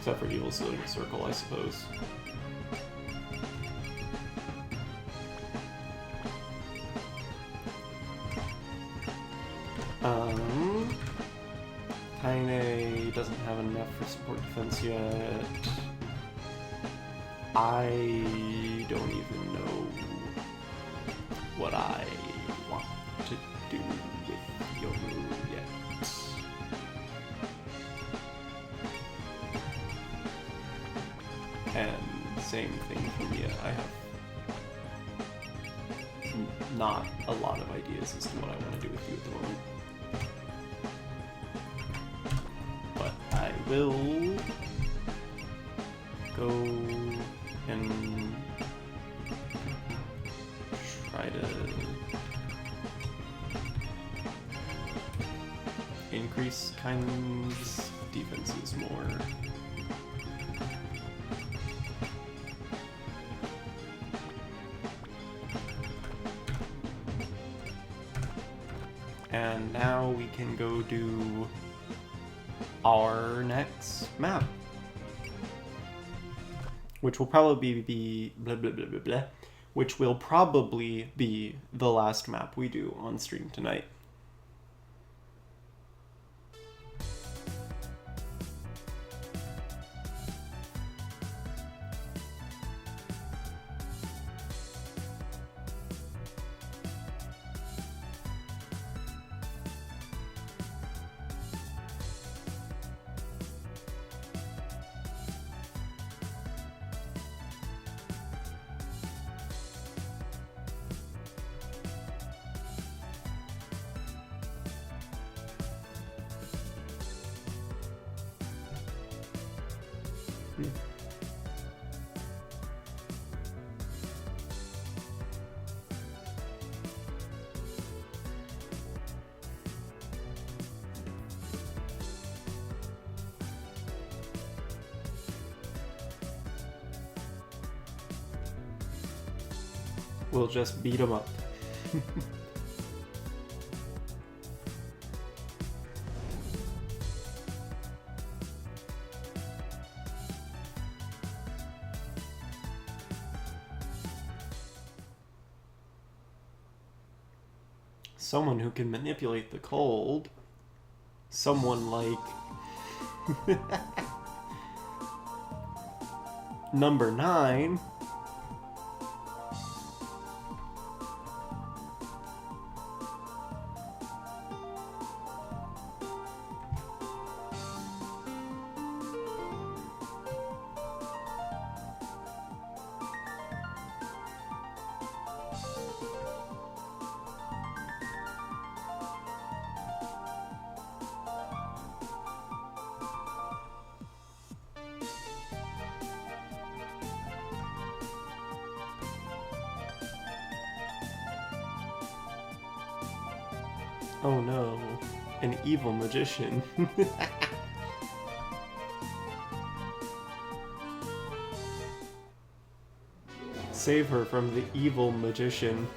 Except for Evil's Circle, I suppose. Kaine doesn't have enough for support defense yet. I don't even know what I want to do with Yoru yet. And same thing for Mia. I have not a lot of ideas as to what I want to do with you at the moment. But I will go and try to increase Kaine's defenses more. And now we can go do our next map, which will probably be blah blah blah blah blah, which will probably be the last map we do on stream tonight. We'll just beat them up. Someone who can manipulate the cold. Someone like number 9. Oh no, an evil magician. Save her from the evil magician.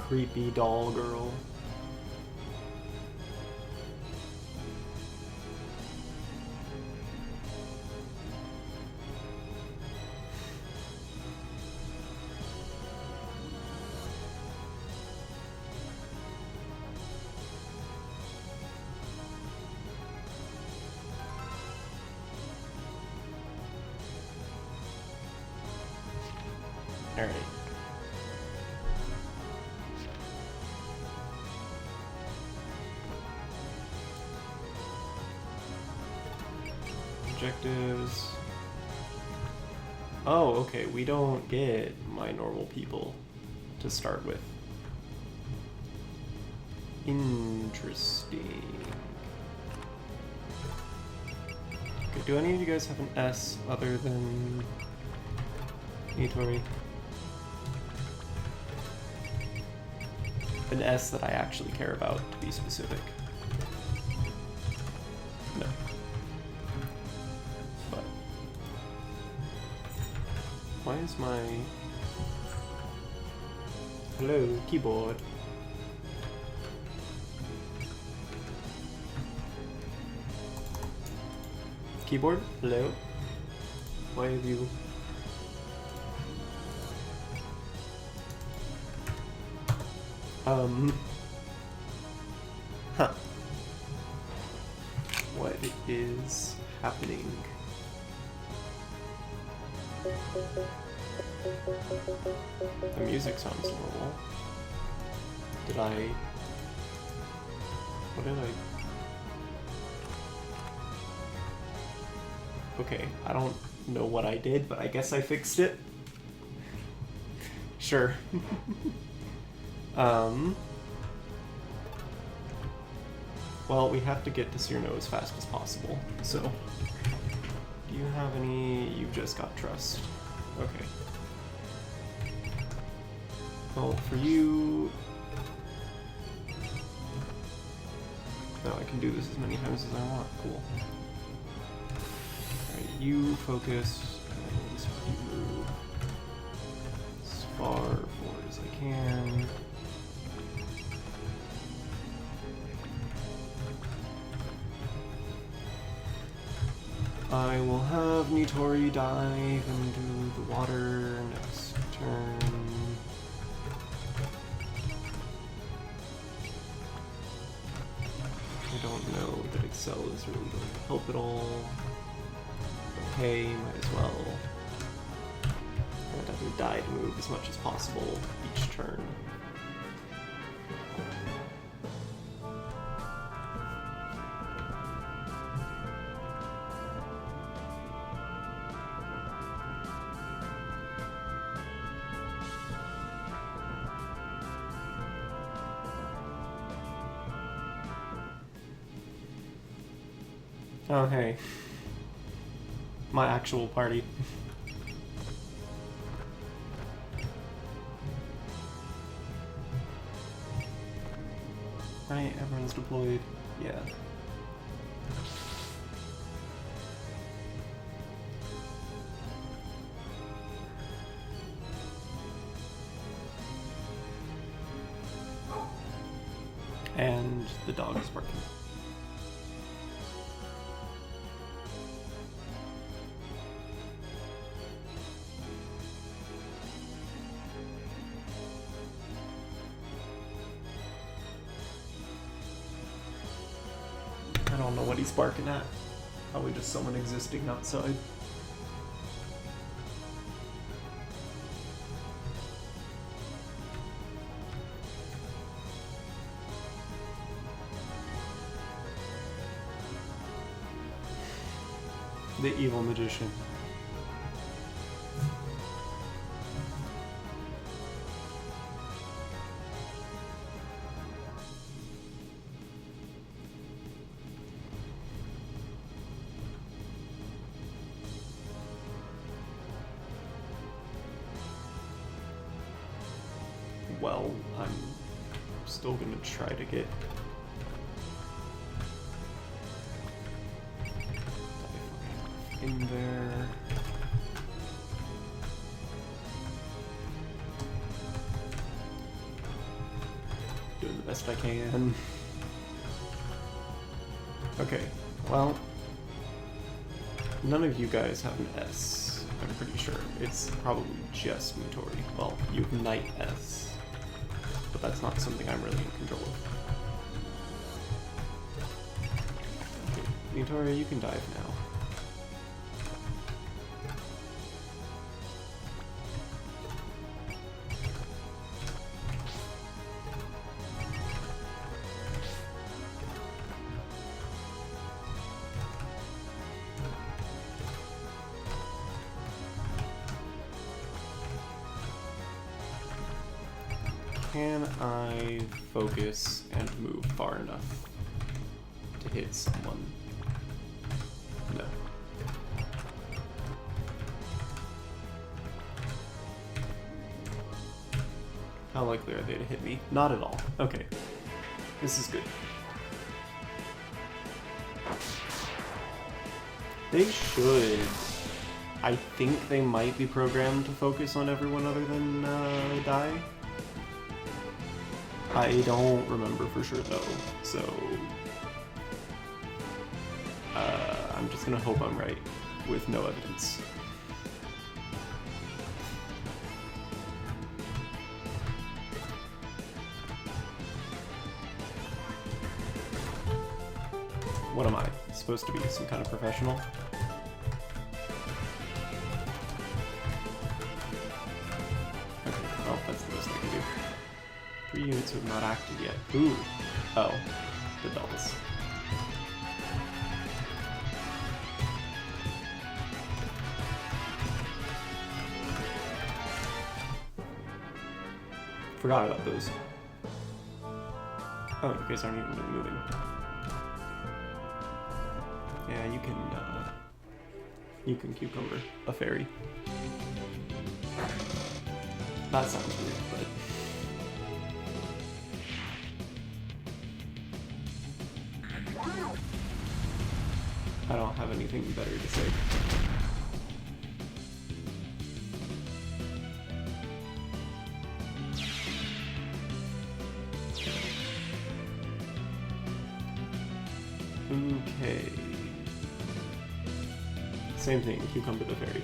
Creepy doll girl. All right. Objectives. Oh, okay, we don't get my normal people to start with. Interesting. Okay, do any of you guys have an S other than Nitori? An S that I actually care about, to be specific. No. But why is my hello keyboard? Keyboard? Hello? Why have you huh. What is happening? The music sounds normal. Did I... What did I... Okay, I don't know what I did, but I guess I fixed it. Sure. Well, we have to get to Cyrano as fast as possible, so... Do you have any... You've just got trust. Okay. Well, for you... No, I can do this as many times as I want. Cool. Alright, you focus, and you move as far forward as I can. I will have Nitori dive into the water next turn. I don't know that Excel is really going to help at all. Okay, might as well. And I can die to move as much as possible each turn. Oh, hey. My actual party. Right, everyone's deployed. Yeah. And the dog is barking. he's barking at? Probably just someone existing outside. The evil magician. Well, I'm still gonna try to get in there. Doing the best I can. Okay, well, none of you guys have an S, I'm pretty sure. It's probably just Mutori. Well, you have Knight S, but that's not something I'm really in control of. Okay, Mutori, you can dive now. Can I focus and move far enough to hit someone? No. How likely are they to hit me? Not at all. Okay. This is good. They should. I think they might be programmed to focus on everyone other than Dai. I don't remember for sure though, so I'm just gonna hope I'm right with no evidence. What am I? Supposed to be some kind of professional? Okay, well, that's the most I can do. 3 units have not acted yet. Ooh. Oh. The bells. Forgot about those. Oh, you guys aren't even really moving. Yeah, you can cucumber a fairy. That sounds weird, but I don't have anything better to say. Okay. Same thing, cucumber the fairy.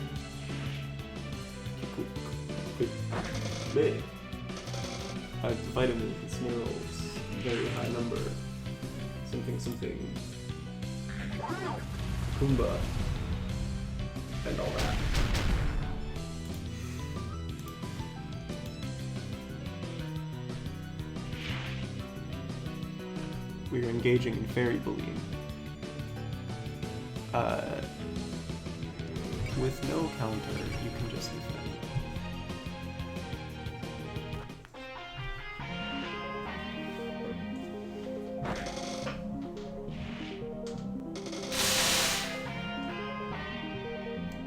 Big. Vitamins, minerals, very high number. Something. Kumba. And all that. We are engaging in fairy bullying. With no counter, you can just defend.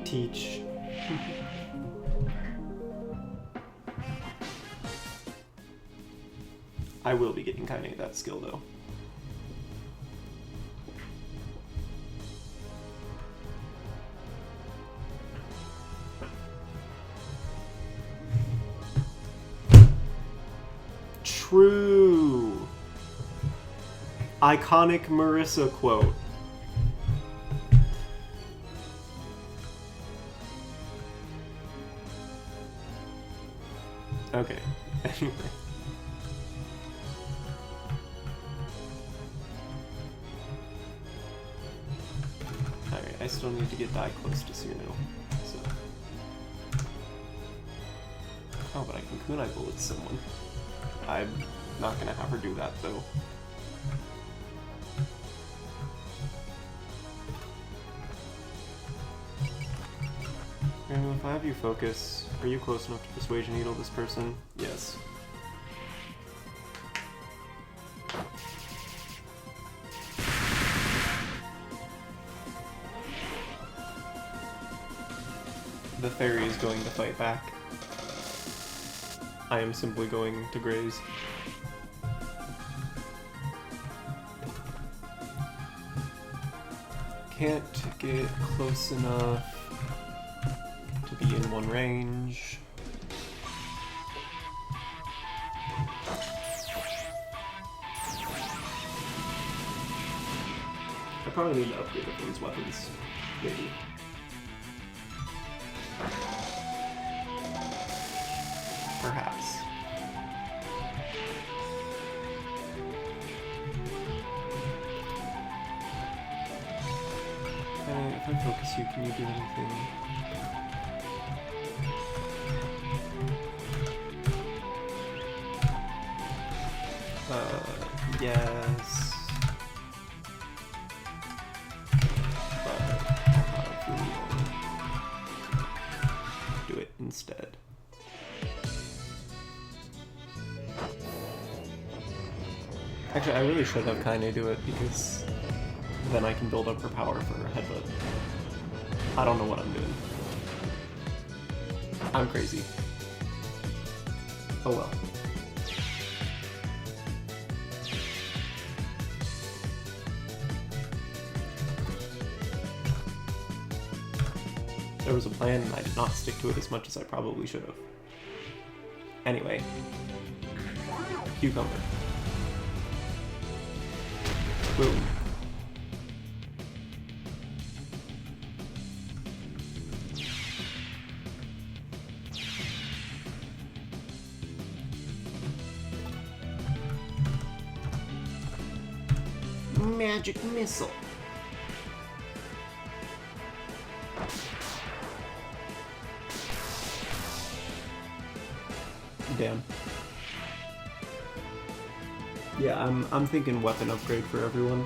Teach. I will be getting Kaine that skill though. True. Iconic Marissa quote. Okay. Anyway. I still need to get die close to Cyrano, so... Oh, but I can kunai bullet someone. I'm not gonna have her do that, though. If I have you focus, are you close enough to Persuasion Needle this person? Yes. The fairy is going to fight back. I am simply going to graze. Can't get close enough to be in one range. I probably need to upgrade everyone's weapons, maybe. Perhaps. If I focus you, can you do anything? Yes. But I'll do it instead. Actually, I really should have Kaine do it, because then I can build up her power for her headbutt. I don't know what I'm doing. I'm crazy. Oh well. There was a plan and I did not stick to it as much as I probably should have. Anyway. Cucumber. Boom. Magic missile. Damn. Yeah, I'm thinking weapon upgrade for everyone.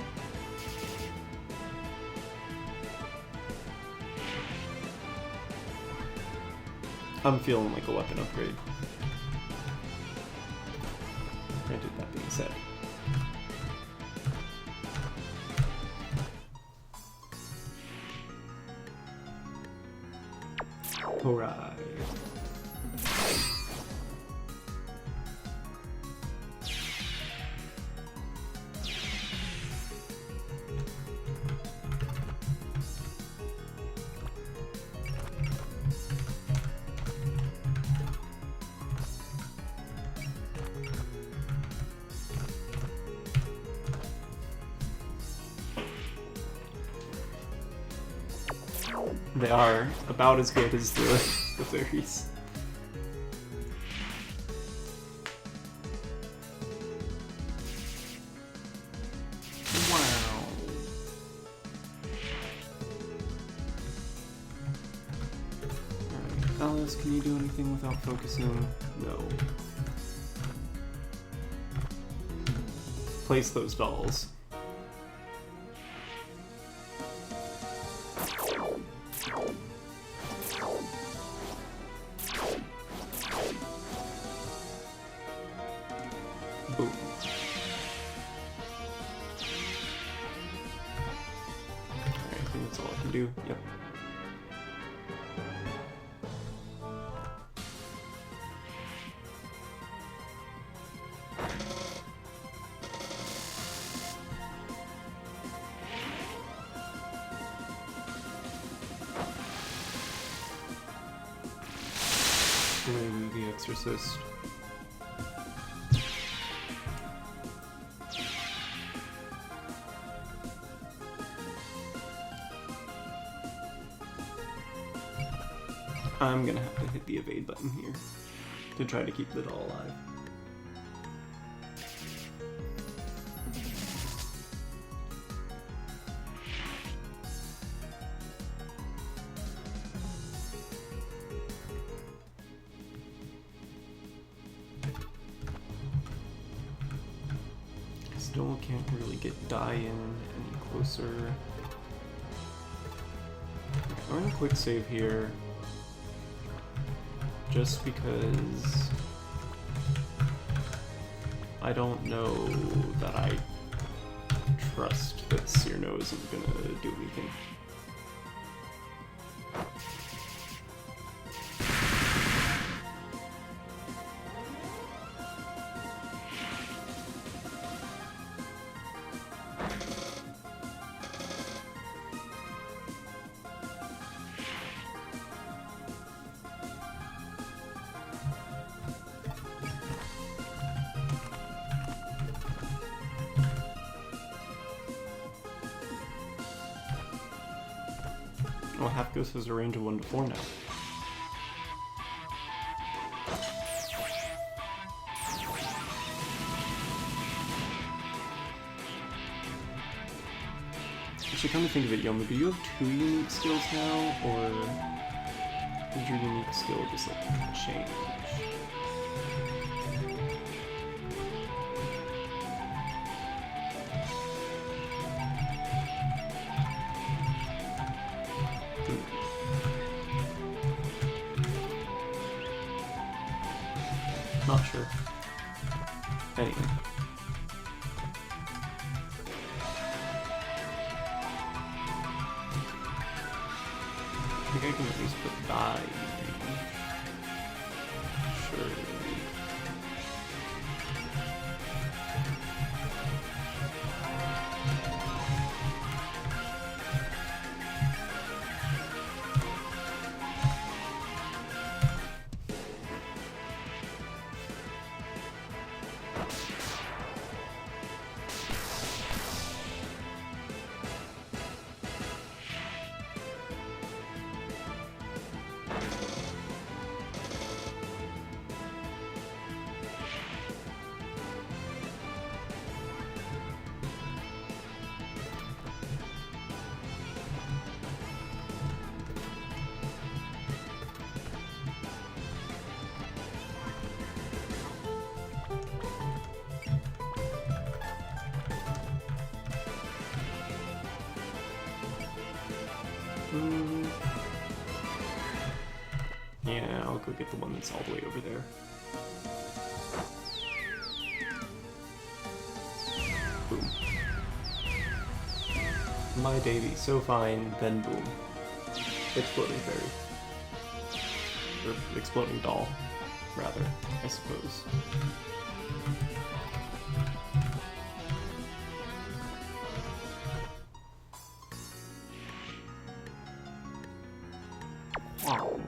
I'm feeling like a weapon upgrade. Granted, that being said. Alright. They are about as good as the fairies. Wow. Alright, Alice, can you do anything without focusing? No. Place those dolls. Boom. Alright, I think that's all I can do. Yep. And the Exorcist. I'm gonna have to hit the evade button here to try to keep the doll alive. Still can't really get die in any closer. I'm gonna quick save here. Just because I don't know that I trust that Cyrano isn't gonna do anything. Well, Half Ghost has a range of 1 to 4 now. Actually, come to think of it, Yoma, do you have 2 unique skills now, or did your unique skill just, like, change? Not sure. Anyway. I think I can at least put die. Sure. Yeah, I'll go get the one that's all the way over there. Boom. My baby, so fine, then boom. Exploding fairy. Or exploding doll, rather, I suppose. Wow.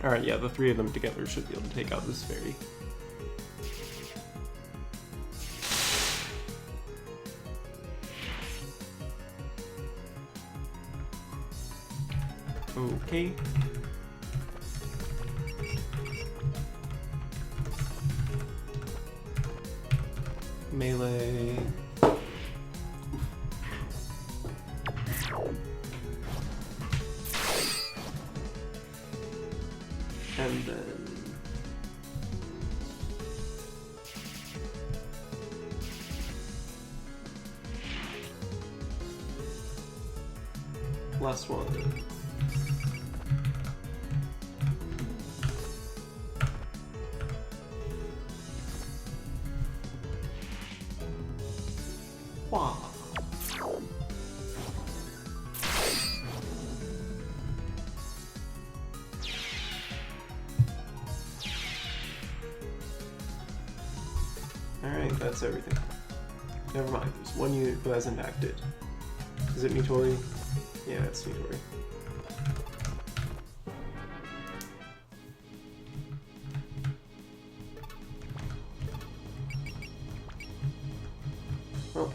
Alright, yeah, the 3 of them together should be able to take out this fairy. Okay. Melee. And then last one. Wow. Alright, that's everything. Never mind, there's one unit who hasn't acted. Is it Mitori? Yeah, it's Mitori. Well.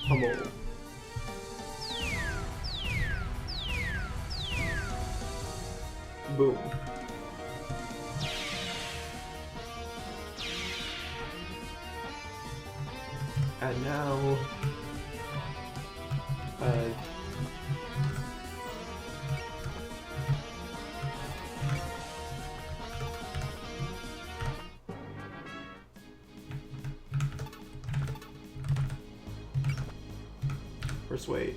Hummel. Boom. And now... Persuade.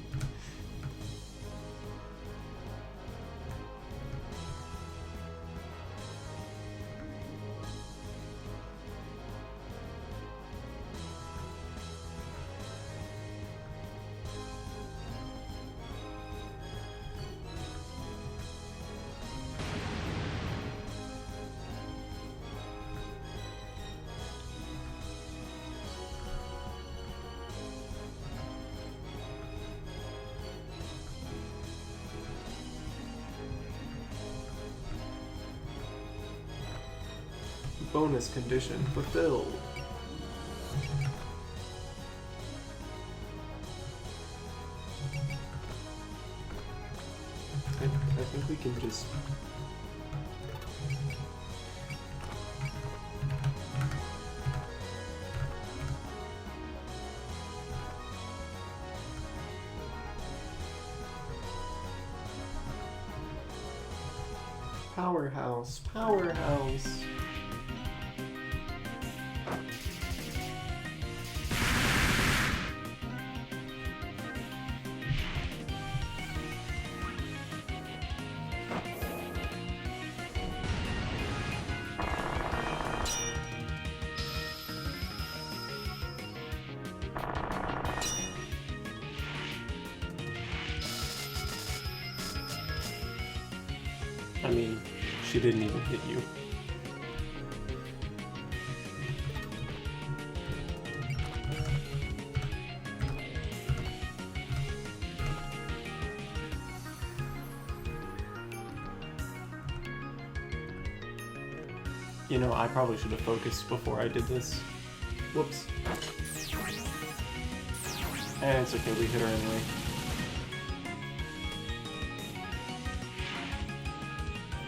Bonus condition fulfilled. I think we can just... Powerhouse, powerhouse. I mean, she didn't even hit you. You know, I probably should have focused before I did this. Whoops. And it's okay, we hit her anyway.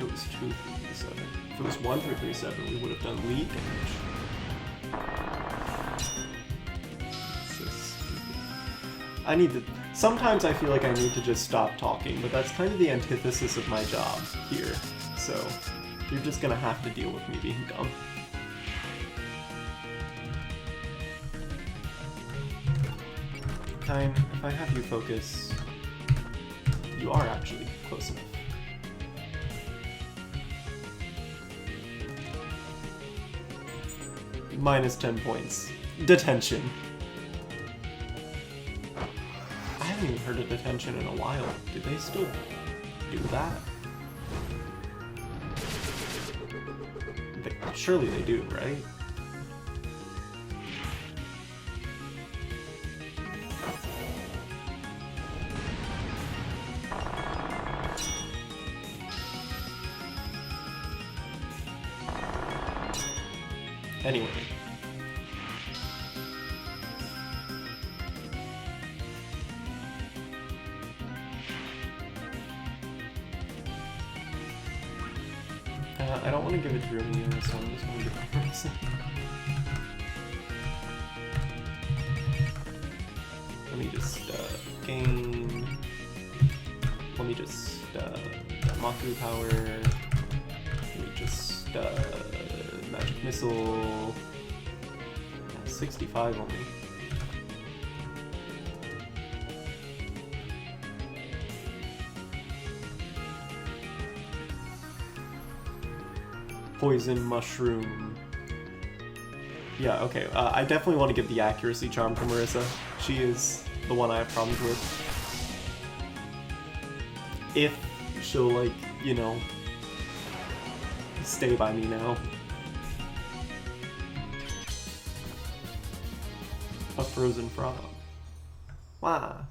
It was 2 3 7. If it was 1 3 7, we would have done lead damage. So stupid. I need to... Sometimes I feel like I need to just stop talking, but that's kind of the antithesis of my job here. So, you're just gonna have to deal with me being dumb. Kind, if I have you focus... You are actually close enough. Minus 10 points. Detention. I haven't even heard of detention in a while. Do they still do that? Surely they do, right? Anyway. I don't want to give it to Rumi, so I'm just going to give it to Marissa. Let me just gain... Let me just Maku power. Let me just magic missile. 65 only. Poison mushroom. Yeah, okay. I definitely want to give the accuracy charm to Marissa. She is the one I have problems with. If she'll, like, you know, stay by me now. A frozen frog. Wow.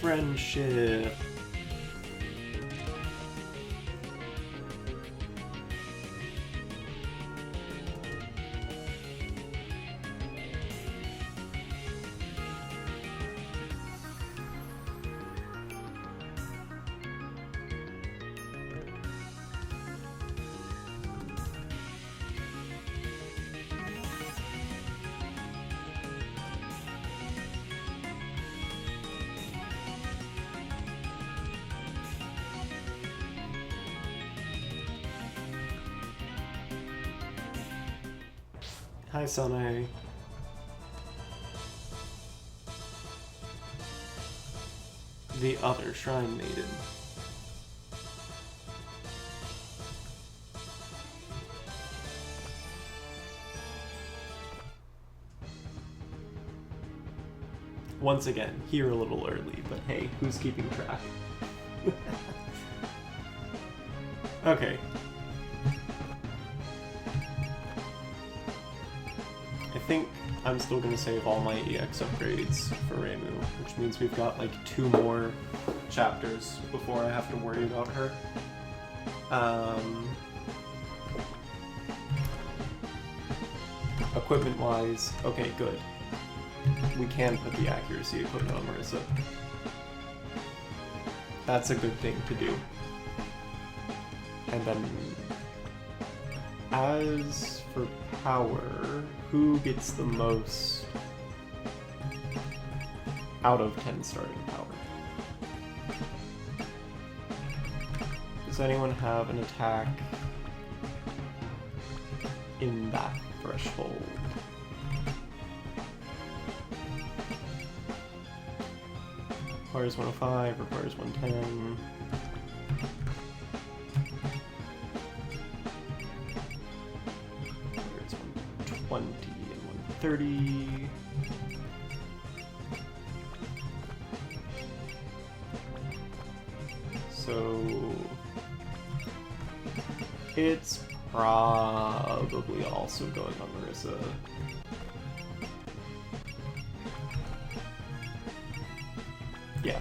Friendship. Hi, Sanae. The other Shrine Maiden. Once again, here a little early, but hey, who's keeping track? Okay. I think I'm still going to save all my EX upgrades for Reimu, which means we've got like 2 more chapters before I have to worry about her. Equipment-wise, okay, good. We can put the accuracy equipment on Marissa. That's a good thing to do. And then, as for power, who gets the most out of 10 starting power? Does anyone have an attack in that threshold? Requires 105, requires 110. Requires 120 and 130. So it's probably also going on Marissa. Yeah.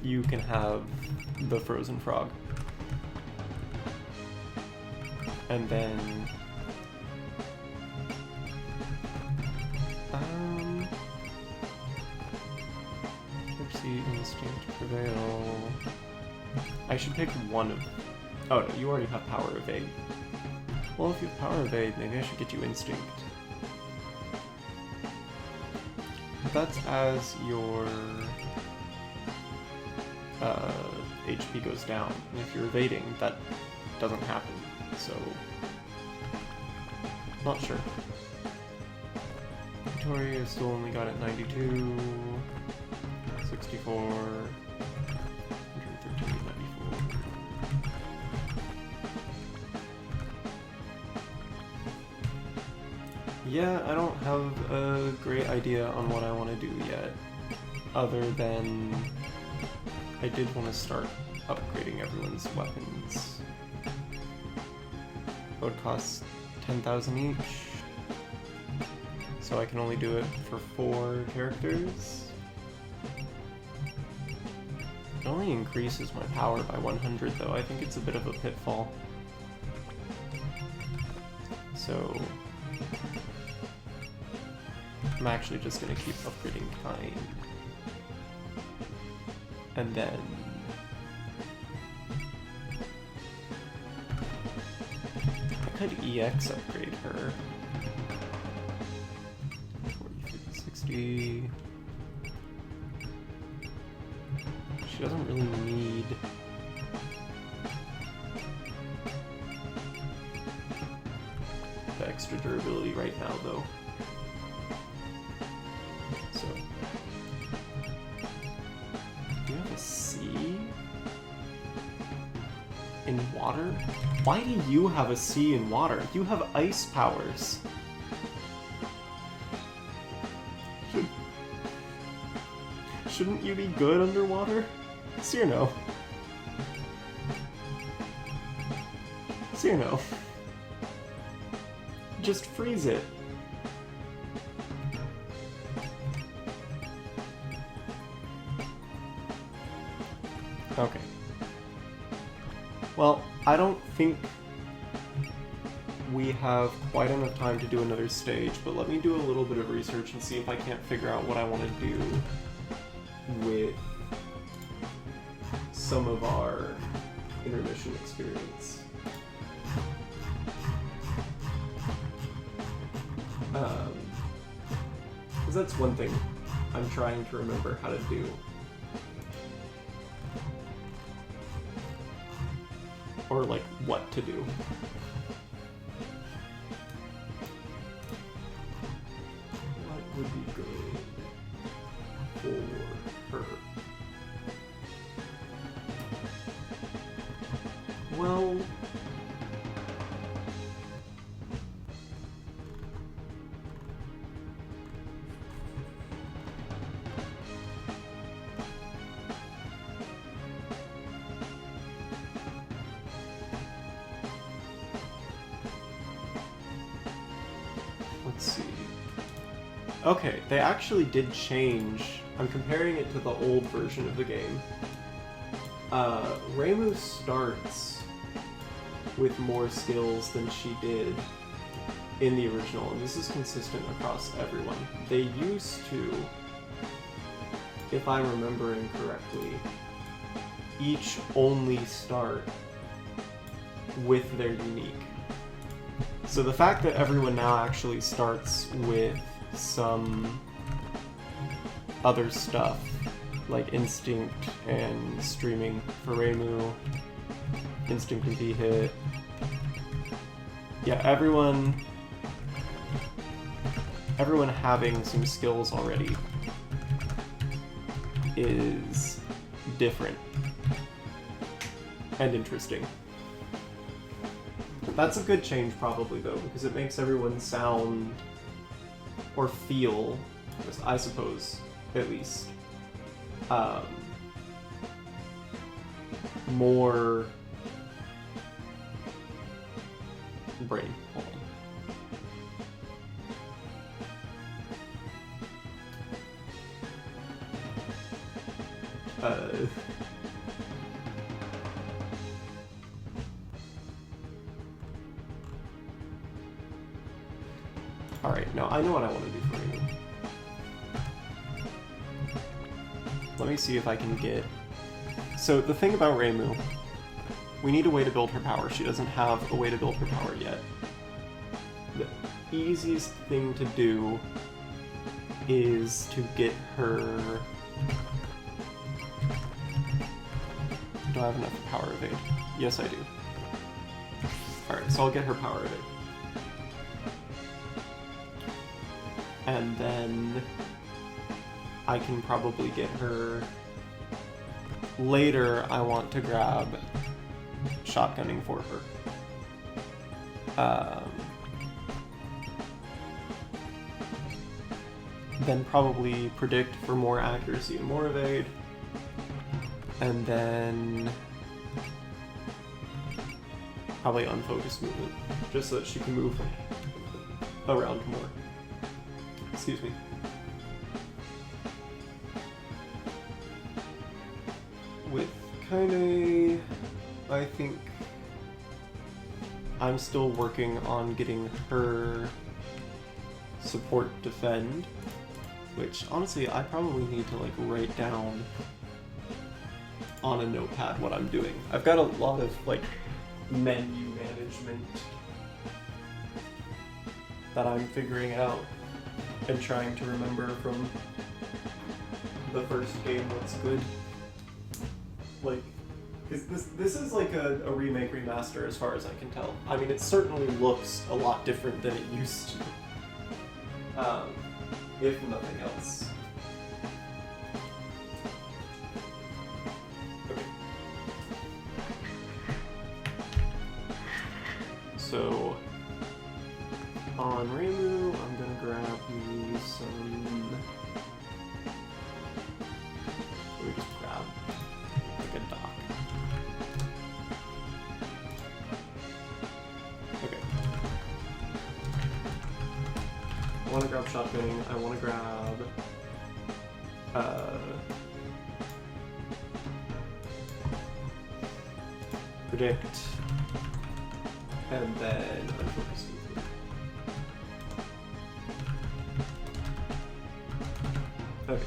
You can have the frozen frog. And then Gypsy Instinct Prevail. I should pick one of... Oh no, you already have Power Evade. Well, if you have Power Evade, maybe I should get you Instinct. That's as your HP goes down. And if you're evading, that doesn't happen. So, not sure. Victoria still only got it 92, 64, 113, 94. Yeah, I don't have a great idea on what I want to do yet, other than I did want to start upgrading everyone's weapons. It would cost 10,000 each, so I can only do it for 4 characters. It only increases my power by 100 though. I think it's a bit of a pitfall. So I'm actually just going to keep upgrading Kind. And then I could EX upgrade her. 40, 50, 60. She doesn't really need the extra durability right now though. So, do you have a C in water? Why do you have a C in water? You have ice powers. Shouldn't you be good underwater? Cyrno. Cyrno. just freeze it. Okay. Well, I don't think we have quite enough time to do another stage, but let me do a little bit of research and see if I can't figure out what I want to do with some of our intermission experience. Because that's one thing I'm trying to remember how to do. Or, like, what to do. What would be good for her? Well... let's see. Okay, they actually did change. I'm comparing it to the old version of the game. Reimu starts with more skills than she did in the original, and this is consistent across everyone. They used to, if I'm remembering correctly, each only start with their unique. So the fact that everyone now actually starts with some other stuff, like Instinct and Streaming for Reimu, Instinct and V-Hit. Yeah, everyone having some skills already is different and interesting. That's a good change probably though, because it makes everyone sound or feel, I suppose, at least, more brain. Hold on. Alright, no, I know what I want to do for Reimu. Let me see if I can get... So, the thing about Reimu, we need a way to build her power. She doesn't have a way to build her power yet. The easiest thing to do is to get her... Do I have enough power evade? Yes, I do. Alright, so I'll get her power evade. And then I can probably get her... Later, I want to grab shotgunning for her. Then probably predict for more accuracy and more evade. And then probably unfocused movement, just so that she can move around more. Excuse me. With Kaine, I think I'm still working on getting her support defend, which honestly I probably need to like write down on a notepad what I'm doing. I've got a lot of like menu management that I'm figuring out and trying to remember from the first game what's good. Like, this is like a remake remaster as far as I can tell. I mean, it certainly looks a lot different than it used to, if nothing else. Okay. So, on Reimu, I'm gonna grab me some... Let me just grab like a dock. Okay. want to grab shotgunning. I want to grab predict, and then unfocused movement. Okay,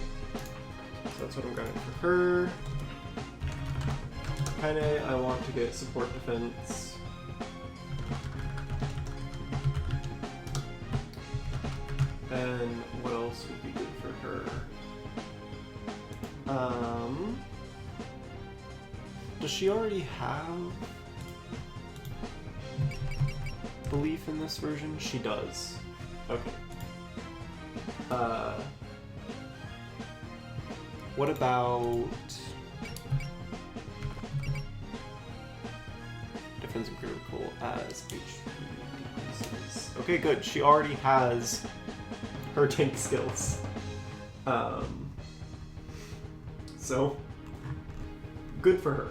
so that's what I'm grabbing for her. Kinda, I want to get support defense. And what else would be good for her? Does she already have belief in this version? She does. Okay. What about defense and critical as HP decreases? Okay, good. She already has her tank skills. So good for her.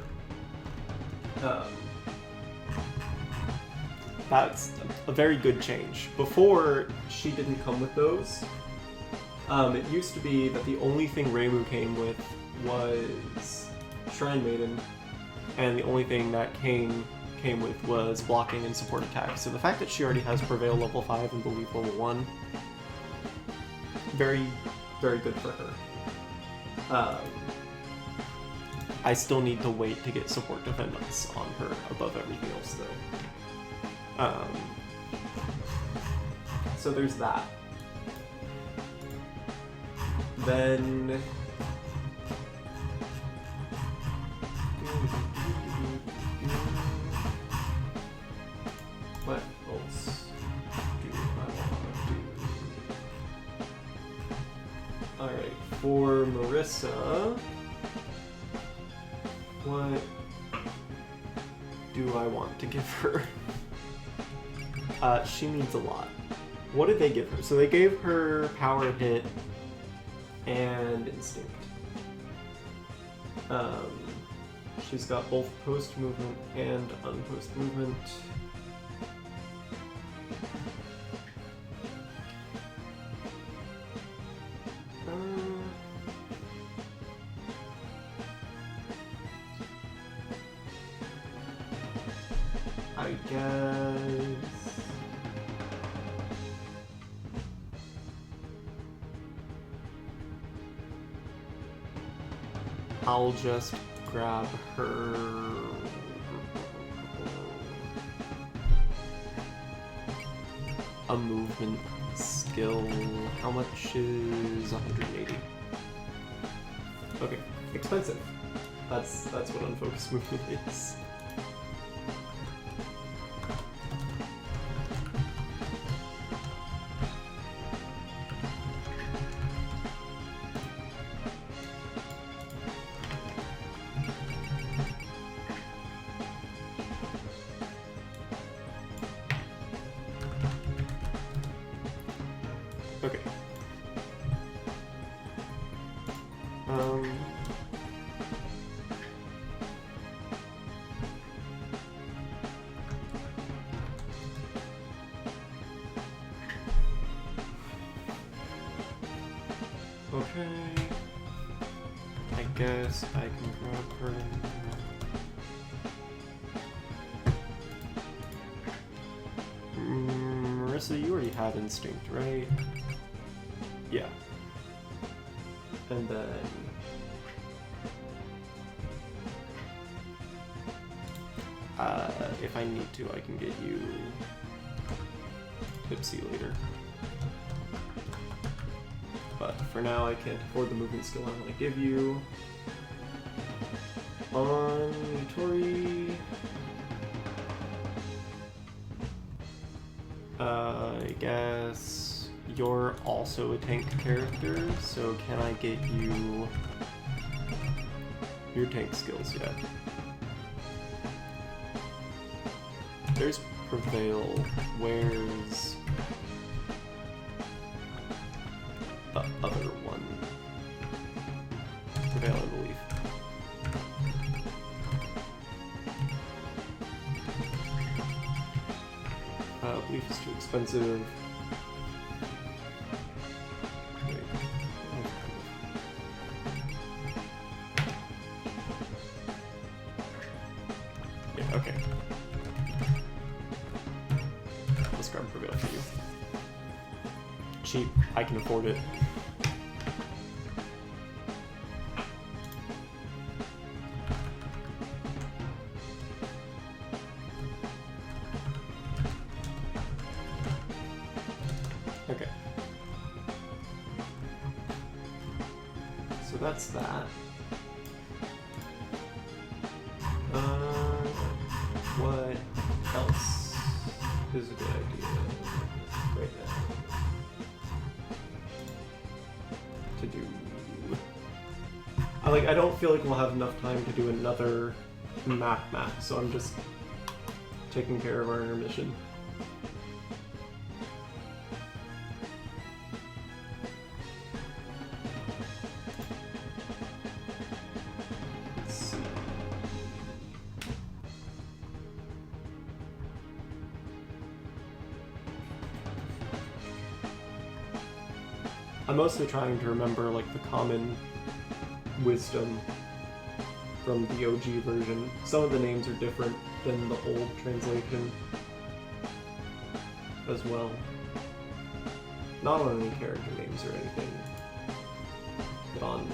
That's a very good change. Before, she didn't come with those. It used to be that the only thing Reimu came with was Shrine Maiden, and the only thing that came with was blocking and support attacks. So the fact that she already has Prevail level 5 and Belief level 1, very, very good for her. I still need to wait to get support defense on her above everything else, though. So there's that. Then what else do I want to do? Alright, for Marissa, what do I want to give her? She needs a lot. What did they give her? So they gave her Power Hit and Instinct. She's got both post movement and unpost movement. I guess I'll just grab her a movement skill. How much is 180? Okay, expensive. That's what unfocused movement is. Okay. Okay. I guess I can grab her. Marissa, you already have Instinct, right? Yeah. And then if I need to, I can get you Tipsy later. But for now, I can't afford the movement skill I want to give you. On Tori, I guess you're also a tank character, so can I get you your tank skills yet? There's Prevail. Where's the other one? Prevail, I believe. Belief is too expensive. just grab Prevail for you. Cheap, I can afford it. Okay. So that's that. What else is a good idea right now to do? I don't feel like we'll have enough time to do another map, so I'm just taking care of our intermission. Let's see. I'm mostly trying to remember like the common wisdom from the OG version. Some of the names are different than the old translation as well. Not on any character names or anything, but on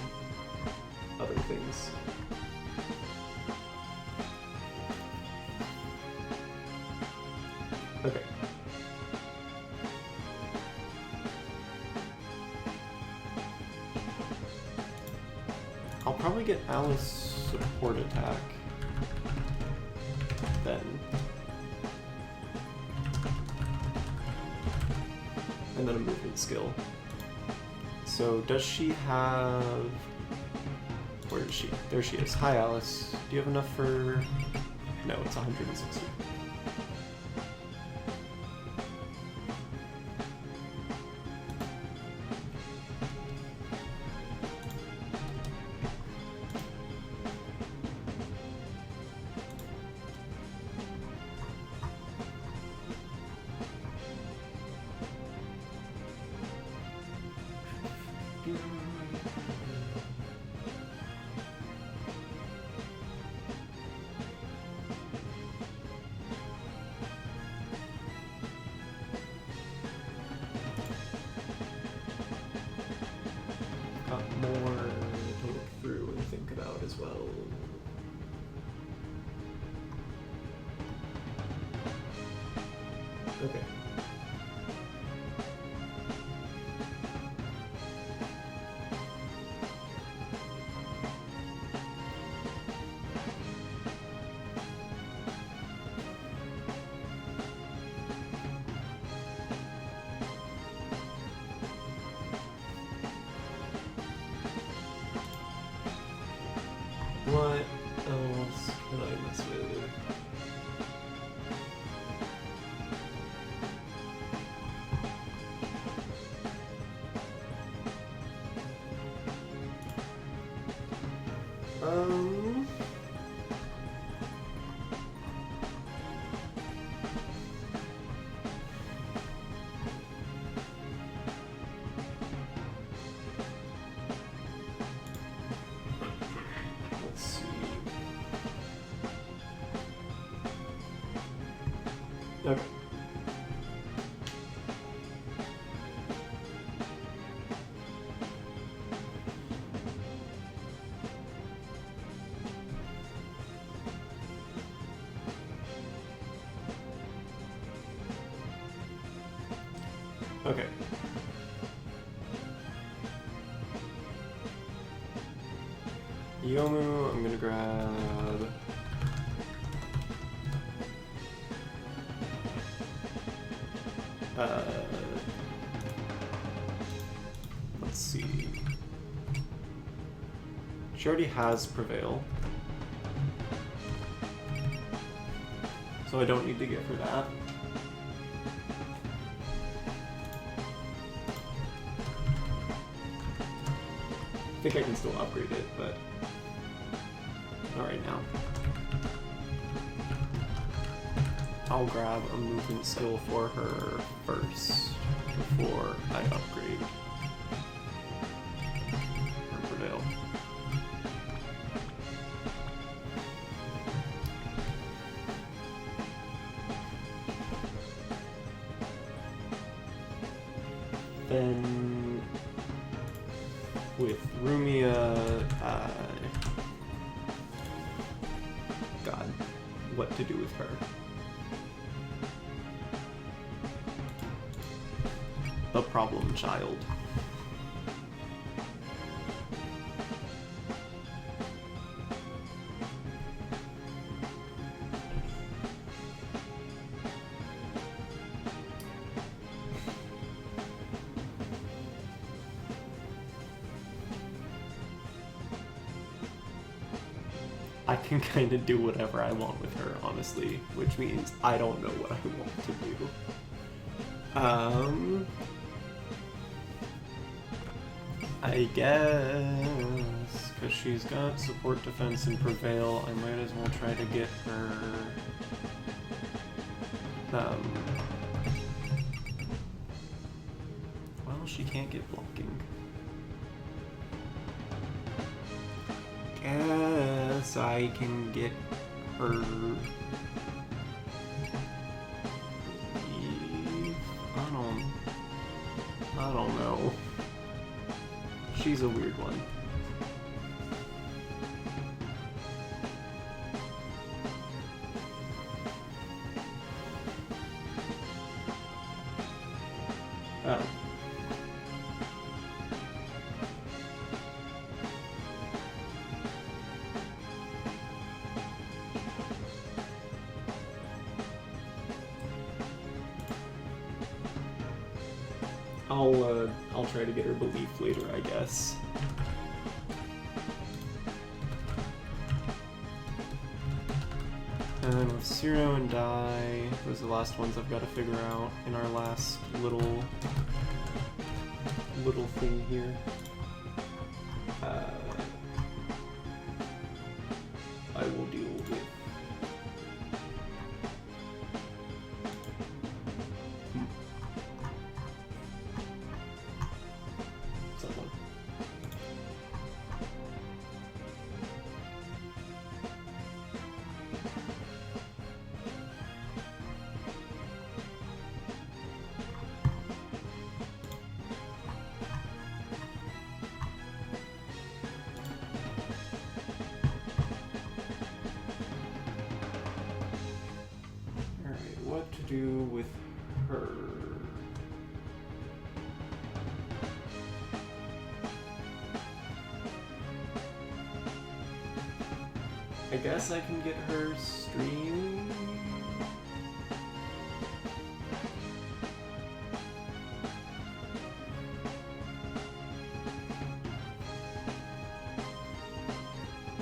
other things. Okay. I'll probably get Alice support attack then. And then a movement skill. So does she have... Where is she? There she is. Hi Alice. Do you have enough for... No, it's 160. Got more to look through and think about as well. Okay. What else can I mess with? Let's see. Okay. Okay. Yomu, I'm gonna grab... let's see. She already has Prevail. So I don't need to give her that. I think I can still upgrade it, but not right now. I'll grab a movement skill for her first before I upgrade her Prevail. Then with Rumia, God, what to do with her? The problem child. I can kind of do whatever I want with her, honestly, which means I don't know what I want to do. I guess, because she's got support, defense, and prevail, I might as well try to get her, well, she can't get blocking. Guess I can get her. I don't know. She's a weird one. Oh. I'll try to get her belief later, I guess. And then with Zero and Die, those are the last ones I've got to figure out in our last little thing here. I will deal with. Someone. What to do with her? I guess I can get her streaming.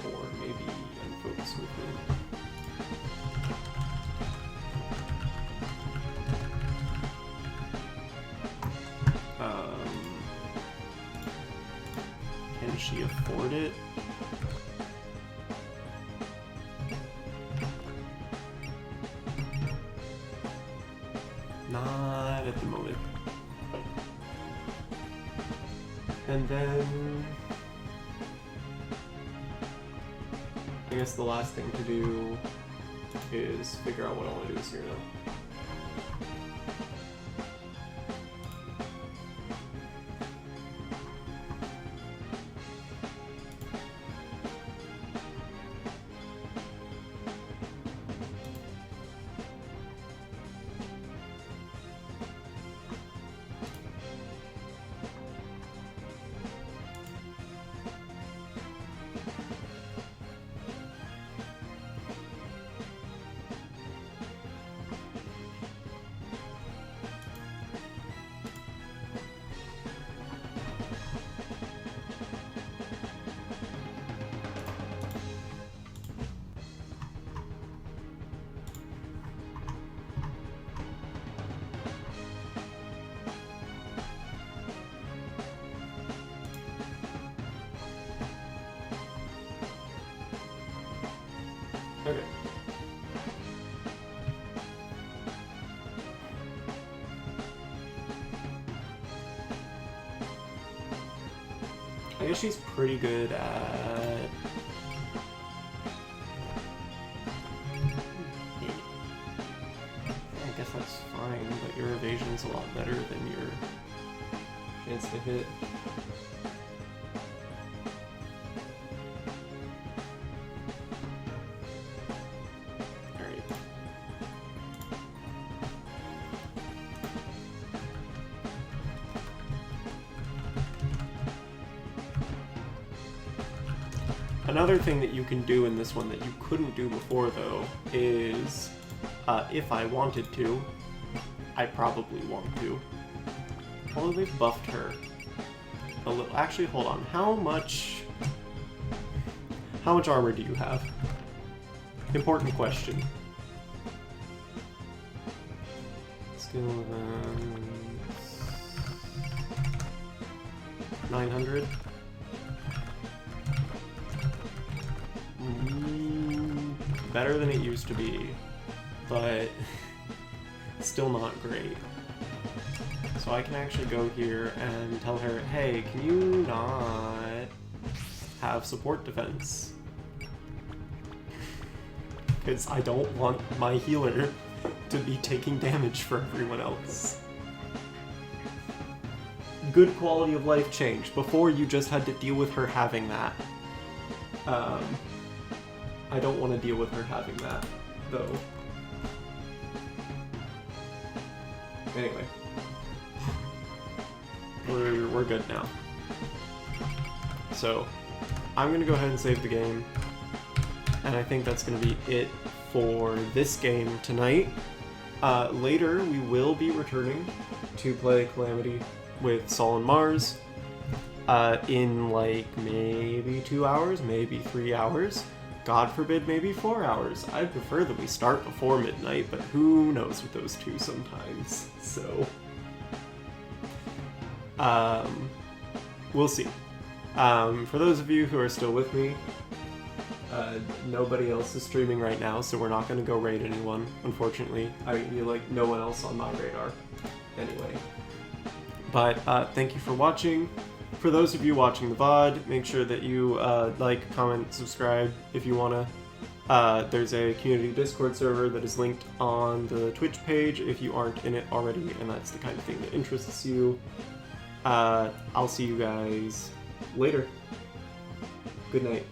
Or maybe unfocus with me. Can she afford it? Not at the moment. And then I guess the last thing to do is figure out what I want to do with Cyrano. Okay. I guess she's pretty good at... I guess that's fine, but your evasion's a lot better than your Chance to hit. Alright. Another thing that you can do in this one that you couldn't do before, though, is, if I wanted to, I probably want to. Although they've buffed her a little. Actually, hold on. How much armor do you have? Important question. Skill events. 900. Better than it used to be, but still not great. So I can actually go here and tell her, hey, can you not have support defense? Because I don't want my healer to be taking damage for everyone else. Good quality of life change. Before, you just had to deal with her having that. I don't want to deal with her having that, though. Anyway. We're good now. So, I'm gonna go ahead and save the game. And I think that's gonna be it for this game tonight. Later, we will be returning to play Calamity with Sol and Mars. In like maybe 2 hours, maybe 3 hours. God forbid, maybe 4 hours. I'd prefer that we start before midnight, but who knows with those two sometimes, so... we'll see. For those of you who are still with me, nobody else is streaming right now, so we're not going to go raid anyone, unfortunately. I mean, like, no one else on my radar, anyway. But, thank you for watching. For those of you watching the VOD, make sure that you like, comment, subscribe if you want to. There's a community Discord server that is linked on the Twitch page if you aren't in it already, and that's the kind of thing that interests you. I'll see you guys later. Good night.